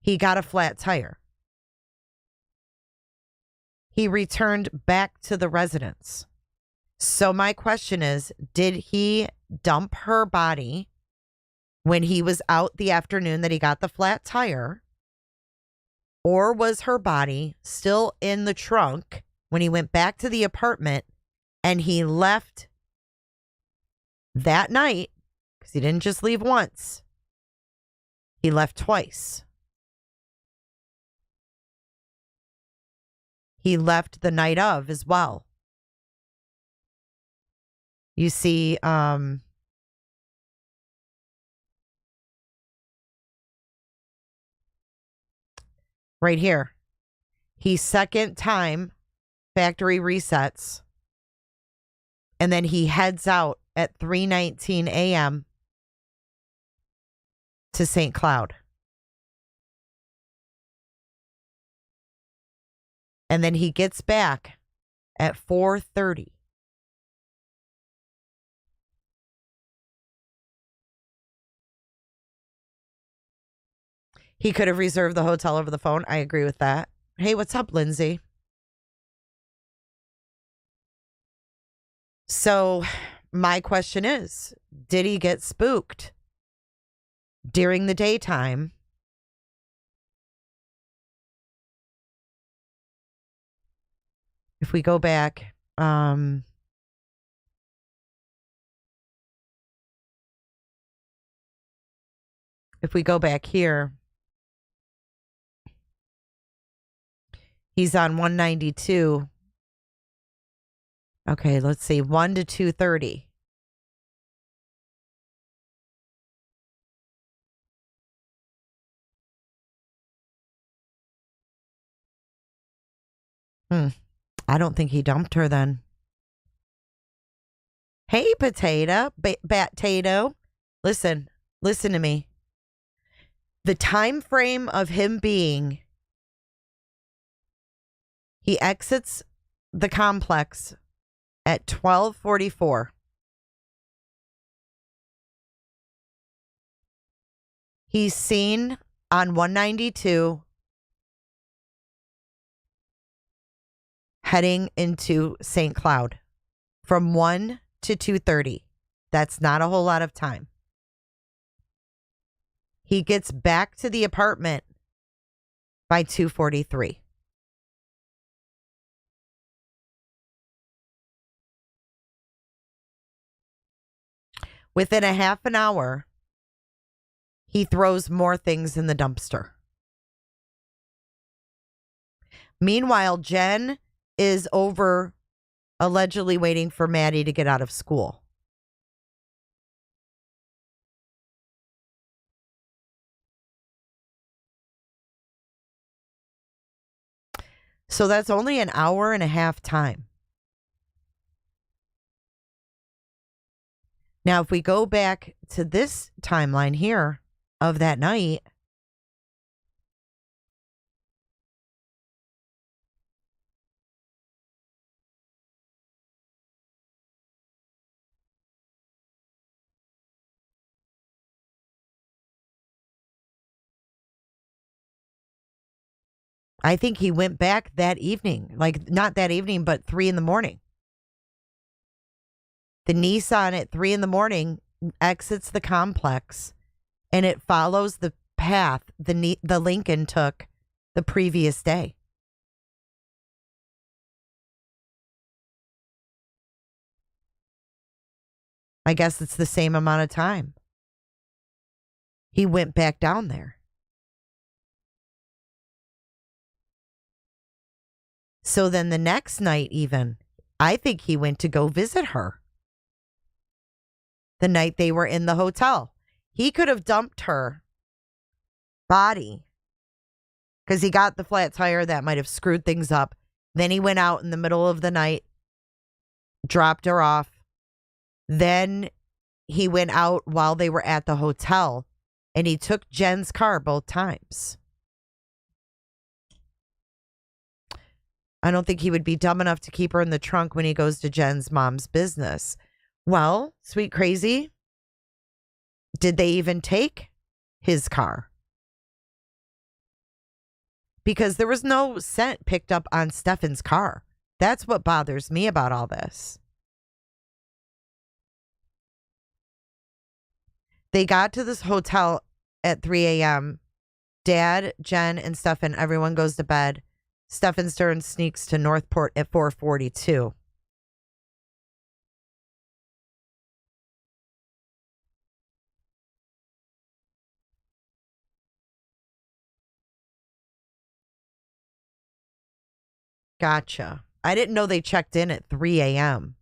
He got a flat tire. He returned back to the residence. So my question is, did he dump her body when he was out the afternoon that he got the flat tire? Or was her body still in the trunk when he went back to the apartment and he left that night? Because he didn't just leave once. He left twice. He left the night of as well. You see, right here. He second time factory resets, and then he heads out at 3:19 a.m. to St. Cloud. And then he gets back at 4:30. He could have reserved the hotel over the phone. I agree with that. Hey, what's up, Lindsay? So my question is, did he get spooked during the daytime? If we go back, here, he's on 192. Okay, let's see, 1 to 2:30. I don't think he dumped her then. Hey, Bat-tato. Listen to me. The time frame of him being, he exits the complex at 12:44. He's seen on 192 heading into St. Cloud from 1 to 2:30. That's not a whole lot of time. He gets back to the apartment by 2:43. Within a half an hour, he throws more things in the dumpster. Meanwhile, Jen is over allegedly waiting for Maddie to get out of school. So that's only an hour and a half time. Now, if we go back to this timeline here of that night, I think he went back that evening, like not that evening, but 3 a.m. The Nissan at 3 a.m. exits the complex, and it follows the path the Lincoln took the previous day. I guess it's the same amount of time. He went back down there. So then the next night, even, I think he went to go visit her. The night they were in the hotel. He could have dumped her body because he got the flat tire that might have screwed things up. Then he went out in the middle of the night, dropped her off. Then he went out while they were at the hotel, and he took Jen's car both times. I don't think he would be dumb enough to keep her in the trunk when he goes to Jen's mom's business. Well, sweet crazy, did they even take his car? Because there was no scent picked up on Stephan's car. That's what bothers me about all this. They got to this hotel at 3 a.m. Dad, Jen, and Stephan, everyone goes to bed. Stephan Stern sneaks to Northport at 4:42. Gotcha. I didn't know they checked in at 3 a.m.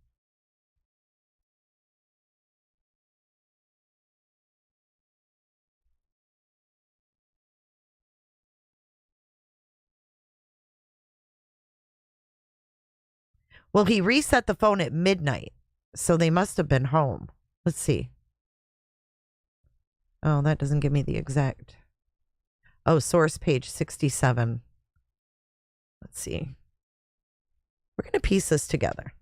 Well, he reset the phone at midnight, so they must have been home. Let's see. Oh, that doesn't give me the exact. Oh, source page 67. Let's see. We're going to piece this together.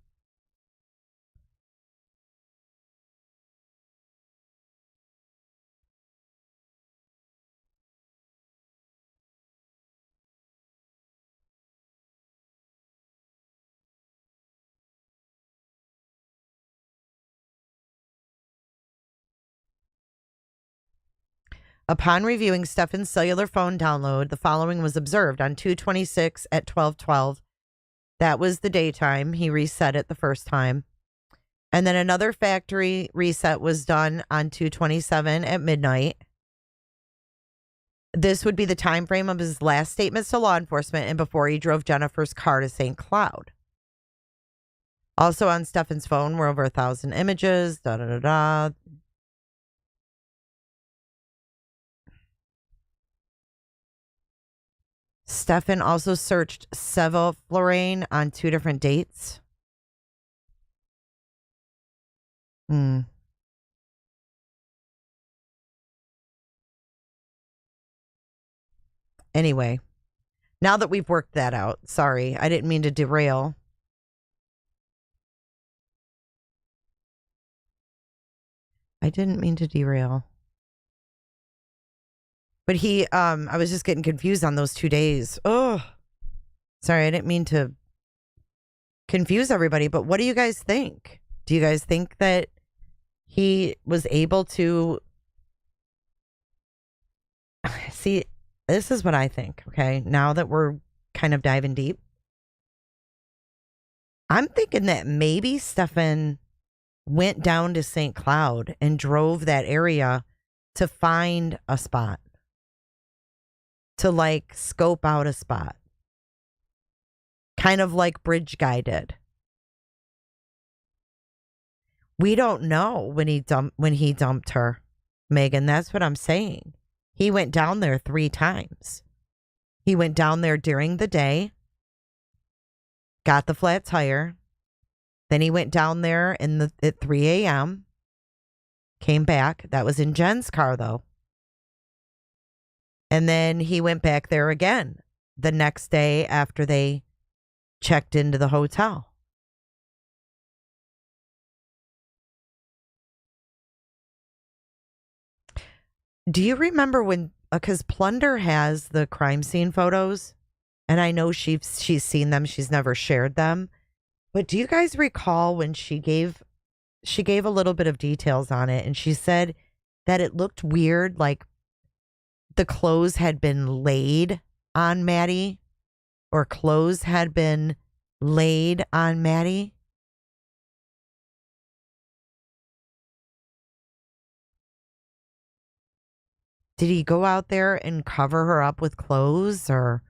Upon reviewing Stephan's cellular phone download, the following was observed on 2/26 at 12:12. That was the daytime. He reset it the first time. And then another factory reset was done on 2/27 at midnight. This would be the time frame of his last statements to law enforcement and before he drove Jennifer's car to St. Cloud. Also on Stephan's phone were over 1,000 images. Stephan also searched sevoflurane on 2 different dates. Anyway, now that we've worked that out, sorry, I didn't mean to derail. But I was just getting confused on those 2 days. Oh, sorry, I didn't mean to confuse everybody, but what do you guys think? Do you guys think that he was able to see? This is what I think, okay? Now that we're kind of diving deep, I'm thinking that maybe Stephan went down to St. Cloud and drove that area to find a spot, to like scope out a spot, kind of like Bridge Guy did. We don't know when he dumped her, Megan. That's what I'm saying. He went down there 3 times. He went down there during the day, got the flat tire. Then he went down there at 3 a.m., came back. That was in Jenn's car, though. And then he went back there again the next day after they checked into the hotel. Do you remember when, because Plunder has the crime scene photos, and I know she's seen them, she's never shared them, but do you guys recall when she gave a little bit of details on it, and she said that it looked weird, like the clothes had been laid on Maddie, or clothes had been laid on Maddie? Did he go out there and cover her up with clothes, or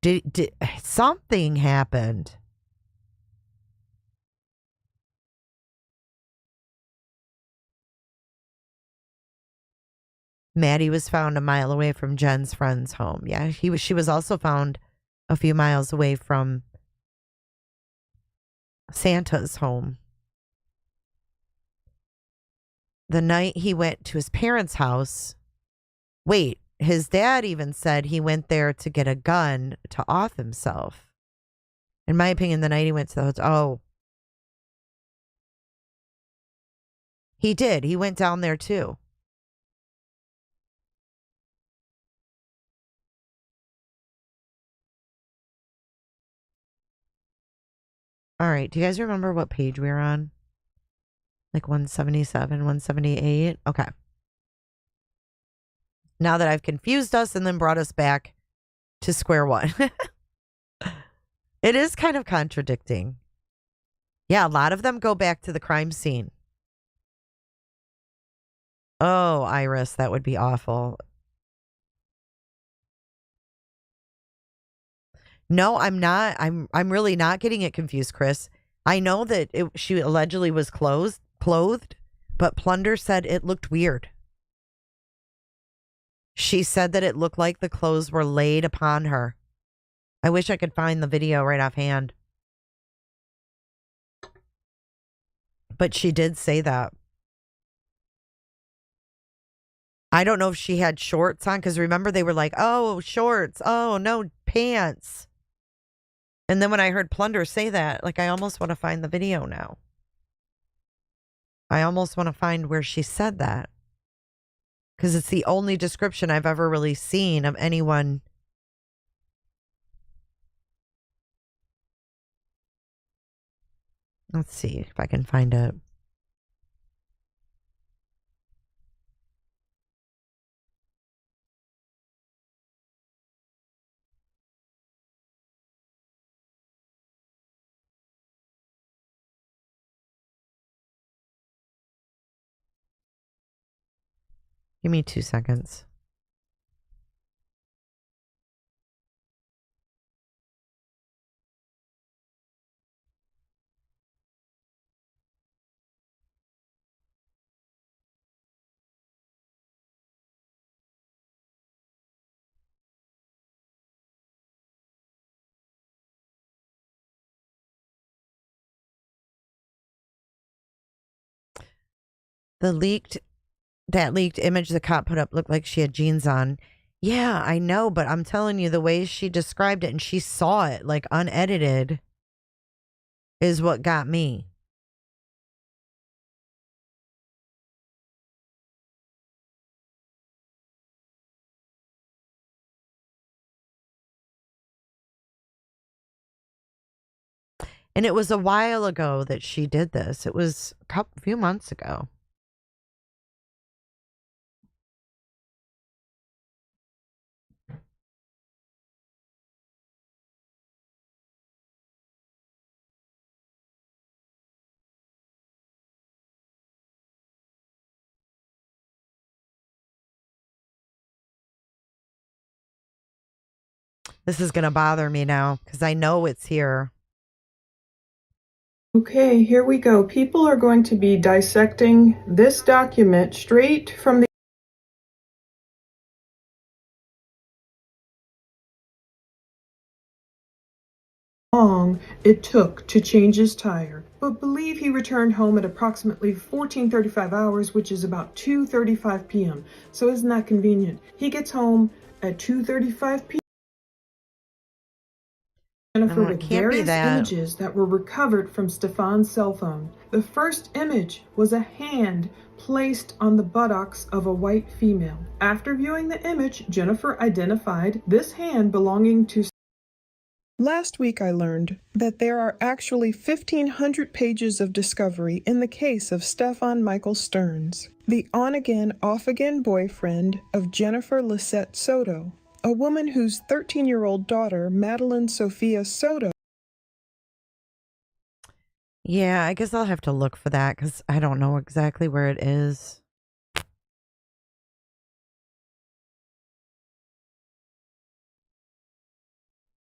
did something happened? Maddie was found a mile away from Jenn's friend's home. Yeah, she was also found a few miles away from Santa's home. The night he went to his parents' house, wait, his dad even said he went there to get a gun to off himself. In my opinion, the night he went to the hotel, he did. He went down there too. All right. Do you guys remember what page we were on? Like 177, 178? Okay. Now that I've confused us and then brought us back to square one. It is kind of contradicting. Yeah, a lot of them go back to the crime scene. Oh, Iris, that would be awful. No, I'm not. I'm really not getting it confused, Chris. I know that she allegedly was clothed, but Plunder said it looked weird. She said that it looked like the clothes were laid upon her. I wish I could find the video right offhand. But she did say that. I don't know if she had shorts on, because remember they were like, oh, shorts. Oh, no, pants. And then when I heard Plunder say that, like, I almost want to find the video now. I almost want to find where she said that. Because it's the only description I've ever really seen of anyone. Let's see if I can find it. Give me 2 seconds. That leaked image the cop put up looked like she had jeans on. Yeah, I know, but I'm telling you, the way she described it and she saw it like unedited is what got me. And it was a while ago that she did this. It was a few months ago. This is going to bother me now because I know it's here. Okay, here we go. People are going to be dissecting this document straight from the long it took to change his tire, but believe he returned home at approximately 14:35 hours, which is about 2:35 p.m. So isn't that convenient? He gets home at 2:35 p.m. Jennifer with various images that were recovered from Stephan's cell phone. The first image was a hand placed on the buttocks of a white female. After viewing the image, Jennifer identified this hand belonging to. Last week I learned that there are actually 1,500 pages of discovery in the case of Stephan Michael Stearns, the on-again, off-again boyfriend of Jennifer Lisette Soto, a woman whose 13-year-old daughter, Madeline Sophia Soto. Yeah, I guess I'll have to look for that because I don't know exactly where it is.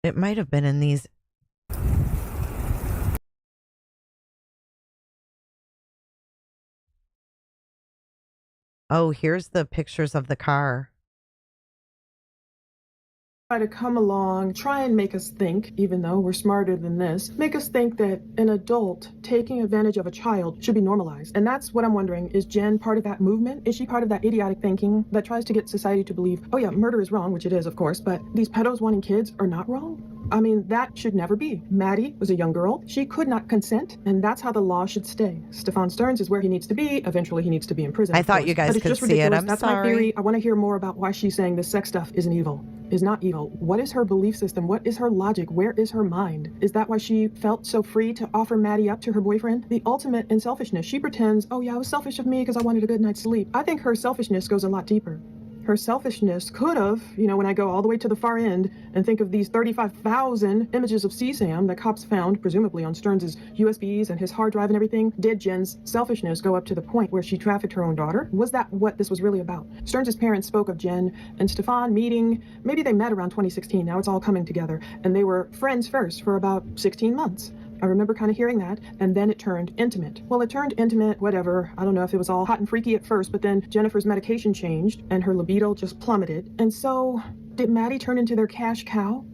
It might have been in these. Oh, here's the pictures of the car. To come along, try and make us think, even though we're smarter than this, make us think that an adult taking advantage of a child should be normalized. And that's what I'm wondering, is Jen part of that movement? Is she part of that idiotic thinking that tries to get society to believe, oh yeah, murder is wrong, which it is, of course, but these pedos wanting kids are not wrong? I mean, that should never be. Maddie was a young girl. She could not consent, and that's how the law should stay. Stephan Stearns is where he needs to be. Eventually, he needs to be in prison. I thought you guys could see it. I'm that's sorry. My theory. I want to hear more about why she's saying this sex stuff isn't evil, is not evil. What is her belief system? What is her logic? Where is her mind? Is that why she felt so free to offer Maddie up to her boyfriend? The ultimate in selfishness. She pretends, oh yeah, it was selfish of me because I wanted a good night's sleep. I think her selfishness goes a lot deeper. Her selfishness could have, when I go all the way to the far end and think of these 35,000 images of CSAM that cops found, presumably on Stearns' USBs and his hard drive and everything, did Jen's selfishness go up to the point where she trafficked her own daughter? Was that what this was really about? Stearns' parents spoke of Jen and Stephan meeting. Maybe they met around 2016. Now it's all coming together. And they were friends first for about 16 months. I remember kind of hearing that, and then it turned intimate. Well, it turned intimate, whatever. I don't know if it was all hot and freaky at first, but then Jennifer's medication changed, and her libido just plummeted. And so, did Maddie turn into their cash cow?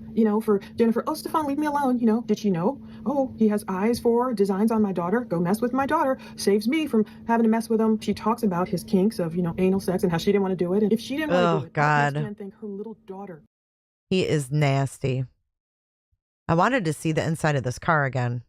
for Jennifer, oh, Stephan, leave me alone. Did she know? Oh, he has eyes for designs on my daughter. Go mess with my daughter. Saves me from having to mess with him. She talks about his kinks of, anal sex and how she didn't want to do it. And if she didn't want to do it, God. Jen think her little daughter. He is nasty. I wanted to see the inside of this car again.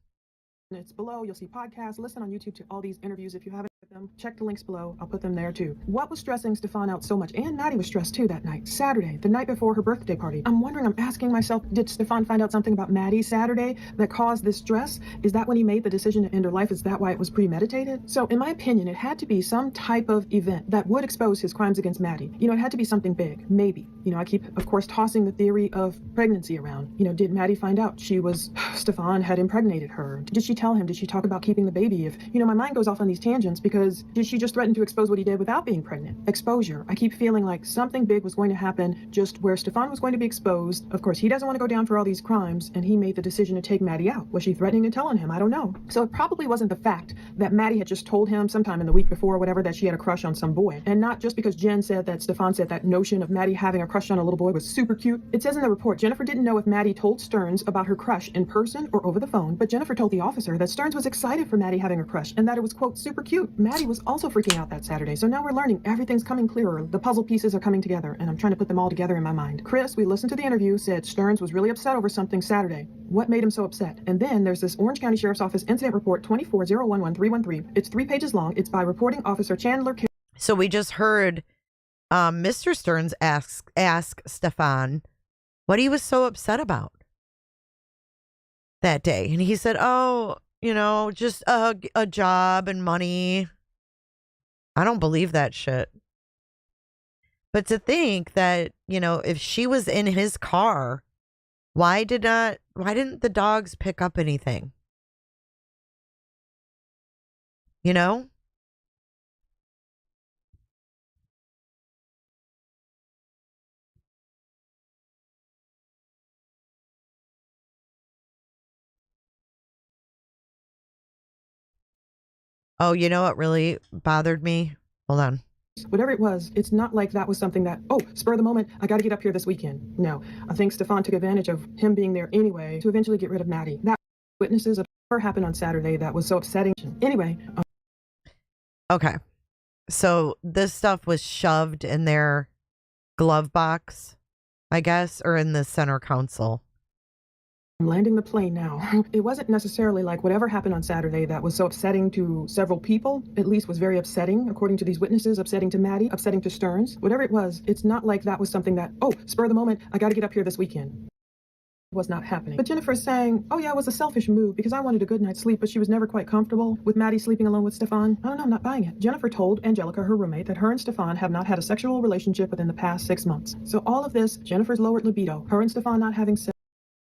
It's below. You'll see podcasts. Listen on YouTube to all these interviews if you haven't with them. Check the links below. I'll put them there too. What was stressing Stephan out so much? And Maddie was stressed too that night. Saturday, the night before her birthday party. I'm asking myself, did Stephan find out something about Maddie Saturday that caused this stress? Is that when he made the decision to end her life? Is that why it was premeditated? So in my opinion, it had to be some type of event that would expose his crimes against Maddie. It had to be something big. Maybe. I keep, of course, tossing the theory of pregnancy around. Did Maddie find out Stephan had impregnated her? Did she tell him? Did she talk about keeping the baby? If, my mind goes off on these tangents because did she just threaten to expose what he did without being pregnant? Exposure. I keep feeling like something big was going to happen just where Stephan was going to be exposed. Of course, he doesn't want to go down for all these crimes, and he made the decision to take Maddie out. Was she threatening and telling him? I don't know. So it probably wasn't the fact that Maddie had just told him sometime in the week before or whatever that she had a crush on some boy. And not just because Jen said that Stephan said that notion of Maddie having a crush on a little boy was super cute. It says in the report, Jennifer didn't know if Maddie told Stearns about her crush in person or over the phone, but Jennifer told the officer that Stearns was excited for Maddie having a crush and that it was, quote, super cute. Maddie was also freaking out that Saturday. So now we're learning everything's coming clearer. The puzzle pieces are coming together and I'm trying to put them all together in my mind. Chris, we listened to the interview, said Stearns was really upset over something Saturday. What made him so upset? And then there's this Orange County Sheriff's Office incident report 240111313. It's 3 pages long. It's by reporting officer Chandler. So we just heard Mr. Stearns ask Stephan what he was so upset about that day. And he said, oh, just a job and money. I don't believe that shit. But to think that, if she was in his car, why didn't the dogs pick up anything? Oh, what really bothered me? Hold on. Whatever it was, it's not like that was something that, spur of the moment, I got to get up here this weekend. No, I think Stephan took advantage of him being there anyway to eventually get rid of Maddie. That witnesses of what happened on Saturday that was so upsetting. Anyway. Okay. So this stuff was shoved in their glove box, I guess, or in the center console. I'm landing the plane now. It wasn't necessarily like whatever happened on Saturday that was so upsetting to several people, at least was very upsetting, according to these witnesses, upsetting to Maddie, upsetting to Stearns. Whatever it was, it's not like that was something that, spur of the moment, I got to get up here this weekend. Was not happening. But Jennifer's saying, oh yeah, it was a selfish move because I wanted a good night's sleep, but she was never quite comfortable with Maddie sleeping alone with Stephan. I don't know, I'm not buying it. Jennifer told Angelica, her roommate, that her and Stephan have not had a sexual relationship within the past 6 months. So all of this, Jennifer's lowered libido, her and Stephan not having sex.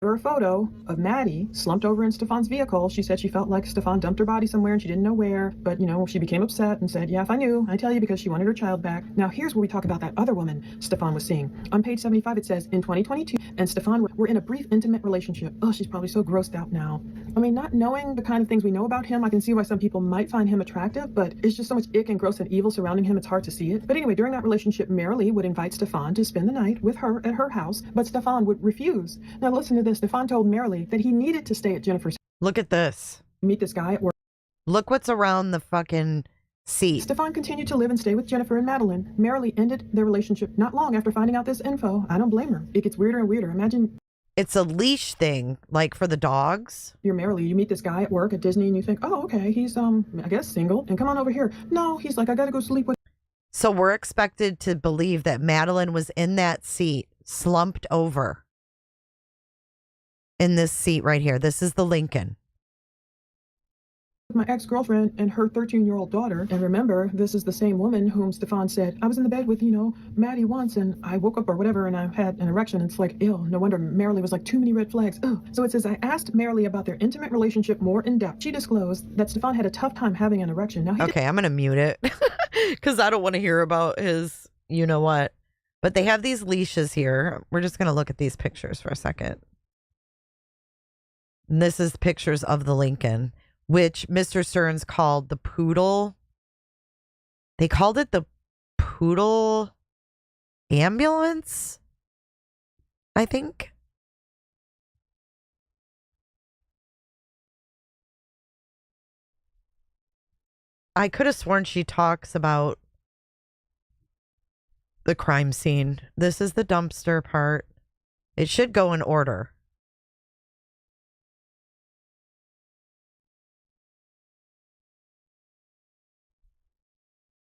A photo of Maddie slumped over in Stephan's vehicle. She said she felt like Stephan dumped her body somewhere and she didn't know where. But, she became upset and said, yeah, if I knew, I'd tell you, because she wanted her child back. Now, here's where we talk about that other woman Stephan was seeing. On page 75, it says, in 2022, and Stephan were in a brief intimate relationship. Oh, she's probably so grossed out now. I mean, not knowing the kind of things we know about him, I can see why some people might find him attractive, but it's just so much ick and gross and evil surrounding him, it's hard to see it. But anyway, during that relationship, Marilee would invite Stephan to spend the night with her at her house, but Stephan would refuse. Now, listen to this. Stephan told Marilee that he needed to stay at Jennifer's. Look at this. Meet this guy at work. Look what's around the fucking seat. Stephan continued to live and stay with Jennifer and Madeline. Marilee ended their relationship not long after finding out this info. I don't blame her. It gets weirder and weirder. Imagine. It's a leash thing, like for the dogs. You're Marilee. You meet this guy at work at Disney and you think, oh, okay, he's, I guess single. And come on over here. No, he's like, I got to go sleep with. So we're expected to believe that Madeline was in that seat, slumped over. In this seat right here. This is the Lincoln. My ex-girlfriend and her 13-year-old daughter. And remember, this is the same woman whom Stephan said, I was in the bed with, Maddie once and I woke up or whatever and I had an erection. It's like, ew, no wonder Marilee was like, too many red flags. Ugh. So it says, I asked Marilee about their intimate relationship more in depth. She disclosed that Stephan had a tough time having an erection. Now, okay, I'm going to mute it because I don't want to hear about his, what. But they have these leashes here. We're just going to look at these pictures for a second. And this is pictures of the Lincoln, which Mr. Stearns called the poodle. They called it the poodle ambulance, I think. I could have sworn she talks about the crime scene. This is the dumpster part. It should go in order.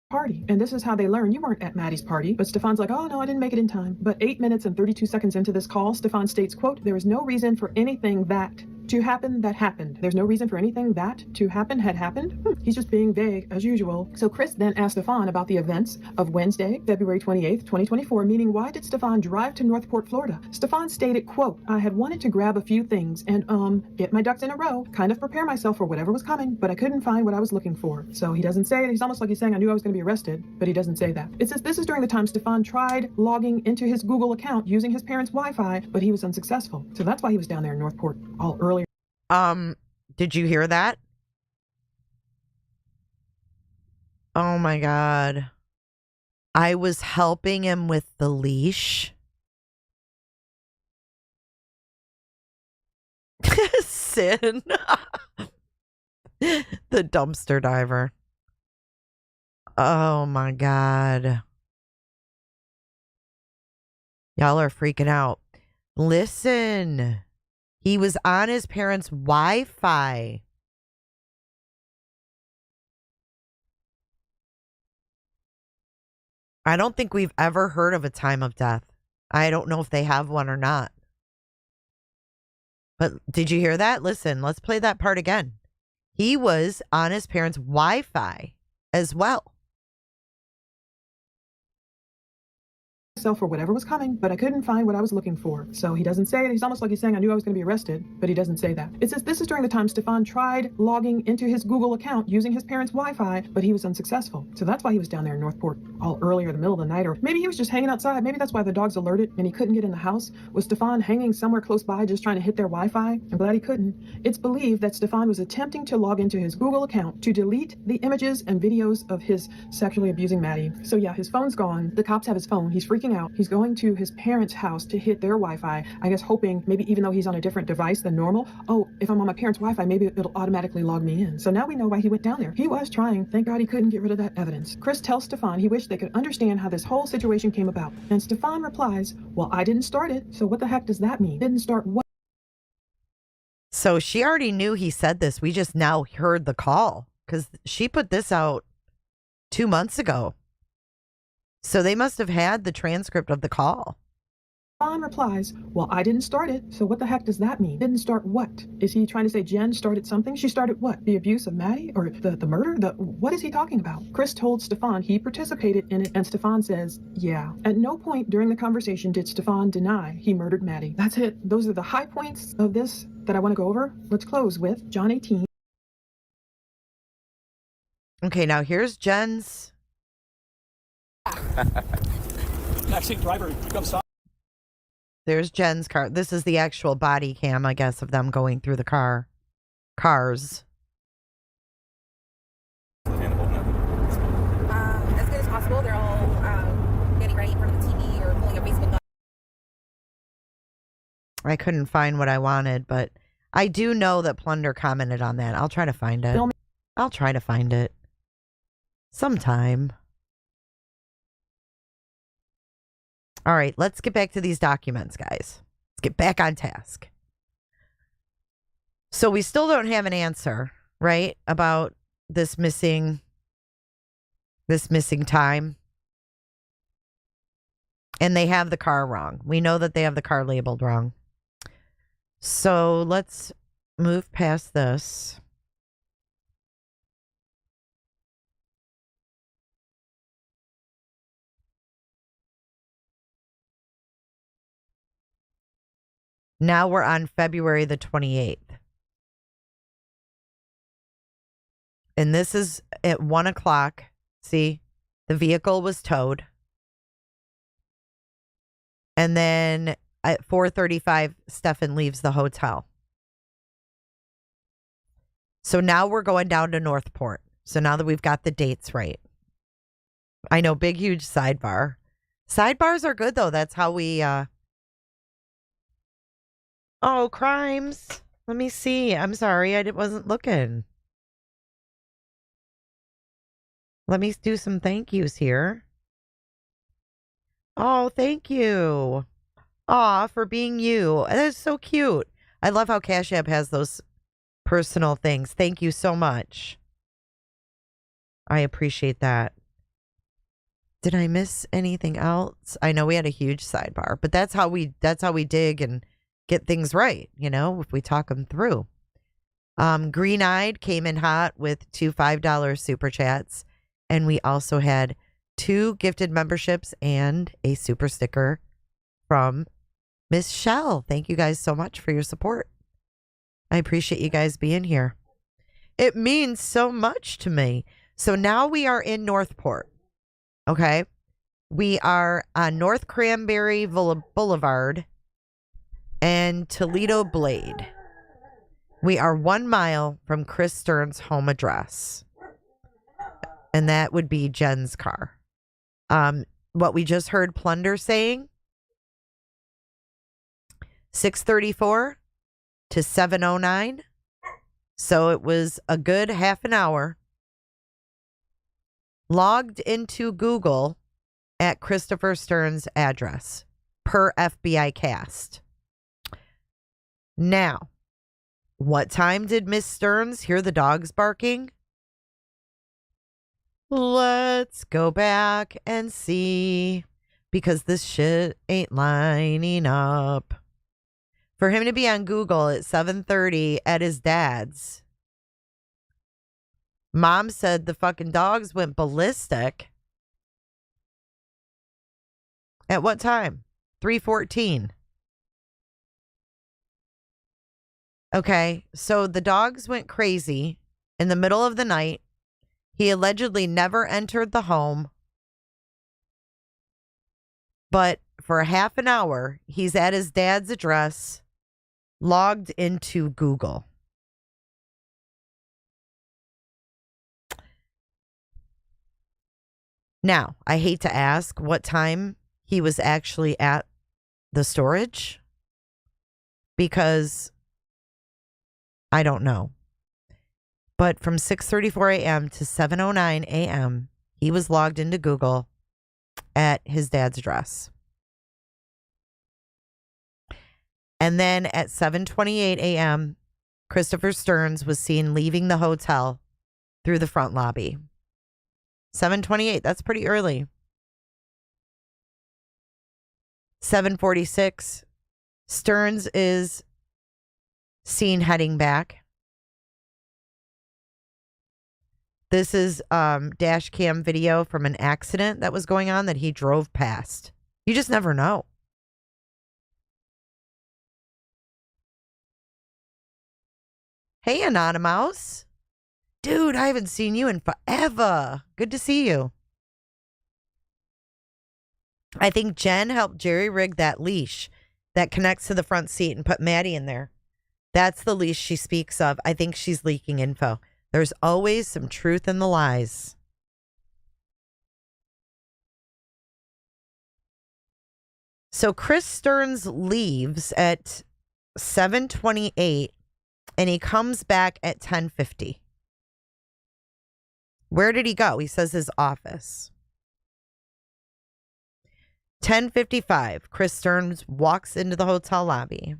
Party. And this is how they learn you weren't at Maddie's party. But Stephan's like, oh no, I didn't make it in time. But 8 minutes and 32 seconds into this call, Stephan states, quote, there is no reason for anything that to happen that happened. There's no reason for anything that to happen had happened. He's just being vague as usual. So Chris then asked Stephan about the events of Wednesday, February 28th, 2024, meaning why did Stephan drive to Northport, Florida? Stephan stated, quote, I had wanted to grab a few things and get my ducks in a row, kind of prepare myself for whatever was coming, but I couldn't find what I was looking for. So he doesn't say it. He's almost like he's saying, I knew I was going to be arrested, but he doesn't say that. It says this is during the time Stephan tried logging into his Google account using his parents' Wi-Fi, but he was unsuccessful. So that's why he was down there in Northport all earlier. Did you hear that? Oh my God. I was helping him with the leash. Sin. The dumpster diver. Oh my God. Y'all are freaking out. Listen. He was on his parents' Wi-Fi. I don't think we've ever heard of a time of death. I don't know if they have one or not. But did you hear that? Listen, let's play that part again. He was on his parents' Wi-Fi as well. For whatever was coming, but I couldn't find what I was looking for. So he doesn't say it. He's almost like he's saying, I knew I was going to be arrested, but he doesn't say that. It says this is during the time Stephan tried logging into his Google account using his parents' Wi-Fi, but he was unsuccessful. So that's why he was down there in Northport all earlier in the middle of the night, or maybe he was just hanging outside. Maybe that's why the dogs alerted and he couldn't get in the house. Was Stephan hanging somewhere close by just trying to hit their Wi-Fi? I'm glad he couldn't. It's believed that Stephan was attempting to log into his Google account to delete the images and videos of his sexually abusing Maddie. So yeah, his phone's gone. The cops have his phone. He's freaking out. He's going to his parents' house to hit their Wi-Fi, I guess hoping maybe even though he's on a different device than normal, oh, if I'm on my parents' Wi-Fi, maybe it'll automatically log me in. So now we know why he went down there. He was trying. Thank God he couldn't get rid of that evidence. Chris tells Stephan he wished they could understand how this whole situation came about. And Stephan replies, well, I didn't start it, so what the heck does that mean? Didn't start what? So she already knew he said this. We just now heard the call because she put this out 2 months ago. So they must have had the transcript of the call. Stephan replies, well, I didn't start it, so what the heck does that mean? Didn't start what? Is he trying to say Jen started something? She started what? The abuse of Maddie? Or the murder? What is he talking about? Chris told Stephan he participated in it, and Stephan says, yeah. At no point during the conversation did Stephan deny he murdered Maddie. That's it. Those are the high points of this that I want to go over. Let's close with John 18. Okay, now here's Jen's. Backseat driver, come stop. There's Jen's car. This is the actual body cam, I guess, of them going through the cars. As good as possible. They're all getting ready in front of the TV or pulling a Facebook Live. I couldn't find what I wanted, but I do know that Plunder commented on that. I'll try to find it. Sometime. All right, let's get back to these documents, guys. Let's get back on task. So we still don't have an answer, right, about this missing time. And they have the car wrong. We know that they have the car labeled wrong. So let's move past this. Now we're on February the 28th. And this is at 1 o'clock. See, the vehicle was towed. And then at 4:35, Stephan leaves the hotel. So now we're going down to Northport. So now that we've got the dates right. I know, big, huge sidebar. Sidebars are good, though. That's how we... Oh, crimes. Let me see. I'm sorry. I wasn't looking. Let me do some thank yous here. Oh, thank you. Aw, for being you. That is so cute. I love how Cash App has those personal things. Thank you so much. I appreciate that. Did I miss anything else? I know we had a huge sidebar, but that's how we dig and get things right, you know, if we talk them through. Green Eyed came in hot with 2 $5 super chats, and we also had 2 gifted memberships and a super sticker from Miss Shell. Thank you guys so much for your support. I appreciate you guys being here. It means so much to me. So now we are in Northport. Okay. We are on North Cranberry Boulevard and Toledo Blade. We are 1 mile from Chris Stern's home address. And that would be Jenn's car. What we just heard Plunder saying, 6:34 to 7:09. So it was a good half an hour. Logged into Google at Christopher Stern's address per FBI cast. Now, what time did Miss Stearns hear the dogs barking? Let's go back and see, because this shit ain't lining up. For him to be on Google at 7:30 at his dad's. Mom said the fucking dogs went ballistic. At what time? 3:14. Okay, so the dogs went crazy in the middle of the night. He allegedly never entered the home. But for half an hour, he's at his dad's address, logged into Google. Now, I hate to ask what time he was actually at the storage, because I don't know. But from 6:34 a.m. to 7:09 a.m., he was logged into Google at his dad's address. And then at 7:28 a.m., Christopher Stearns was seen leaving the hotel through the front lobby. 7:28, that's pretty early. 7:46, Stearns is seen heading back. This is dash cam video from an accident that was going on that he drove past. You just never know. Hey, Anonymous. Dude, I haven't seen you in forever. Good to see you. I think Jen helped Jerry rig that leash that connects to the front seat and put Maddie in there. That's the leash she speaks of. I think she's leaking info. There's always some truth in the lies. So Chris Stearns leaves at 7:28 and he comes back at 10:50. Where did he go? He says his office. 10:55, Chris Stearns walks into the hotel lobby.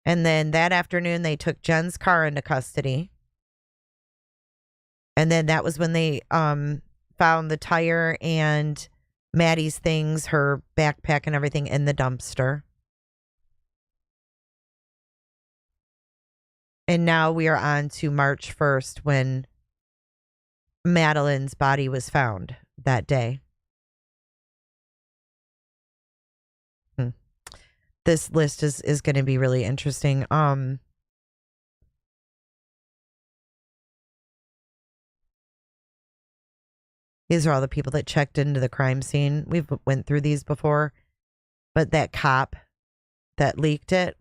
And then that afternoon, they took Jenn's car into custody. And then that was when they found the tire and Maddie's things, her backpack and everything in the dumpster. And now we are on to March 1st when Madeline's body was found that day. This list is going to be really interesting. These are all the people that checked into the crime scene. We've went through these before, but that cop that leaked it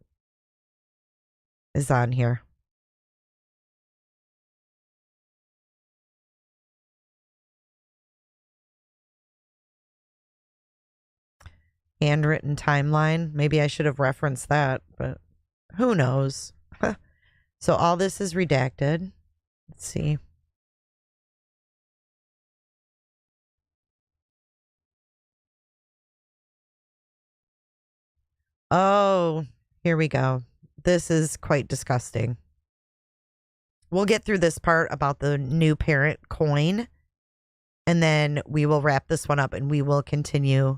is on here. Handwritten timeline. Maybe I should have referenced that, but who knows? So all this is redacted. Let's see. Oh, here we go. This is quite disgusting. We'll get through this part about the new parent coin, and then we will wrap this one up and we will continue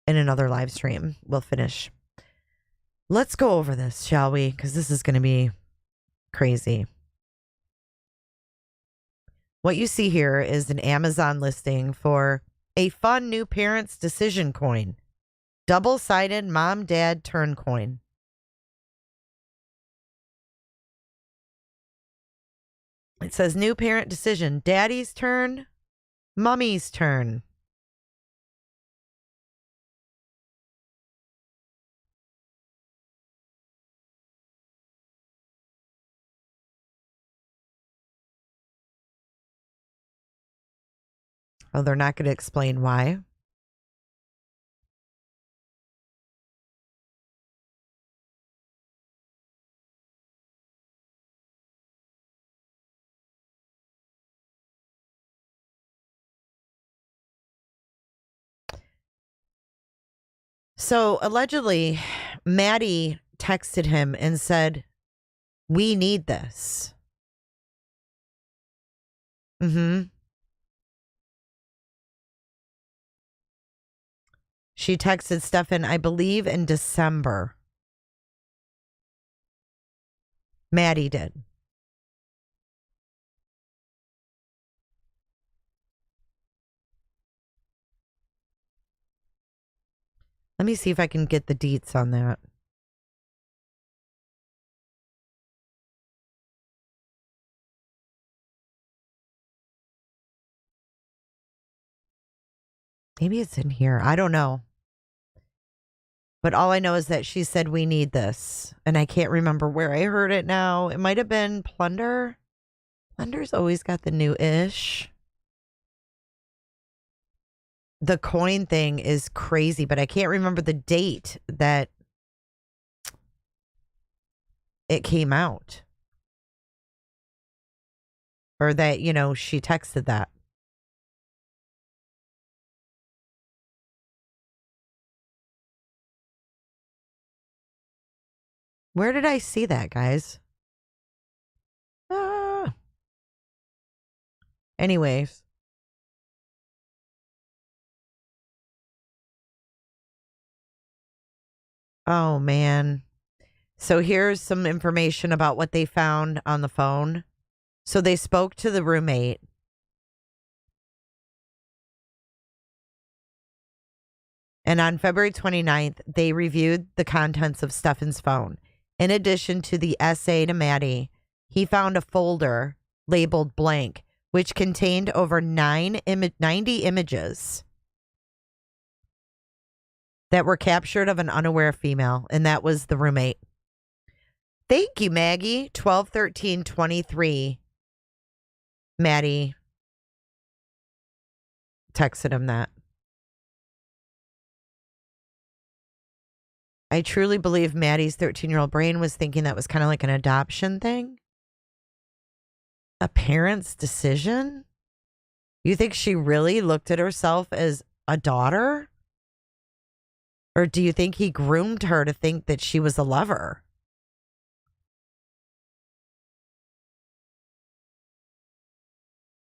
in another live stream. We'll finish. Let's go over this, shall we? Because this is going to be crazy. What you see here is an Amazon listing for a fun new parents decision coin. Double-sided mom-dad turn coin. It says new parent decision. Daddy's turn, mummy's turn. Oh, they're not going to explain why. So allegedly, Maddie texted him and said, "We need this." She texted Stephan, I believe, in December. Maddie did. Let me see if I can get the deets on that. Maybe it's in here. I don't know. But all I know is that she said we need this. And I can't remember where I heard it now. It might have been Plunder. Plunder's always got the new-ish. The coin thing is crazy, but I can't remember the date that it came out. Or that, you know, she texted that. Where did I see that, guys? Anyways. Oh, man. So here's some information about what they found on the phone. So they spoke to the roommate. And on February 29th, they reviewed the contents of Stephan's phone. In addition to the essay to Maddie, he found a folder labeled blank, which contained over 90 images that were captured of an unaware female, and that was the roommate. Thank you, Maggie. 12/13/23. Maddie texted him that. I truly believe Maddie's 13-year-old brain was thinking that was kind of like an adoption thing. A parent's decision? You think she really looked at herself as a daughter? Or do you think he groomed her to think that she was a lover?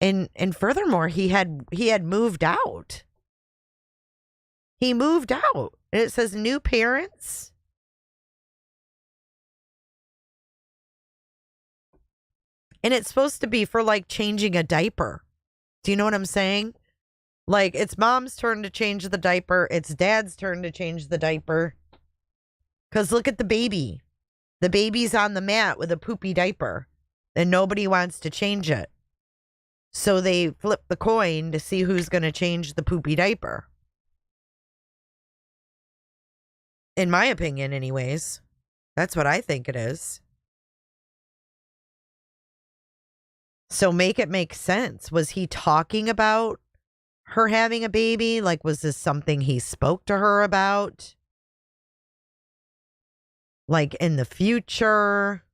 And furthermore, he had moved out. He moved out. And it says new parents. And it's supposed to be for like changing a diaper. Do you know what I'm saying? Like it's mom's turn to change the diaper. It's dad's turn to change the diaper. Because look at the baby. The baby's on the mat with a poopy diaper. And nobody wants to change it. So they flip the coin to see who's going to change the poopy diaper. In my opinion, anyways. That's what I think it is. So make it make sense. Was he talking about her having a baby? Like, was this something he spoke to her about? Like, in the future?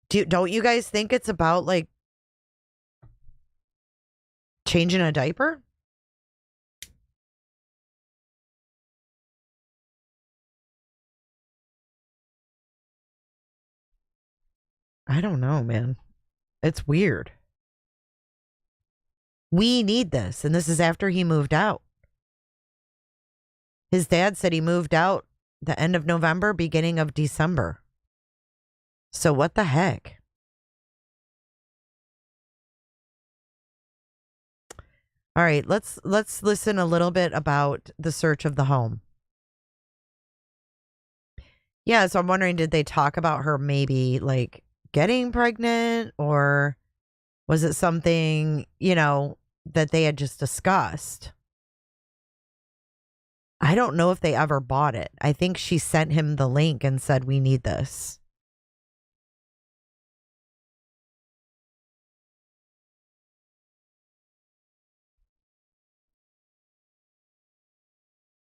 Don't you guys think it's about like changing a diaper? I don't know, man. It's weird. We need this. And this is after he moved out. His dad said he moved out the end of November, beginning of December. So what the heck? All right, let's listen a little bit about the search of the home. Yeah, so I'm wondering, did they talk about her maybe like getting pregnant, or was it something, that they had just discussed? I don't know if they ever bought it. I think she sent him the link and said, we need this.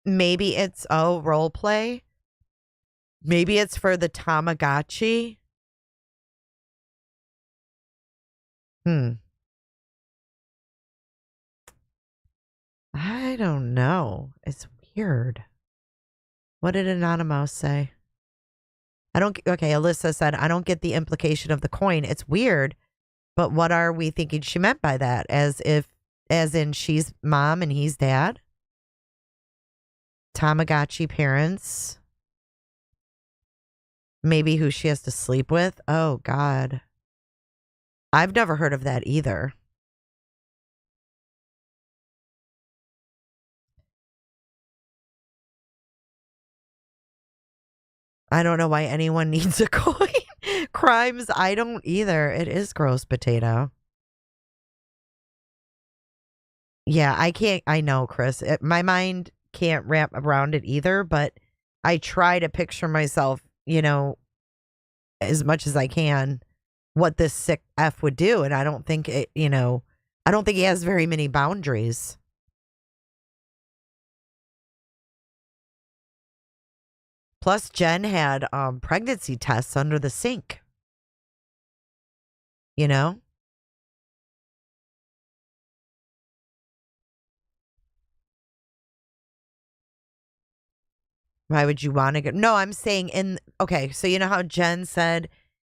Maybe it's, role play. Maybe it's for the Tamagotchi. I don't know. It's weird. What did Anonymous say? Okay, Alyssa said, I don't get the implication of the coin. It's weird, but what are we thinking she meant by that? As in she's mom and he's dad? Tamagotchi parents? Maybe who she has to sleep with? Oh, God. I've never heard of that either. I don't know why anyone needs a coin. Crimes, I don't either. It is gross potato. Yeah, I know, Chris. My mind can't wrap around it either, but I try to picture myself, as much as I can, what this sick F would do. And I don't think I don't think he has very many boundaries. Plus, Jen had pregnancy tests under the sink. Why would you want to go? No, I'm saying okay, so you know how Jen said,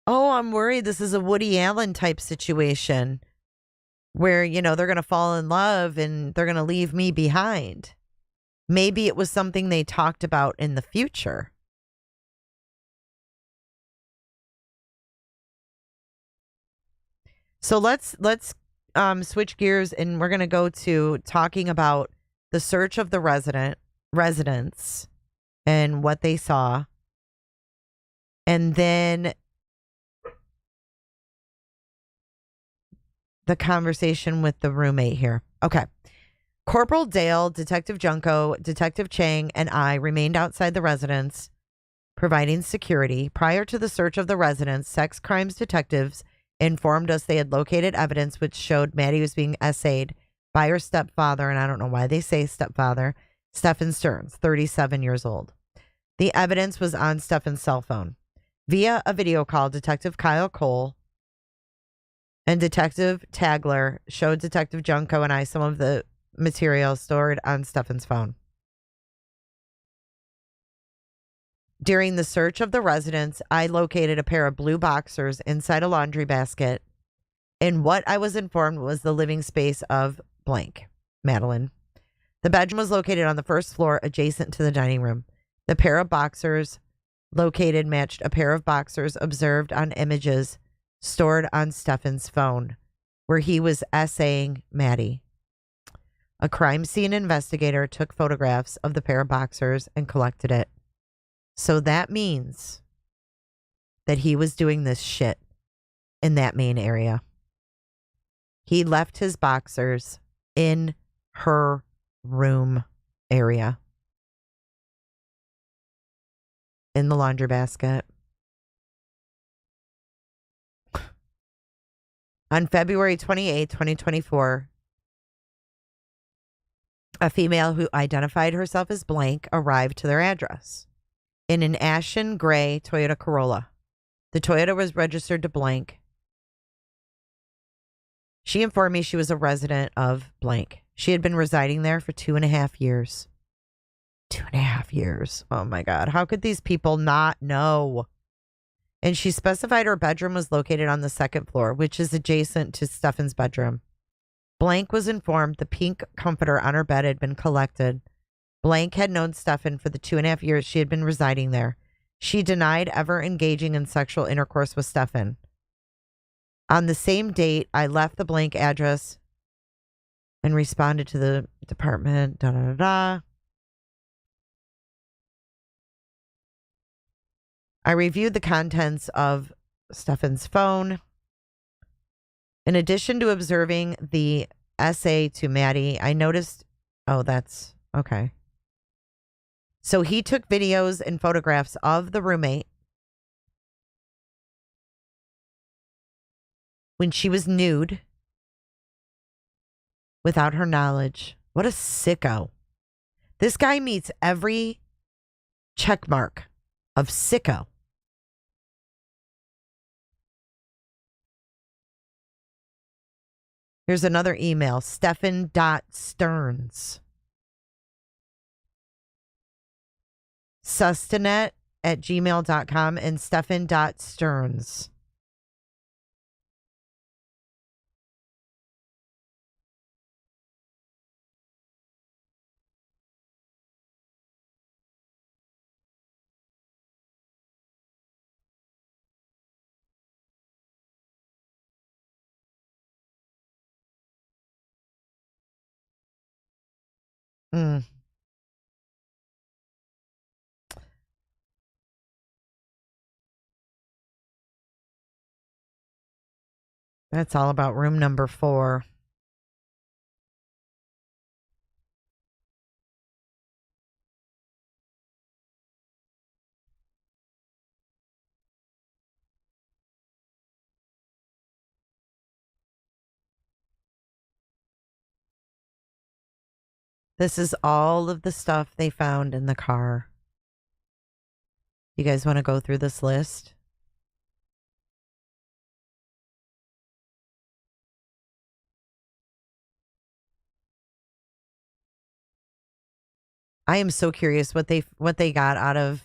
oh, I'm worried this is a Woody Allen type situation where, they're going to fall in love and they're going to leave me behind. Maybe it was something they talked about in the future. So let's switch gears, and we're going to go to talking about the search of the residents and what they saw. And then the conversation with the roommate here. Okay. Corporal Dale, Detective Junko, Detective Chang, and I remained outside the residence, providing security. Prior to the search of the residence, sex crimes detectives informed us they had located evidence which showed Maddie was being essayed by her stepfather, and I don't know why they say stepfather, Stephan Stearns, 37 years old. The evidence was on Stephan's cell phone. Via a video call, Detective Kyle Cole and Detective Tagler showed Detective Junko and I some of the material stored on Stephan's phone. During the search of the residence, I located a pair of blue boxers inside a laundry basket in what I was informed was the living space of blank, Madeline. The bedroom was located on the first floor adjacent to the dining room. The pair of boxers located matched a pair of boxers observed on images stored on Stephan's phone, where he was essaying Maddie. A crime scene investigator took photographs of the pair of boxers and collected it. So that means that he was doing this shit in that main area. He left his boxers in her room area in the laundry basket. On February 28, 2024, a female who identified herself as blank arrived to their address in an ashen gray Toyota Corolla. The Toyota was registered to blank. She informed me she was a resident of blank. She had been residing there for 2.5 years. 2.5 years. Oh my God. How could these people not know? And she specified her bedroom was located on the second floor, which is adjacent to Stephan's bedroom. Blank was informed the pink comforter on her bed had been collected. Blank had known Stephan for the 2.5 years she had been residing there. She denied ever engaging in sexual intercourse with Stephan. On the same date, I left the blank address and responded to the department. Da da da da. I reviewed the contents of Stephan's phone. In addition to observing the essay to Maddie, I noticed, oh, that's okay. So he took videos and photographs of the roommate when she was nude without her knowledge. What a sicko. This guy meets every check mark of sicko. Here's another email, Stephan.Stearns. Sustanet@gmail.com and Stephan.Stearns. Mm. That's all about room number 4. This is all of the stuff they found in the car. You guys want to go through this list? I am so curious what they got out of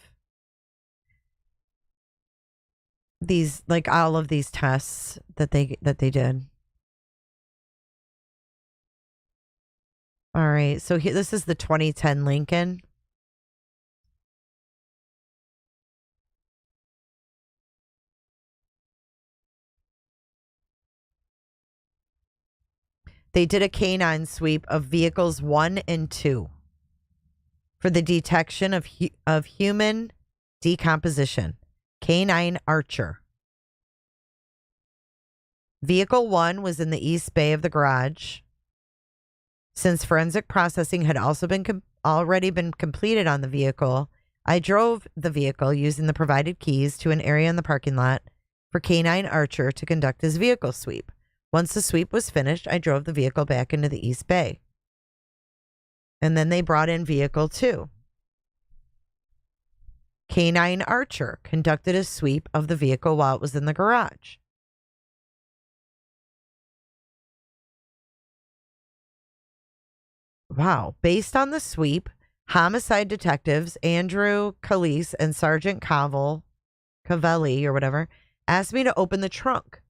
these, like all of these tests that they did. All right, so this is the 2010 Lincoln. They did a canine sweep of vehicles 1 and 2 for the detection of human decomposition. Canine Archer. Vehicle 1 was in the east bay of the garage. Since forensic processing had also been already been completed on the vehicle, I drove the vehicle using the provided keys to an area in the parking lot for Canine Archer to conduct his vehicle sweep. Once the sweep was finished, I drove the vehicle back into the east bay. And then they brought in vehicle 2. Canine Archer conducted a sweep of the vehicle while it was in the garage. Wow. Based on the sweep, homicide detectives Andrew Calise and Sergeant Cavelli or whatever asked me to open the trunk.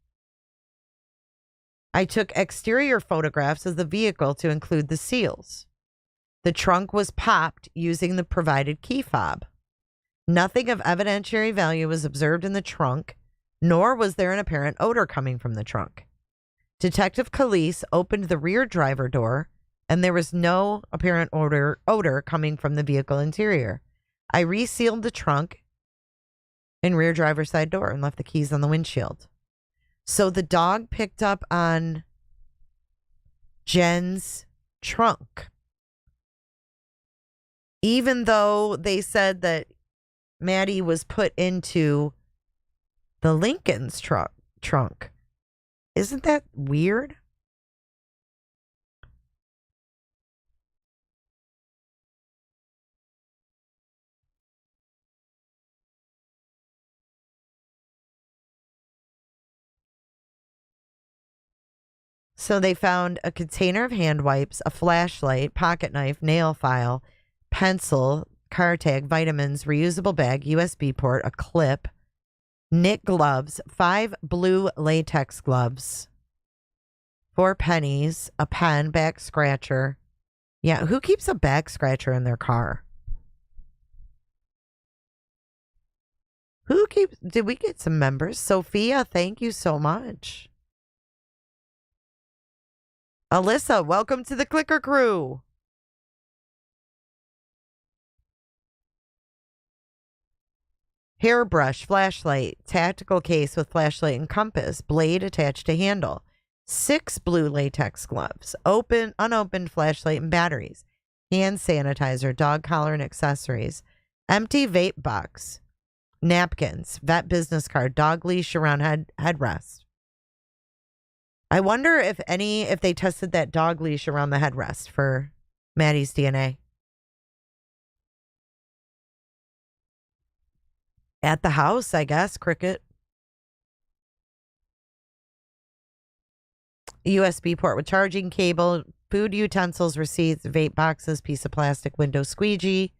I took exterior photographs of the vehicle to include the seals. The trunk was popped using the provided key fob. Nothing of evidentiary value was observed in the trunk, nor was there an apparent odor coming from the trunk. Detective Calise opened the rear driver door, and there was no apparent odor coming from the vehicle interior. I resealed the trunk and rear driver's side door and left the keys on the windshield. So the dog picked up on Jenn's trunk. Even though they said that Maddie was put into the Lincoln's trunk. Isn't that weird? So they found a container of hand wipes, a flashlight, pocket knife, nail file, pencil, car tag, vitamins, reusable bag, USB port, a clip, knit gloves, 5 blue latex gloves, 4 pennies, a pen, back scratcher. Yeah, who keeps a back scratcher in their car? Did we get some members? Sophia, thank you so much. Alyssa, welcome to the Clicker Crew. Hairbrush, flashlight, tactical case with flashlight and compass, blade attached to handle, 6 blue latex gloves, unopened flashlight and batteries, hand sanitizer, dog collar and accessories, empty vape box, napkins, vet business card, dog leash around headrest. I wonder if they tested that dog leash around the headrest for Maddie's DNA. At the house, I guess, Cricket. USB port with charging cable, food utensils, receipts, vape boxes, piece of plastic, window squeegee,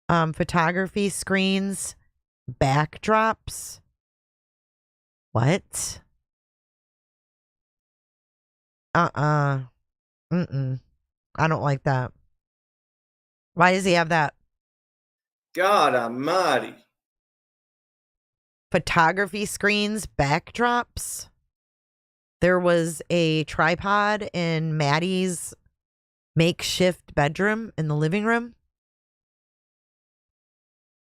photography screens, backdrops. What? I don't like that. Why does he have that? God almighty. Photography screens, backdrops. There was a tripod in Maddie's makeshift bedroom in the living room.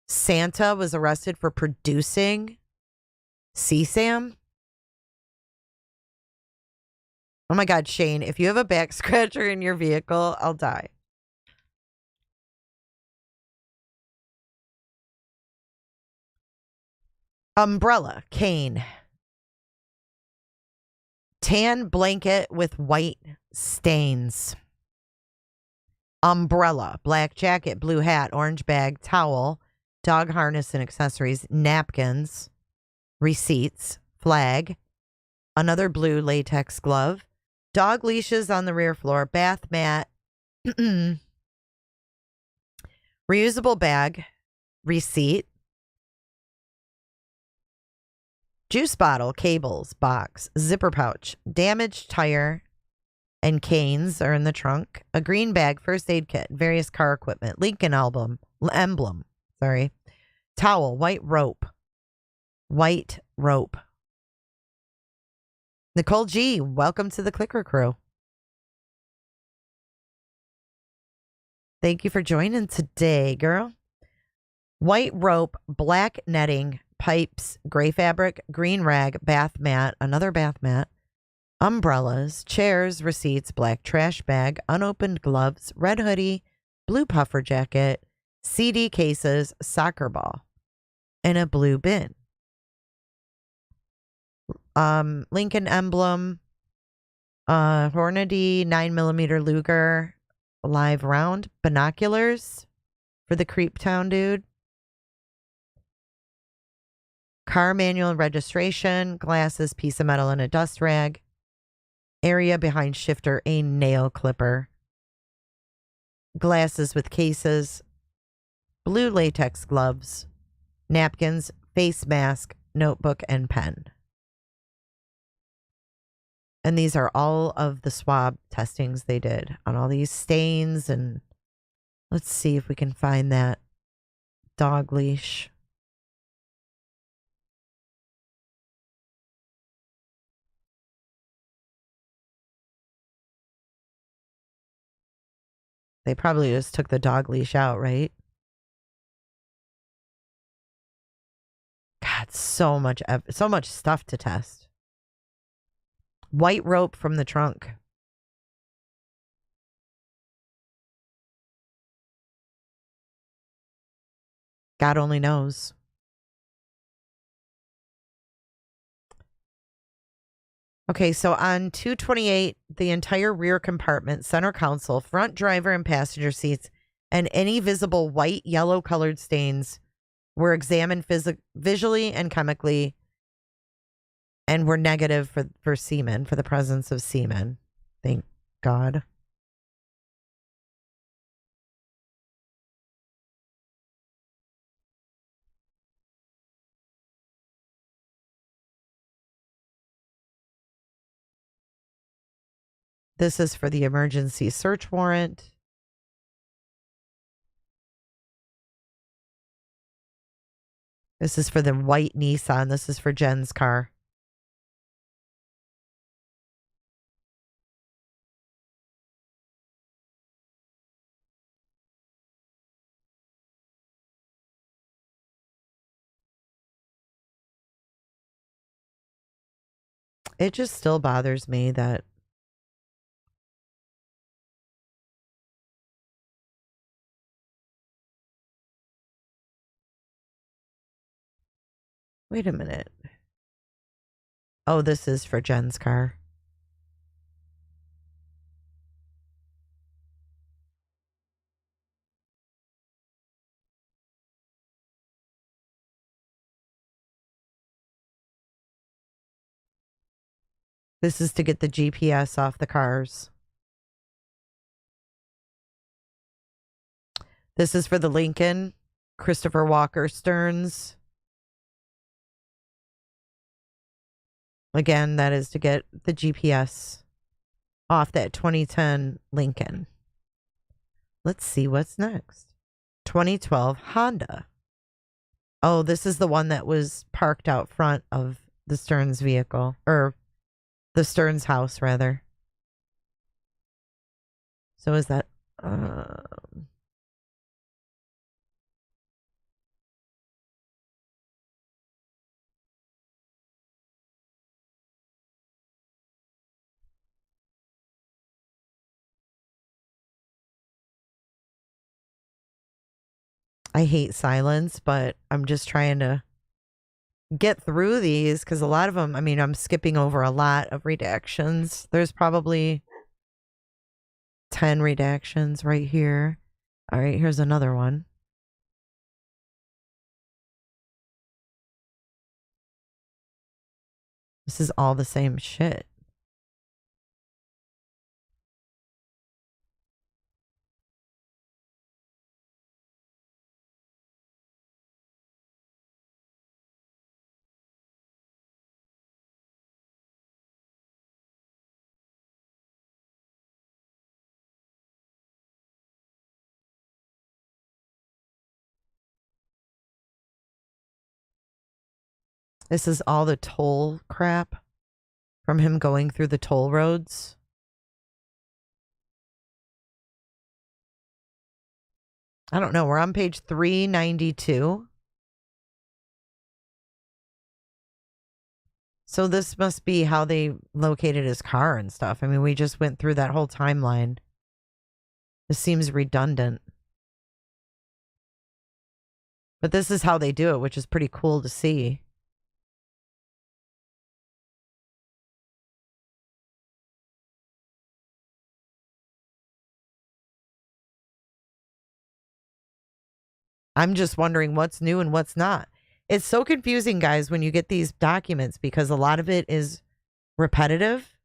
Santa was arrested for producing CSAM. Oh my God, Shane, if you have a back scratcher in your vehicle, I'll die. Umbrella, cane. Tan blanket with white stains. Umbrella, black jacket, blue hat, orange bag, towel, dog harness and accessories, napkins, receipts, flag, another blue latex glove, dog leashes on the rear floor, bath mat, reusable bag, receipt, juice bottle, cables, box, zipper pouch, damaged tire, and canes are in the trunk. A green bag, first aid kit, various car equipment, Lincoln emblem, towel, white rope. Nicole G, welcome to the Clicker Crew. Thank you for joining today, girl. White rope, black netting, pipes, gray fabric, green rag, bath mat, another bath mat, umbrellas, chairs, receipts, black trash bag, unopened gloves, red hoodie, blue puffer jacket, CD cases, soccer ball, and a blue bin. Lincoln emblem, Hornady 9mm Luger live round, binoculars for the Creep Town dude. Car manual and registration, glasses, piece of metal, and a dust rag. Area behind shifter, a nail clipper. Glasses with cases. Blue latex gloves. Napkins, face mask, notebook, and pen. And these are all of the swab testings they did on all these stains. And let's see if we can find that dog leash. They probably just took the dog leash out, right? God, so much stuff to test. White rope from the trunk. God only knows. Okay, so on 228, the entire rear compartment, center console, front driver and passenger seats, and any visible white, yellow colored stains were examined visually and chemically. And we're negative for semen, for the presence of semen. Thank God. This is for the emergency search warrant. This is for the white Nissan. This is for Jenn's car. It just still bothers me that wait a minute. Oh, this is for Jenn's car. This is to get the GPS off the cars. This is for the Lincoln, Christopher Walker Stearns. Again, that is to get the GPS off that 2010 Lincoln. Let's see what's next. 2012 Honda. Oh, this is the one that was parked out front of the Stearns vehicle, or the Stearns house, rather. So is that... I hate silence, but I'm just trying to get through these because a lot of them, I mean, I'm skipping over a lot of redactions. There's probably 10 redactions right here. All right, here's another one. This is all the same shit. This is all the toll crap from him going through the toll roads. I don't know. We're on page 392. So this must be how they located his car and stuff. I mean, we just went through that whole timeline. This seems redundant. But this is how they do it, which is pretty cool to see. I'm just wondering what's new and what's not. It's so confusing, guys, when you get these documents because a lot of it is repetitive.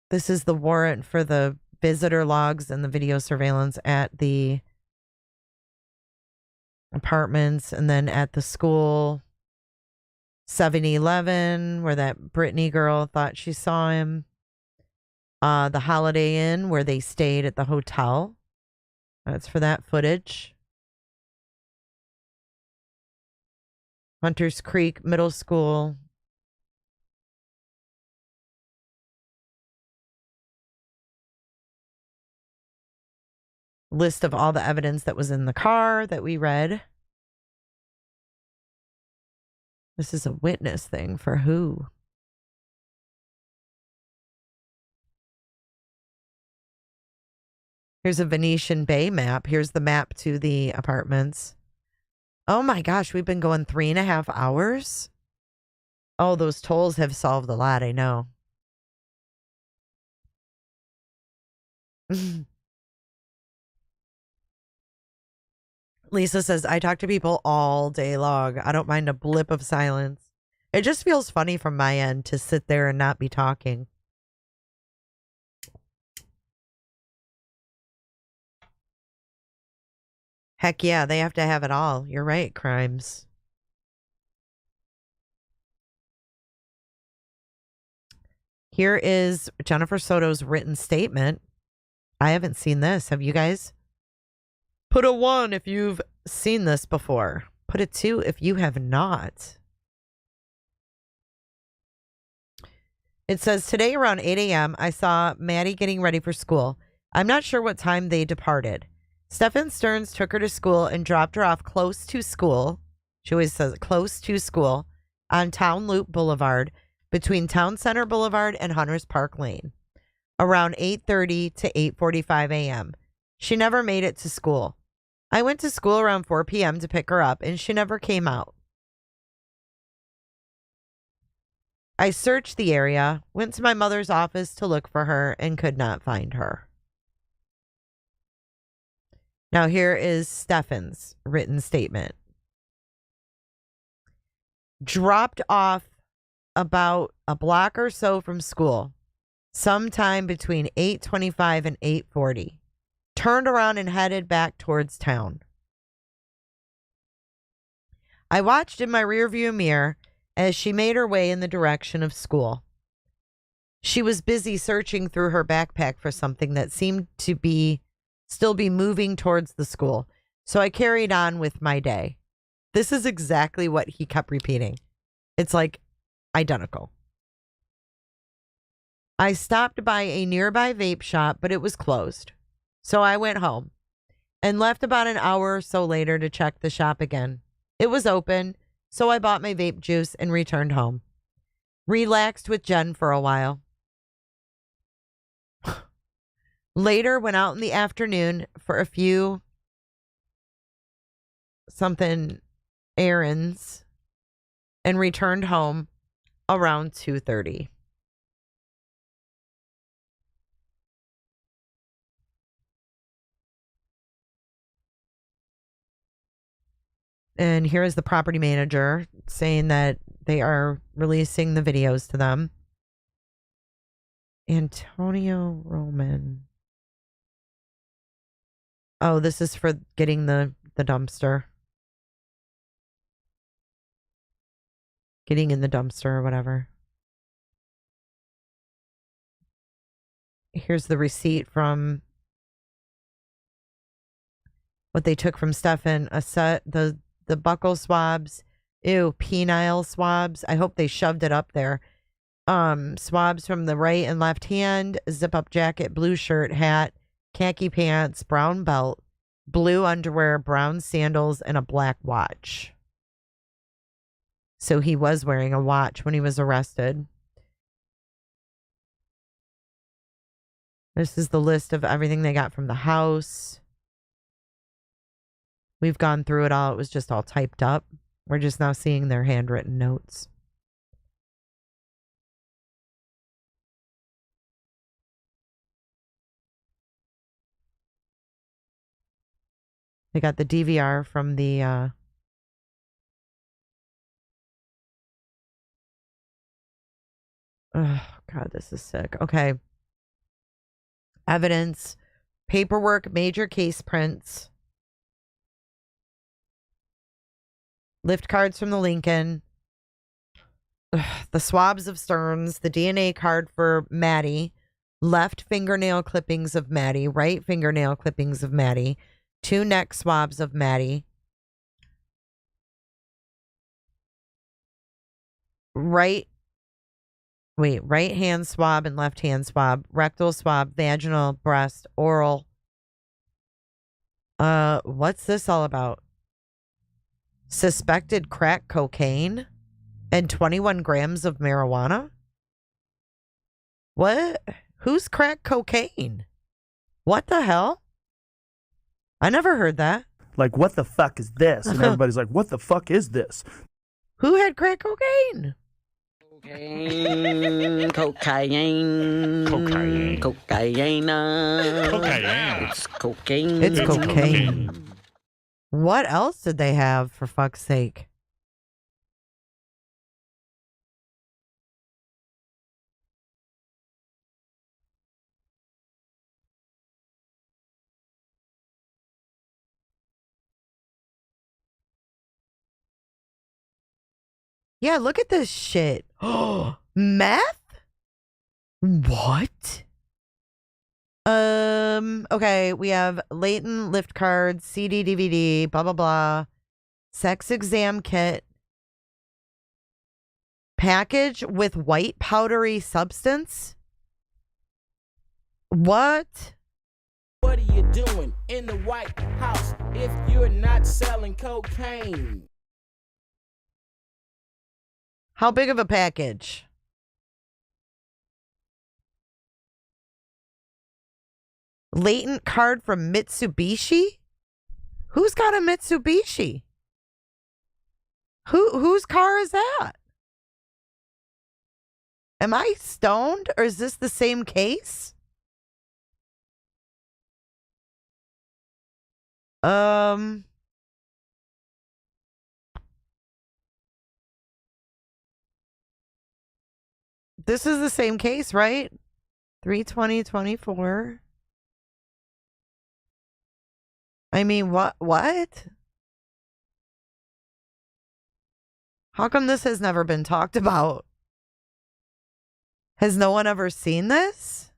This is the warrant for the visitor logs and the video surveillance at the apartments and then at the school. 7-Eleven, where that Brittany girl thought she saw him. The Holiday Inn, where they stayed at the hotel. That's for that footage. Hunters Creek Middle School. List of all the evidence that was in the car that we read. This is a witness thing for who? Here's a Venetian Bay map. Here's the map to the apartments. Oh my gosh, we've been going 3.5 hours. Oh, those tolls have solved a lot, I know. Lisa says, I talk to people all day long. I don't mind a blip of silence. It just feels funny from my end to sit there and not be talking. Heck yeah, they have to have it all. You're right, Crimes. Here is Jennifer Soto's written statement. I haven't seen this. Have you guys? Put a 1 if you've seen this before. Put a 2 if you have not. It says, today around 8 a.m., I saw Maddie getting ready for school. I'm not sure what time they departed. Stephan Stearns took her to school and dropped her off close to school. She always says close to school on Town Loop Boulevard between Town Center Boulevard and Hunters Park Lane around 8:30 to 8:45 a.m. She never made it to school. I went to school around 4 p.m. to pick her up and she never came out. I searched the area, went to my mother's office to look for her and could not find her. Now, here is Stephan's written statement. Dropped off about a block or so from school, sometime between 8:25 and 8:40. Turned around and headed back towards town. I watched in my rearview mirror as she made her way in the direction of school. She was busy searching through her backpack for something that seemed to still be moving towards the school. So I carried on with my day. This is exactly what he kept repeating. It's like identical. I stopped by a nearby vape shop, but it was closed. So I went home and left about an hour or so later to check the shop again. It was open, so I bought my vape juice and returned home. Relaxed with Jen for a while. Later, went out in the afternoon for a few errands and returned home around 2:30. And here is the property manager saying that they are releasing the videos to them. Antonio Roman. Oh, this is for getting the dumpster. Getting in the dumpster or whatever. Here's the receipt from what they took from Stephan. A set, the buccal swabs. Ew, penile swabs. I hope they shoved it up there. Swabs from the right and left hand, zip up jacket, blue shirt, hat, khaki pants, brown belt, blue underwear, brown sandals, and a black watch. So he was wearing a watch when he was arrested. This is the list of everything they got from the house. We've gone through it all. It was just all typed up. We're just now seeing their handwritten notes. They got the DVR from the oh God, this is sick. Okay. Evidence, paperwork, major case prints, lift cards from the Lincoln, the swabs of Stearns, the DNA card for Maddie, left fingernail clippings of Maddie, right fingernail clippings of Maddie, 2 neck swabs of Maddie, right hand swab and left hand swab, rectal swab, vaginal, breast, oral. What's this all about? Suspected crack cocaine and 21 grams of marijuana? What? Who's crack cocaine? What the hell? I never heard that. Like, what the fuck is this? And everybody's like, what the fuck is this? Who had crack cocaine? Cocaine, cocaine, cocaine, cocaine, cocaine. It's cocaine. It's cocaine. What else did they have, for fuck's sake? Yeah, look at this shit. Oh, meth? What? Okay, we have latent lift cards, CD, DVD, blah, blah, blah. Sex exam kit. Package with white powdery substance? What? What are you doing in the White House if you're not selling cocaine? How big of a package? Latent card from Mitsubishi? Who's got a Mitsubishi? Whose car is that? Am I stoned, or is this the same case? This is the same case, right? 3/20/24. I mean, what? How come this has never been talked about? Has no one ever seen this?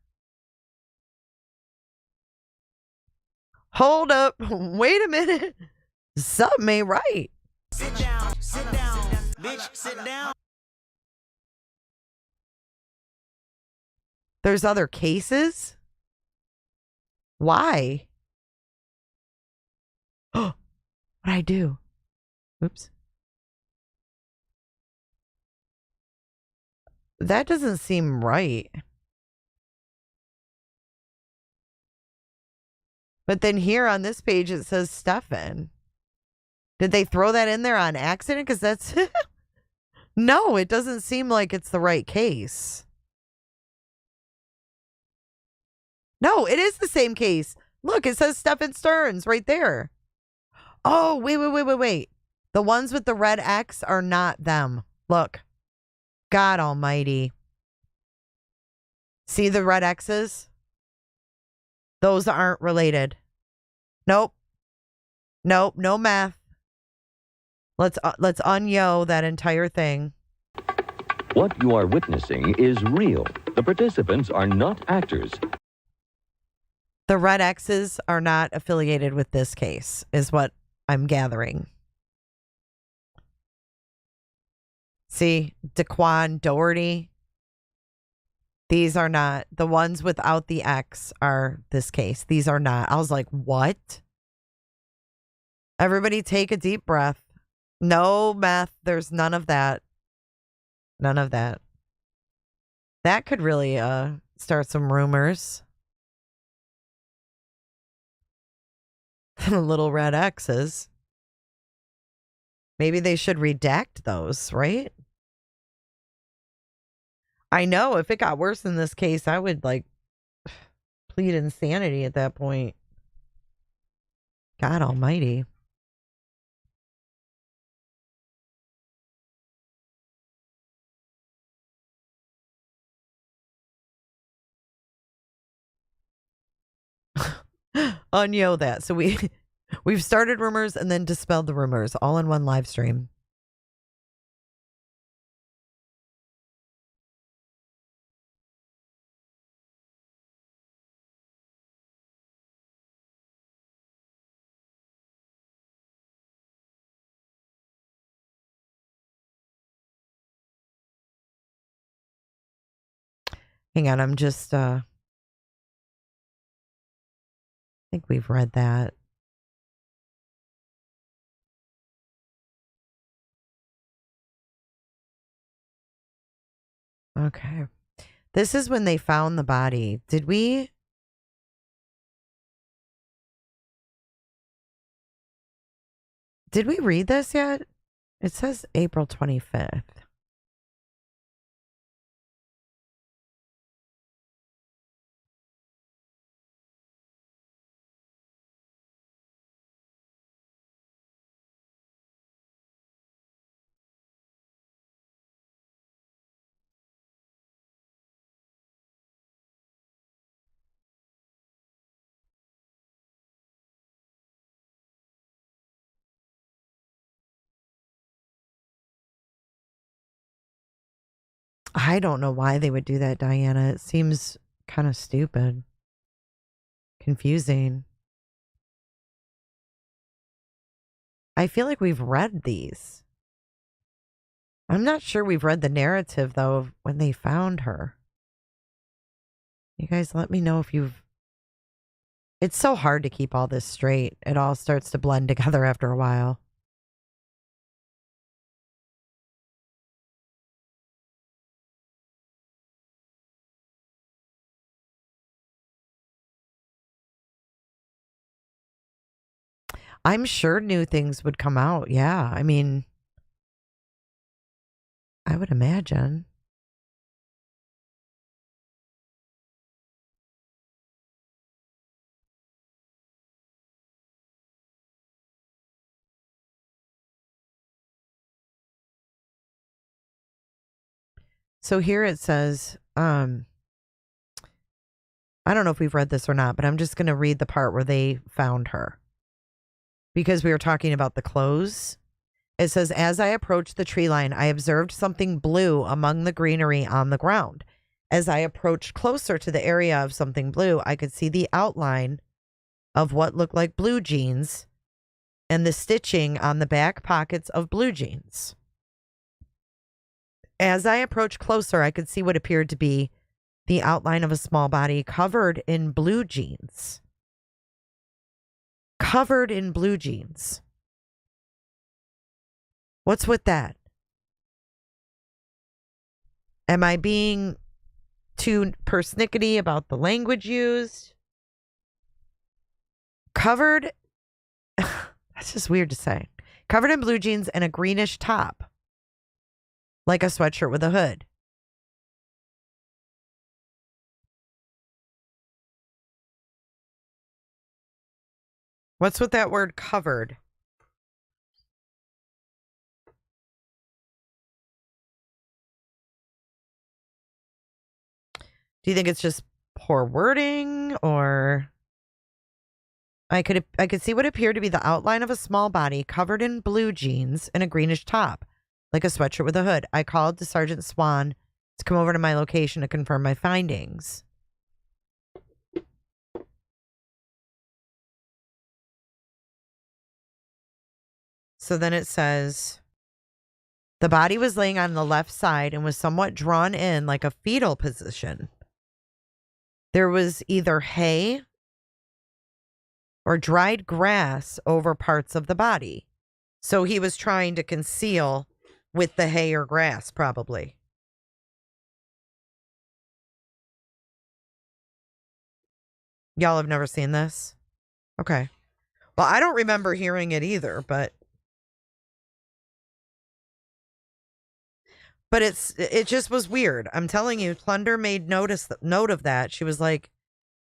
Hold up. Wait a minute. Something ain't right. Sit down, bitch, sit down. There's other cases? Why? Oh, what'd I do? Oops. That doesn't seem right. But then here on this page it says Stephan. Did they throw that in there on accident? Because that's... No, it doesn't seem like it's the right case. No, it is the same case. Look, it says Stephan Stearns right there. Oh, wait. The ones with the red X are not them. Look. God almighty. See the red X's? Those aren't related. Nope. No math. Let's unyo that entire thing. What you are witnessing is real. The participants are not actors. The red X's are not affiliated with this case, is what I'm gathering. See, Daquan Doherty. These are not. The ones without the X are this case. These are not. I was like, what? Everybody take a deep breath. No meth. There's none of that. None of that. That could really start some rumors. Little red X's. Maybe they should redact those, right? I know if it got worse in this case, I would plead insanity at that point. God almighty. Unyo that. So we've started rumors and then dispelled the rumors all in one live stream. Hang on, I'm just I think we've read that. Okay. This is when they found the body. Did we read this yet? It says April 25th. I don't know why they would do that, Diana. It seems kind of stupid. Confusing. I feel like we've read these. I'm not sure we've read the narrative, though, of when they found her. You guys let me know if you've... It's so hard to keep all this straight. It all starts to blend together after a while. I'm sure new things would come out. Yeah, I mean, I would imagine. So here it says, I don't know if we've read this or not, but I'm just going to read the part where they found her. Because we were talking about the clothes. It says, as I approached the tree line, I observed something blue among the greenery on the ground. As I approached closer to the area of something blue, I could see the outline of what looked like blue jeans and the stitching on the back pockets of blue jeans. As I approached closer, I could see what appeared to be the outline of a small body covered in blue jeans. Covered in blue jeans. What's with that? Am I being too persnickety about the language used? Covered, that's just weird to say. Covered in blue jeans and a greenish top. Like a sweatshirt with a hood. What's with that word covered? Do you think it's just poor wording, or I could see what appeared to be the outline of a small body covered in blue jeans and a greenish top, like a sweatshirt with a hood. I called to Sergeant Swan to come over to my location to confirm my findings. So then it says, the body was laying on the left side and was somewhat drawn in like a fetal position. There was either hay or dried grass over parts of the body. So he was trying to conceal with the hay or grass, probably. Y'all have never seen this? Okay. Well, I don't remember hearing it either, but it just was weird. I'm telling you, Plunder made note of that. She was like,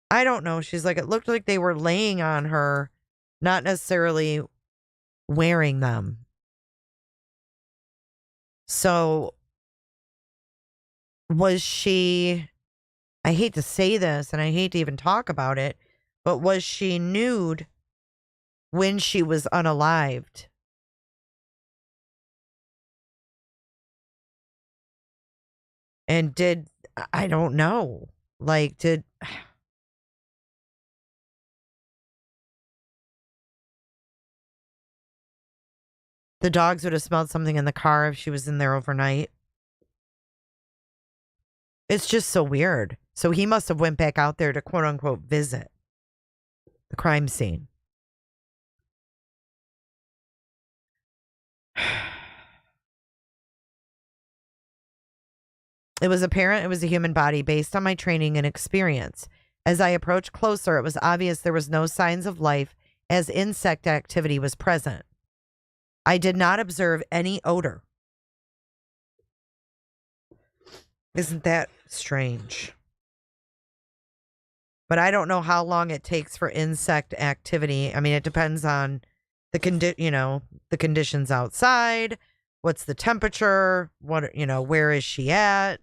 I don't know. She's like, it looked like they were laying on her, not necessarily wearing them. So was she, I hate to say this and I hate to even talk about it, but was she nude when she was unalived? And I don't know, like, the dogs would have smelled something in the car if she was in there overnight. It's just so weird. So he must have went back out there to quote unquote visit the crime scene. It was apparent it was a human body based on my training and experience. As I approached closer, it was obvious there was no signs of life as insect activity was present. I did not observe any odor. Isn't that strange? But I don't know how long it takes for insect activity. I mean, it depends on the conditions outside. What's the temperature? Where is she at?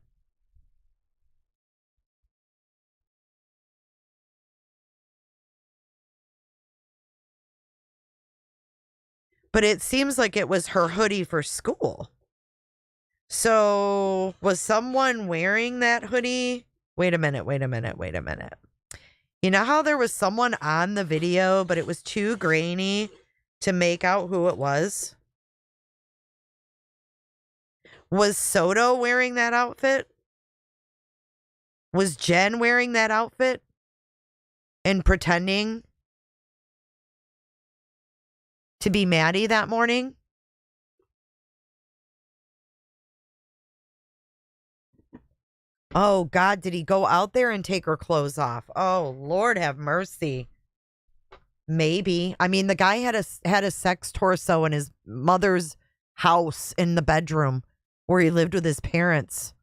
But it seems like it was her hoodie for school. So was someone wearing that hoodie? Wait a minute. You know how there was someone on the video, but it was too grainy to make out who it was? Was Soto wearing that outfit? Was Jen wearing that outfit? And pretending to be Maddie that morning? Oh, God, did he go out there and take her clothes off? Oh, Lord have mercy. Maybe. I mean, the guy had a sex torso in his mother's house in the bedroom where he lived with his parents.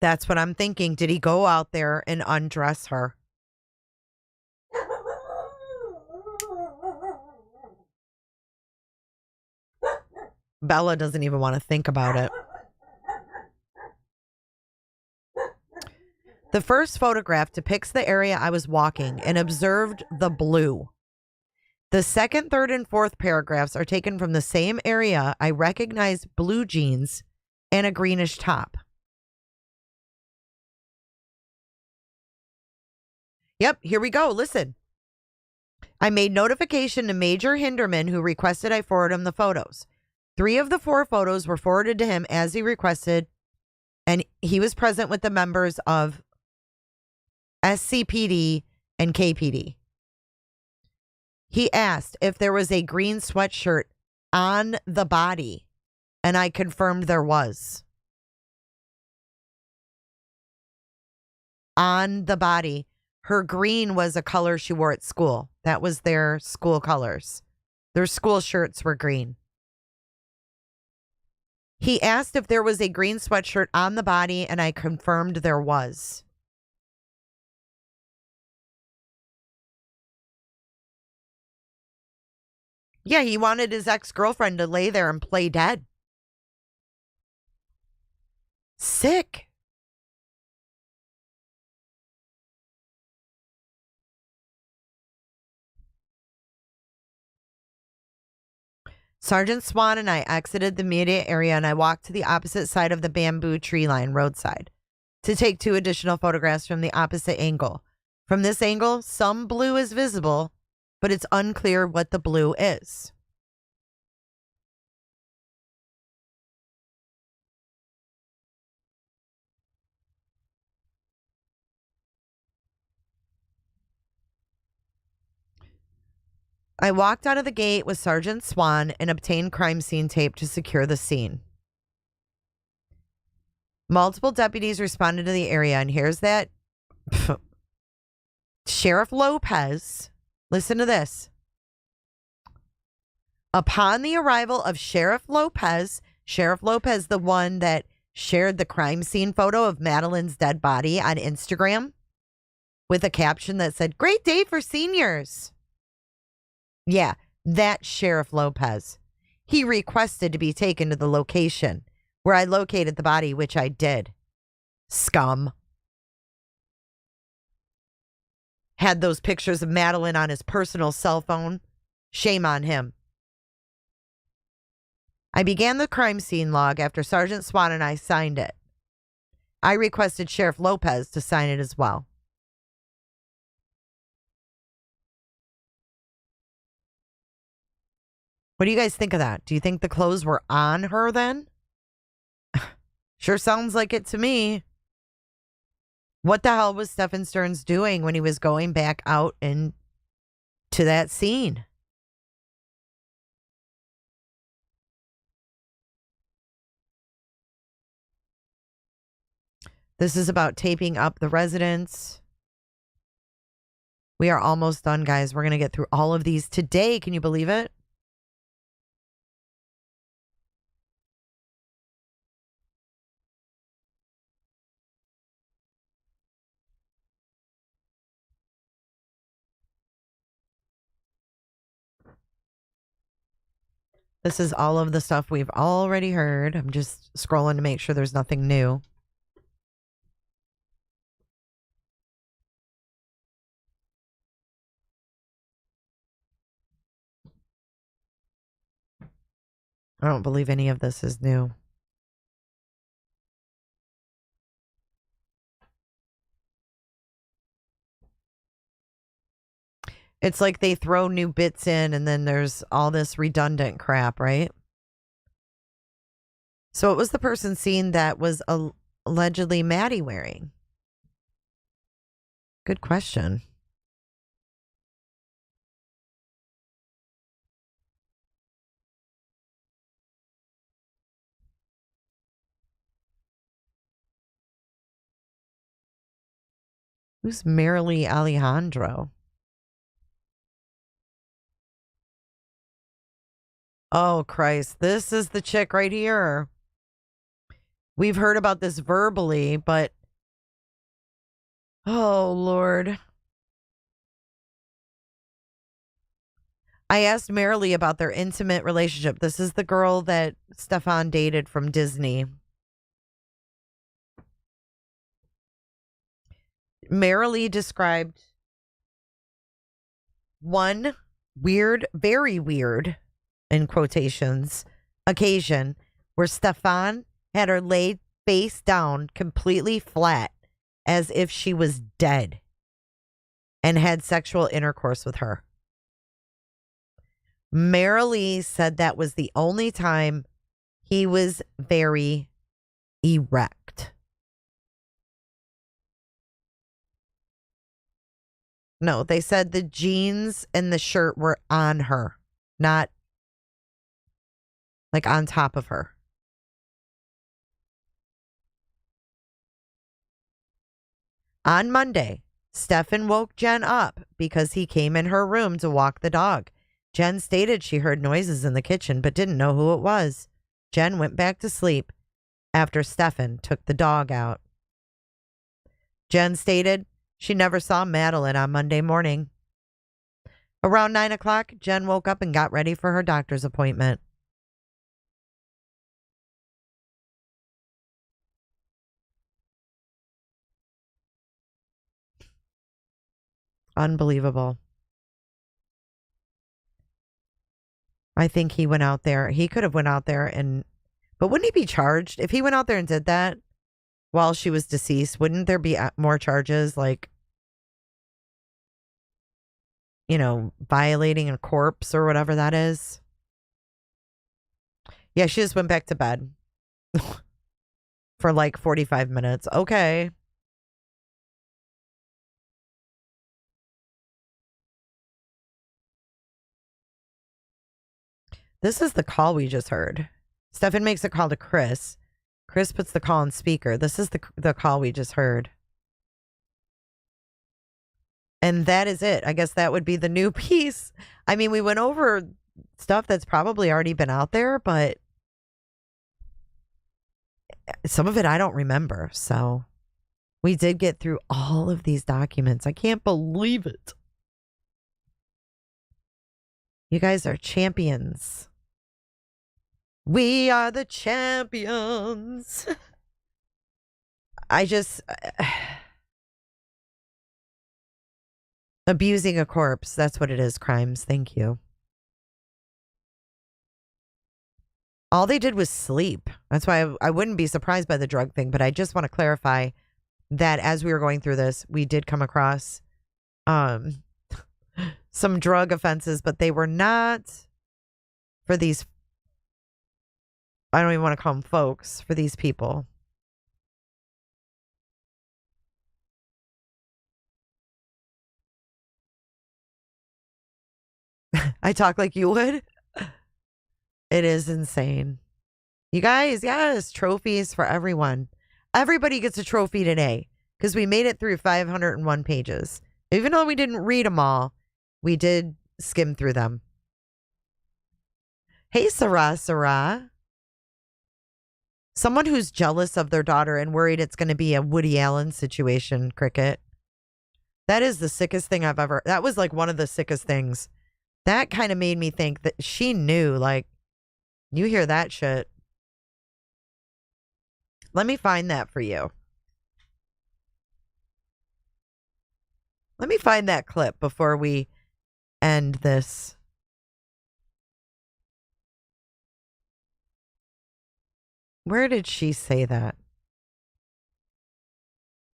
That's what I'm thinking. Did he go out there and undress her? Bella doesn't even want to think about it. The first photograph depicts the area I was walking and observed the blue. The second, third, and fourth paragraphs are taken from the same area. I recognized blue jeans and a greenish top. Yep, here we go. Listen. I made notification to Major Hinderman, who requested I forward him the photos. 3 of the 4 photos were forwarded to him as he requested, and he was present with the members of SCPD and KPD. He asked if there was a green sweatshirt on the body, and I confirmed there was. On the body. Her green was a color she wore at school. That was their school colors. Their school shirts were green. He asked if there was a green sweatshirt on the body, and I confirmed there was. Yeah, he wanted his ex-girlfriend to lay there and play dead. Sick. Sergeant Swan and I exited the immediate area, and I walked to the opposite side of the bamboo tree line roadside to take 2 additional photographs from the opposite angle. From this angle, some blue is visible, but it's unclear what the blue is. I walked out of the gate with Sergeant Swan and obtained crime scene tape to secure the scene. Multiple deputies responded to the area, and here's that. Sheriff Lopez, listen to this. Upon the arrival of Sheriff Lopez, the one that shared the crime scene photo of Madeline's dead body on Instagram with a caption that said, "Great day for seniors." Yeah, that Sheriff Lopez. He requested to be taken to the location where I located the body, which I did. Scum. Had those pictures of Madeline on his personal cell phone. Shame on him. I began the crime scene log after Sergeant Swan and I signed it. I requested Sheriff Lopez to sign it as well. What do you guys think of that? Do you think the clothes were on her then? Sure sounds like it to me. What the hell was Stephan Stearns doing when he was going back out into that scene? This is about taping up the residence. We are almost done, guys. We're going to get through all of these today. Can you believe it? This is all of the stuff we've already heard. I'm just scrolling to make sure there's nothing new. I don't believe any of this is new. It's like they throw new bits in and then there's all this redundant crap, right? So what was the person seen that was allegedly Maddie wearing? Good question. Who's Marilee Alejandro? Oh, Christ. This is the chick right here. We've heard about this verbally, but... Oh, Lord. I asked Marilee about their intimate relationship. This is the girl that Stephan dated from Disney. Marilee described one weird, very weird, in quotations, occasion where Stephan had her laid face down completely flat as if she was dead and had sexual intercourse with her. Marilee said that was the only time he was very erect. No, they said the jeans and the shirt were on her, not like on top of her. On Monday, Stephan woke Jenn up because he came in her room to walk the dog. Jenn stated she heard noises in the kitchen but didn't know who it was. Jenn went back to sleep after Stephan took the dog out. Jenn stated she never saw Madeline on Monday morning. Around 9 o'clock, Jenn woke up and got ready for her doctor's appointment. Unbelievable. I think he went out there. He could have went out there and... But wouldn't he be charged? If he went out there and did that while she was deceased, wouldn't there be more charges like, you know, violating a corpse or whatever that is? Yeah, she just went back to bed for like 45 minutes. Okay. This is the call we just heard. Stephan makes a call to Chris. Chris puts the call on speaker. This is the call we just heard. And that is it. I guess that would be the new piece. I mean, we went over stuff that's probably already been out there, but some of it I don't remember. So we did get through all of these documents. I can't believe it. You guys are champions. We are the champions. I just... abusing a corpse. That's what it is, crimes. Thank you. All they did was sleep. That's why I wouldn't be surprised by the drug thing, but I just want to clarify that as we were going through this, we did come across some drug offenses, but they were not for these... I don't even want to call them folks, for these people. I talk like you would. It is insane. You guys, yes, trophies for everyone. Everybody gets a trophy today because we made it through 501 pages. Even though we didn't read them all, we did skim through them. Hey, Sarah. Someone who's jealous of their daughter and worried it's going to be a Woody Allen situation, Cricket. That is the sickest thing I've ever... That was like one of the sickest things. That kind of made me think that she knew, like, you hear that shit. Let me find that for you. Let me find that clip before we end this. Where did she say that?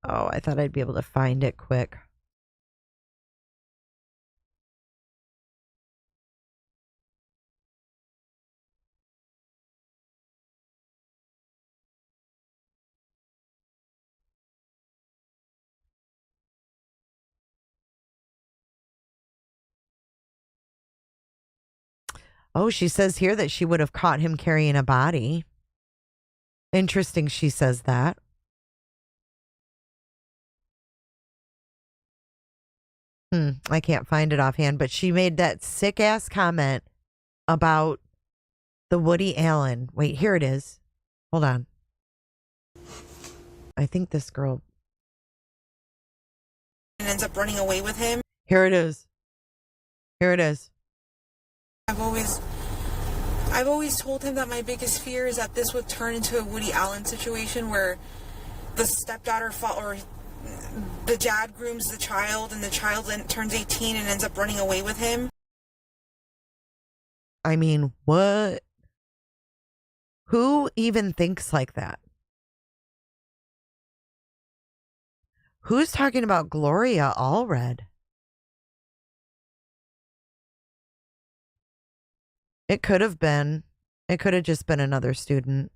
Oh, I thought I'd be able to find it quick. Oh, she says here that she would have caught him carrying a body. Interesting she says that. I can't find it offhand, but she made that sick ass comment about the Woody Allen. Wait, here it is. Hold on. I think this girl. And ends up running away with him. Here it is. Here it is. I've always told him that my biggest fear is that this would turn into a Woody Allen situation where the stepdaughter or the dad grooms the child and the child turns 18 and ends up running away with him. I mean, what? Who even thinks like that? Who's talking about Gloria Allred? It could have been. It could have just been another student.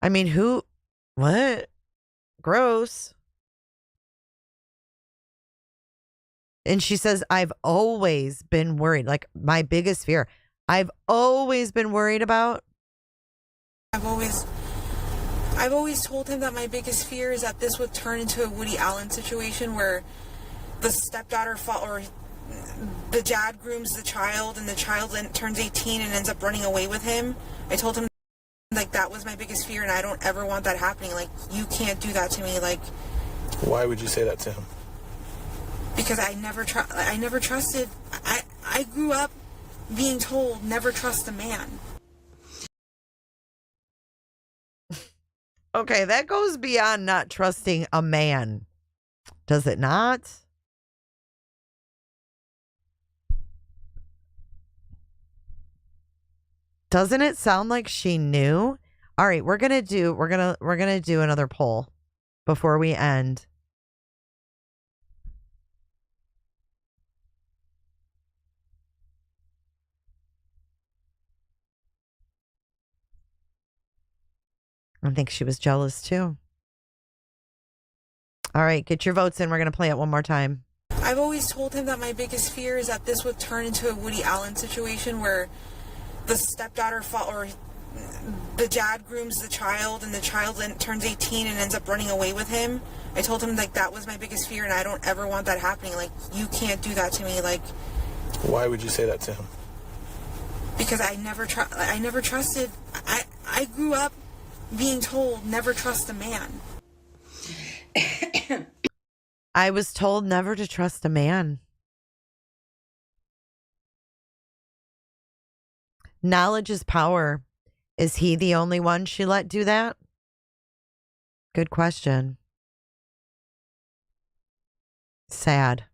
I mean, who? What? Gross. And she says, I've always been worried. Like, my biggest fear. I've always been worried about. I've always told him that my biggest fear is that this would turn into a Woody Allen situation where the stepdaughter or the dad grooms the child and the child turns 18 and ends up running away with him. I told him like that was my biggest fear and I don't ever want that happening. Like, you can't do that to me. Like, why would you say that to him? Because I never trusted. I grew up being told never trust a man. Okay, that goes beyond not trusting a man. Does it not? Doesn't it sound like she knew? All right, we're gonna do another poll before we end. I think she was jealous too. All right, get your votes in. We're gonna play it one more time. I've always told him that my biggest fear is that this would turn into a Woody Allen situation where the stepdaughter or the dad grooms the child and the child turns 18 and ends up running away with him. I told him like that was my biggest fear and I don't ever want that happening. Like, you can't do that to me. Like, why would you say that to him? Because I never trusted. I grew up being told never trust a man. I was told never to trust a man. Knowledge is power. Is he the only one she let do that? Good question. Sad.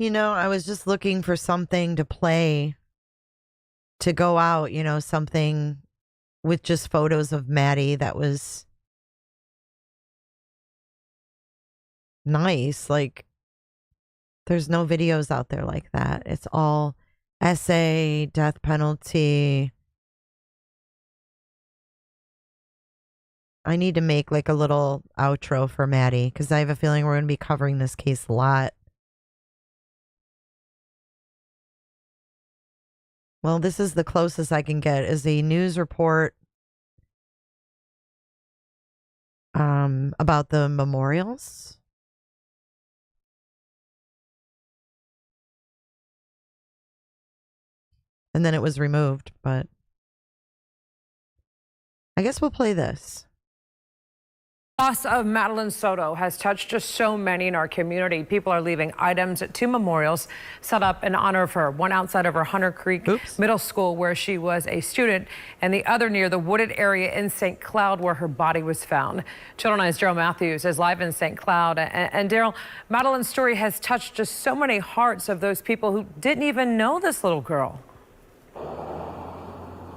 You know, I was just looking for something to play to go out, you know, something with just photos of Maddie that was nice. Like, there's no videos out there like that. It's all essay, death penalty. I need to make like a little outro for Maddie because I have a feeling we're going to be covering this case a lot. Well, this is the closest I can get is a news report about the memorials. And then it was removed, but I guess we'll play this. Loss of Madeline Soto has touched just so many in our community. People are leaving items at 2 memorials set up in honor of her. One outside of her Hunter Creek Middle School, where she was a student, and the other near the wooded area in St. Cloud, where her body was found. Channel 9's Daryl Matthews is live in St. Cloud. And Daryl, Madeline's story has touched just so many hearts of those people who didn't even know this little girl.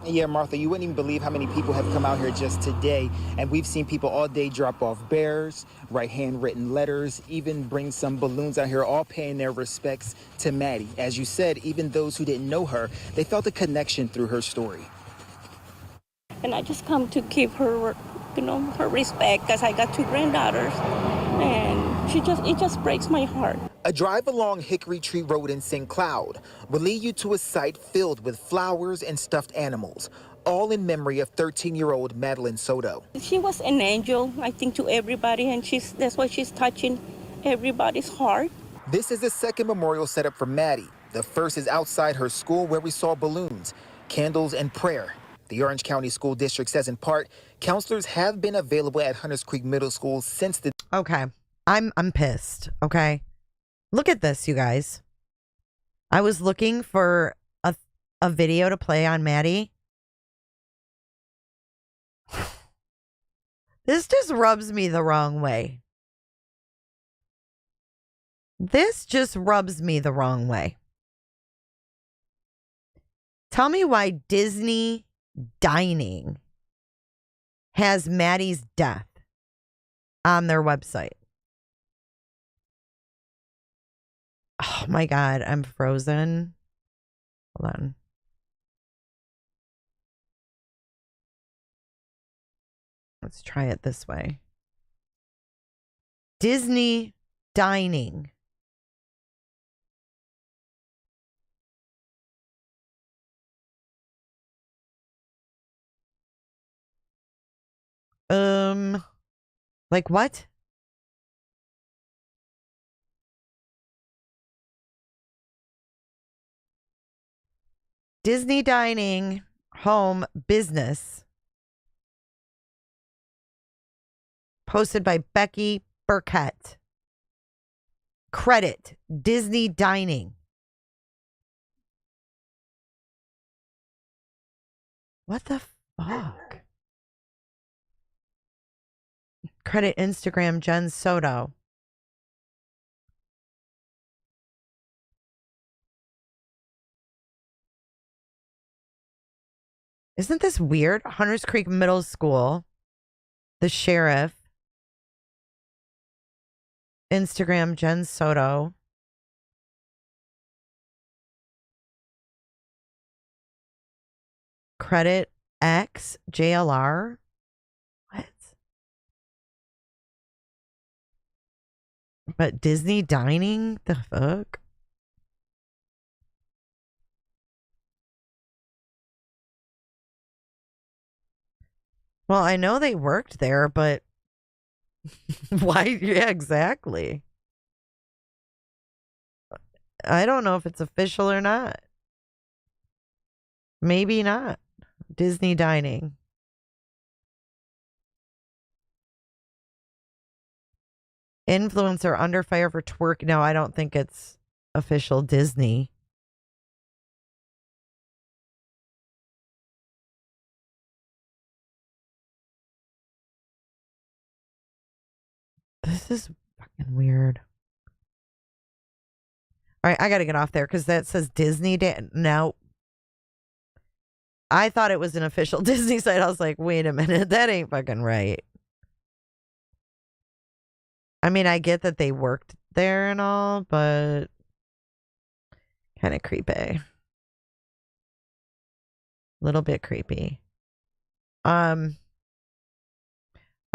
Yeah, Martha, you wouldn't even believe how many people have come out here just today. And we've seen people all day drop off bears, write handwritten letters, even bring some balloons out here, all paying their respects to Maddie. As you said, even those who didn't know her, they felt a connection through her story. And I just come to give her, her respect, because I got 2 granddaughters. And it just breaks my heart. A drive along Hickory Tree Road in St. Cloud will lead you to a site filled with flowers and stuffed animals, all in memory of 13-year-old Madeline Soto. She was an angel, I think, to everybody, and that's why she's touching everybody's heart. This is the second memorial set up for Maddie. The first is outside her school, where we saw balloons, candles, and prayer. The Orange County School District says, in part, counselors have been available at Hunters Creek Middle School since the... Okay, I'm pissed, okay? Look at this, you guys. I was looking for a video to play on Maddie. This just rubs me the wrong way. This just rubs me the wrong way. Tell me why Disney Dining has Maddie's death on their website. Oh my God, I'm frozen. Hold on. Let's try it this way. Disney Dining. Like what? Disney Dining Home Business. Posted by Becky Burkett. Credit Disney Dining. What the fuck? Credit Instagram Jenn Soto. Isn't this weird? Hunters Creek Middle School. The sheriff. Instagram Jenn Soto. Credit X JLR. What? But Disney Dining? The fuck? Well, I know they worked there, but why? Yeah, exactly. I don't know if it's official or not. Maybe not. Disney Dining. Influencer under fire for twerk. No, I don't think it's official Disney. This is fucking weird. All right, I got to get off there because that says Disney Day. No. I thought it was an official Disney site. I was like, wait a minute. That ain't fucking right. I mean, I get that they worked there and all, but kind of creepy. Little bit creepy. All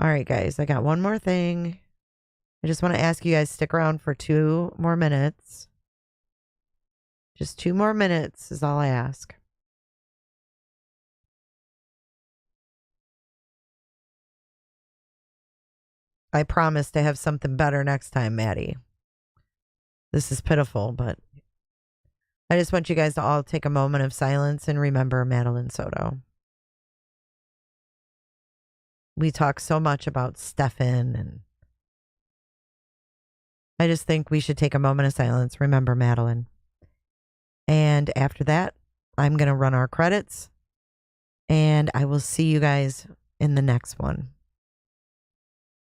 right, guys. I got one more thing. I just want to ask you guys stick around for 2 more minutes. Just 2 more minutes is all I ask. I promise to have something better next time, Maddie. This is pitiful, but I just want you guys to all take a moment of silence and remember Madeline Soto. We talk so much about Stephan, and I just think we should take a moment of silence, remember Madeline. And after that, I'm going to run our credits, and I will see you guys in the next one.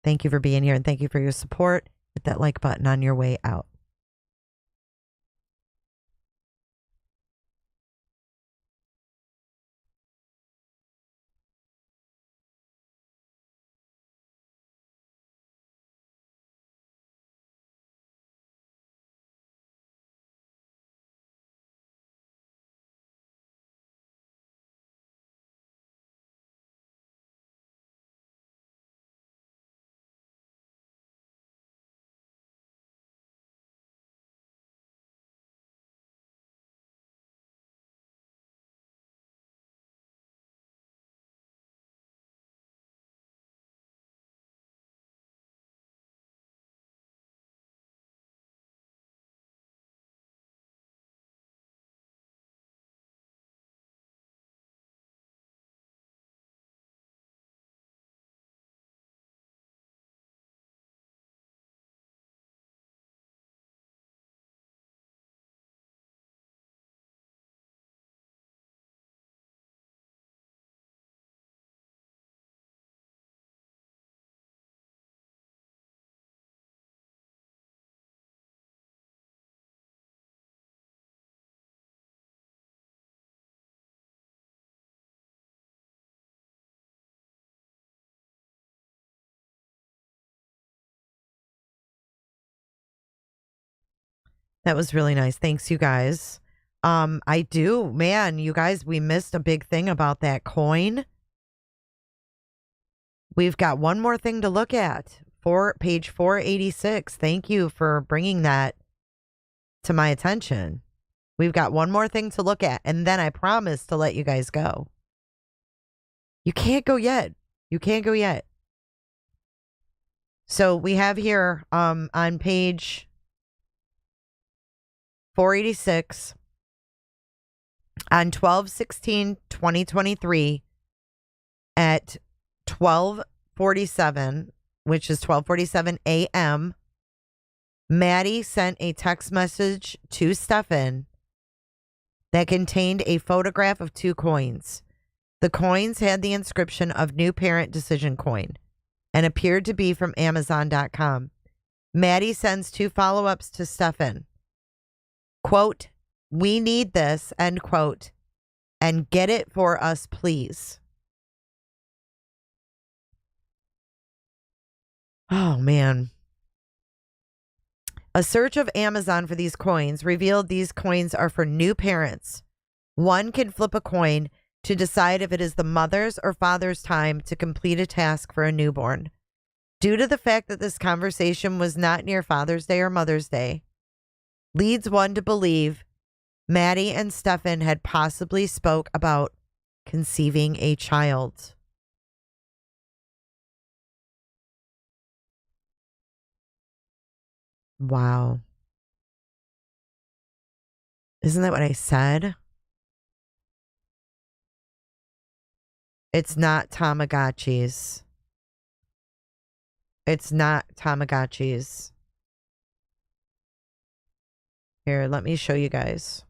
Thank you for being here, and thank you for your support. Hit that like button on your way out. That was really nice. Thanks, you guys. You guys, we missed a big thing about that coin. We've got one more thing to look at for page 486. Thank you for bringing that to my attention. We've got one more thing to look at, and then I promise to let you guys go. You can't go yet. You can't go yet. So we have here on page 486 on 12/16/2023 at 12:47, which is 12:47 a.m., Maddie sent a text message to Stephan that contained a photograph of two coins. The coins had the inscription of New Parent Decision Coin and appeared to be from Amazon.com. Maddie sends two follow-ups to Stephan. Quote, "We need this," end quote, "and get it for us, please." Oh, man. A search of Amazon for these coins revealed these coins are for new parents. One can flip a coin to decide if it is the mother's or father's time to complete a task for a newborn. Due to the fact that this conversation was not near Father's Day or Mother's Day, leads one to believe Maddie and Stephan had possibly spoke about conceiving a child. Wow. Isn't that what I said? It's not Tamagotchis. It's not Tamagotchis. Here, let me show you guys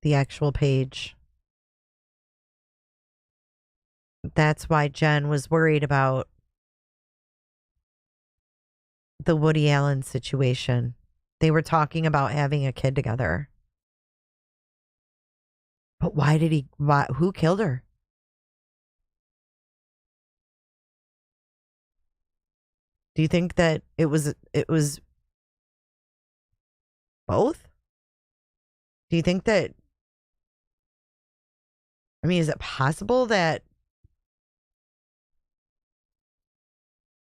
the actual page. That's why Jen was worried about the Woody Allen situation. They were talking about having a kid together. But who killed her? Do you think that it was both? Do you think that, is it possible that,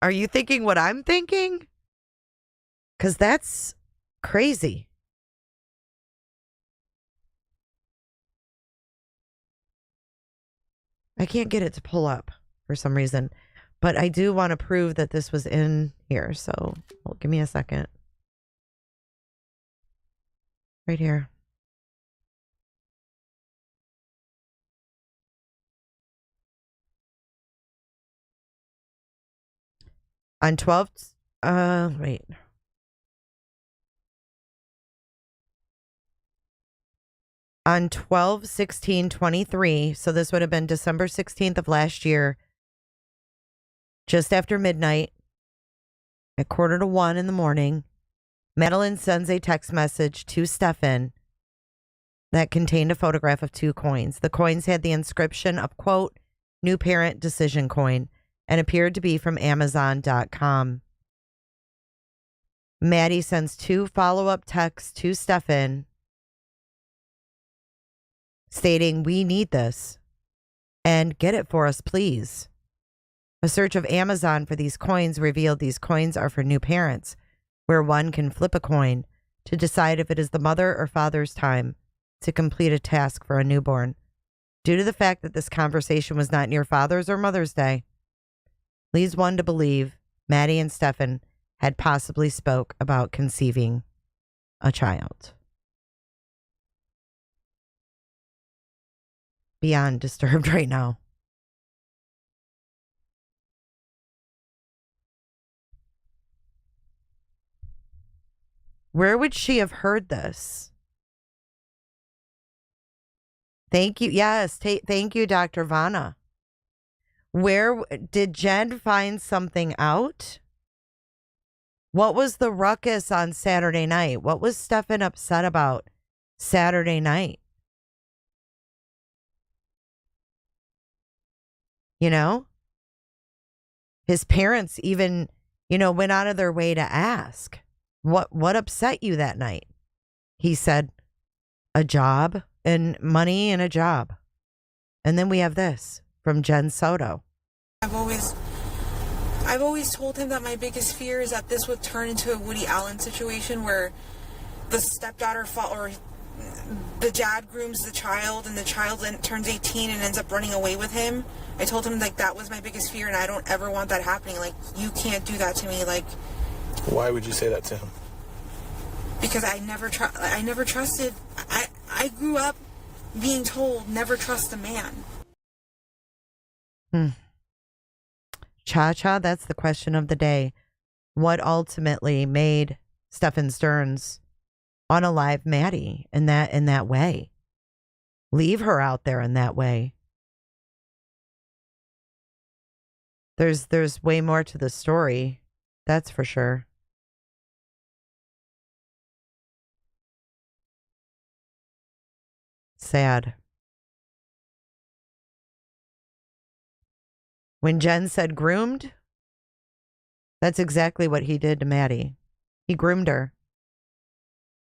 are you thinking what I'm thinking? Because that's crazy. I can't get it to pull up for some reason, but I do want to prove that this was in here. So give me a second. Right here. On 12, wait. On 12/16/23, so this would have been December 16th of last year, just after midnight, at 1:45 in the morning, Madeline sends a text message to Stephan that contained a photograph of 2 coins. The coins had the inscription of, quote, new parent decision coin, and appeared to be from Amazon.com. Maddie sends 2 follow-up texts to Stephan stating, we need this and get it for us, please. A search of Amazon for these coins revealed these coins are for new parents, where one can flip a coin to decide if it is the mother or father's time to complete a task for a newborn. Due to the fact that this conversation was not near Father's or Mother's Day, leads one to believe Maddie and Stephan had possibly spoke about conceiving a child. Beyond disturbed right now. Where would she have heard this? Thank you. Yes. Thank you, Dr. Vanna. Where did Jenn find something out? What was the ruckus on Saturday night? What was Stephan upset about Saturday night? You know? His parents even, went out of their way to ask, what upset you that night? He said, a job and money and a job. And then we have this from Jenn Soto. I've always told him that my biggest fear is that this would turn into a Woody Allen situation where the stepdaughter or the dad grooms the child and the child then turns 18 and ends up running away with him. I told him that was my biggest fear and I don't ever want that happening. You can't do that to me. Why would you say that to him? Because I never trusted. I grew up being told never trust a man. Cha-cha, that's the question of the day. What ultimately made Stephan Stearns unalive Maddie in that way? Leave her out there in that way. There's way more to the story, that's for sure. Sad. When Jenn said groomed, that's exactly what he did to Maddie. He groomed her.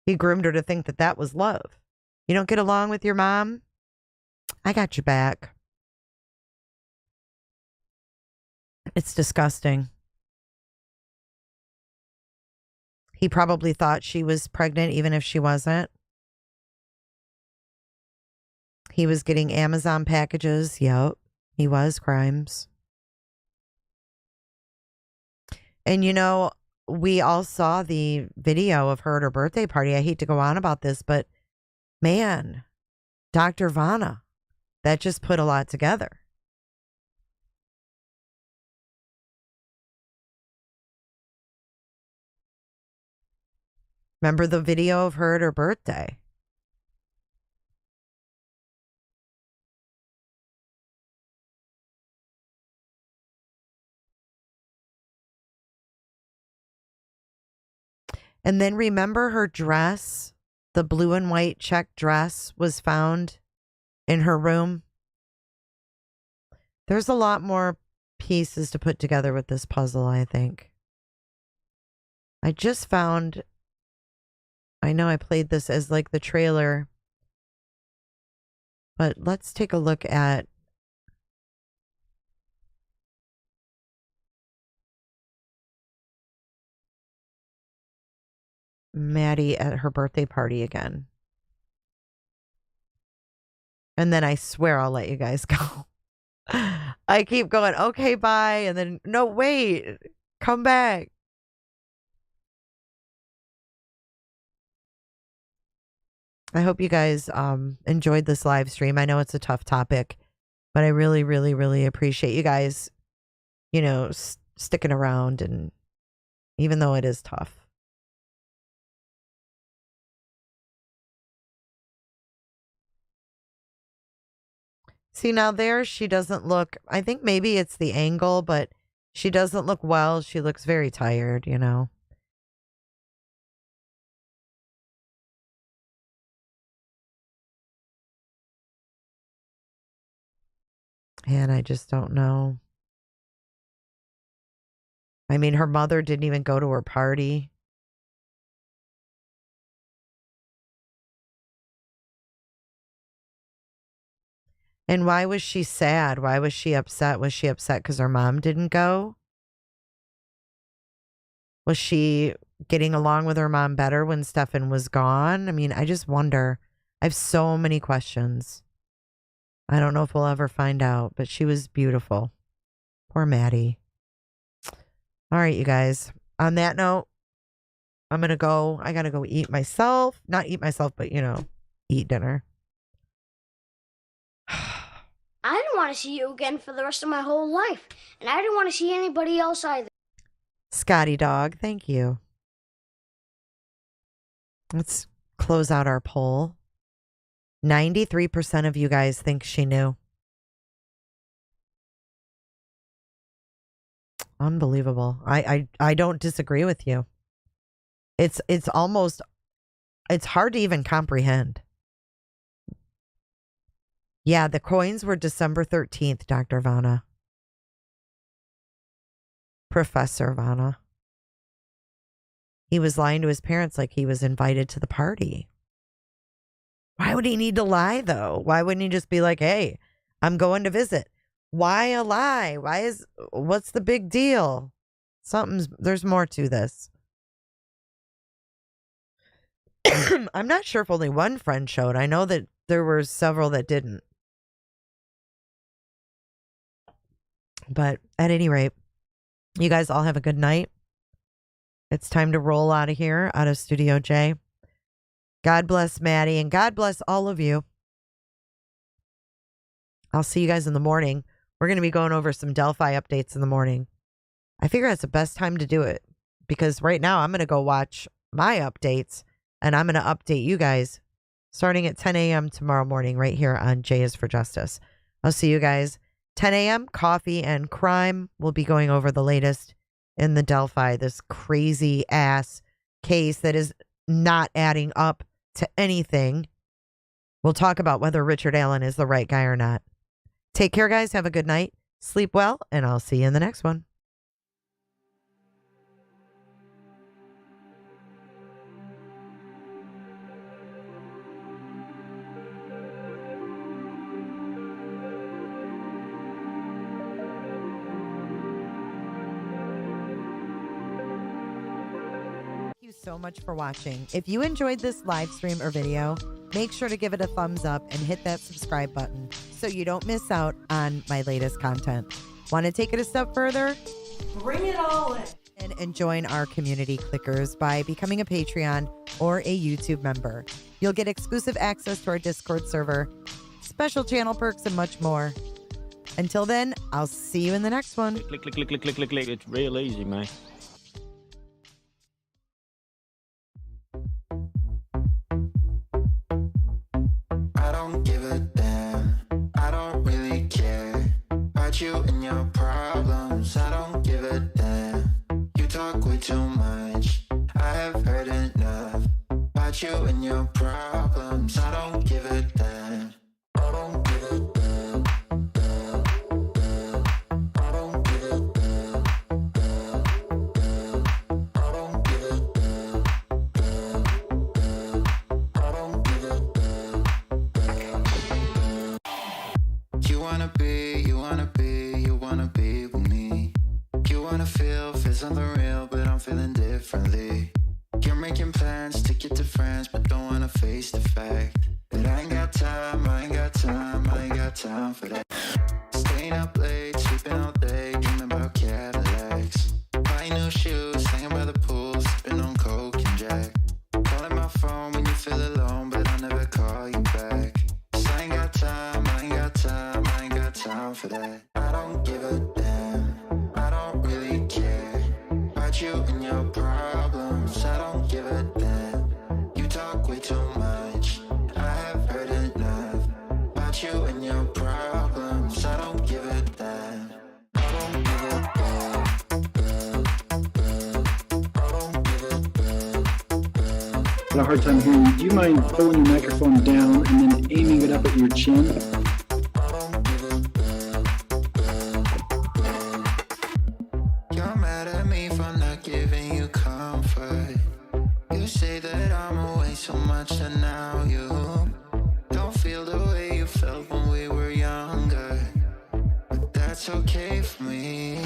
He groomed her to think that was love. You don't get along with your mom? I got your back. It's disgusting. He probably thought she was pregnant even if she wasn't. He was getting Amazon packages. Yep, he was, Crimes. And we all saw the video of her at her birthday party. I hate to go on about this, but man, Dr. Vanna, that just put a lot together. Remember the video of her at her birthday? And then remember her dress, the blue and white check dress was found in her room. There's a lot more pieces to put together with this puzzle, I think. I just found, I know I played this as like the trailer, but let's take a look at Maddie at her birthday party again. And then I swear I'll let you guys go. I keep going, okay, bye. And then, no, wait, come back. I hope you guys enjoyed this live stream. I know it's a tough topic, but I really, really, really appreciate you guys, sticking around, and even though it is tough. See, now there she doesn't look, I think maybe it's the angle, but she doesn't look well. She looks very tired, And I just don't know. I mean, her mother didn't even go to her party. And why was she sad? Why was she upset? Was she upset because her mom didn't go? Was she getting along with her mom better when Stephan was gone? I mean, I just wonder. I have so many questions. I don't know if we'll ever find out, but she was beautiful. Poor Maddie. All right, you guys. On that note, I'm going to go. I got to go eat myself. Not eat myself, but, eat dinner. I didn't want to see you again for the rest of my whole life. And I didn't want to see anybody else either. Scotty dog, thank you. Let's close out our poll. 93% of you guys think she knew. Unbelievable. I don't disagree with you. It's hard to even comprehend. Yeah, the coins were December 13th, Dr. Vanna. Professor Vanna. He was lying to his parents like he was invited to the party. Why would he need to lie, though? Why wouldn't he just be like, hey, I'm going to visit? Why a lie? What's the big deal? There's more to this. I'm not sure if only one friend showed. I know that there were several that didn't. But at any rate, you guys all have a good night. It's time to roll out of here, out of Studio J. God bless Maddie, and God bless all of you. I'll see you guys in the morning. We're going to be going over some Delphi updates in the morning. I figure that's the best time to do it, because right now I'm going to go watch my updates, and I'm going to update you guys starting at 10 a.m. tomorrow morning right here on J is for Justice. I'll see you guys 10 a.m. Coffee and Crime. We'll be going over the latest in the Delphi, this crazy ass case that is not adding up to anything. We'll talk about whether Richard Allen is the right guy or not. Take care, guys. Have a good night. Sleep well, and I'll see you in the next one. So much for watching. If you enjoyed this live stream or video, make sure to give it a thumbs up and hit that subscribe button so you don't miss out on my latest content. Want to take it a step further? Bring it all in. And join our community clickers by becoming a Patreon or a YouTube member. You'll get exclusive access to our Discord server, special channel perks, and much more. Until then, I'll see you in the next one. Click, click, click, click, click, click, click. It's real easy, man. I don't give a damn. I don't really care about you and your problems. I don't give a damn. You talk way too much. I have heard enough about you and your problems. I don't give a damn. I don't give a damn. Damn, damn. I don't give a damn. Damn, damn. I don't give a damn. Damn, damn. I don't give a damn. You wanna be with me. You wanna feel something real, but I'm feeling differently. You're making plans to get to friends, but don't wanna face the fact that I ain't got time, I ain't got time, I ain't got time for that. Staying up late, sleeping all day, dreaming about Cadillacs. Buying new shoes, hanging by the pool, sipping on Coke and Jack. Calling my phone when you feel alone, but I'll never had a hard time hearing you. Do you mind pulling your microphone down and then aiming it up at your chin? You're mad at me for not giving you comfort. You say that I'm away so much and now you don't feel the way you felt when we were younger. But that's okay for me.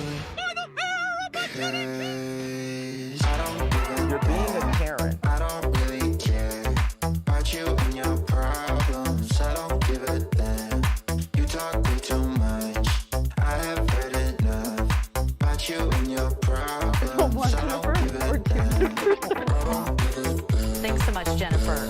You're being a Karen. I don't really care about you and your problems. I don't give a damn. You talk way too much. I have heard enough about you and your problems. I don't give a damn. Thanks so much, Jennifer.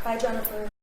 Bye, Jennifer.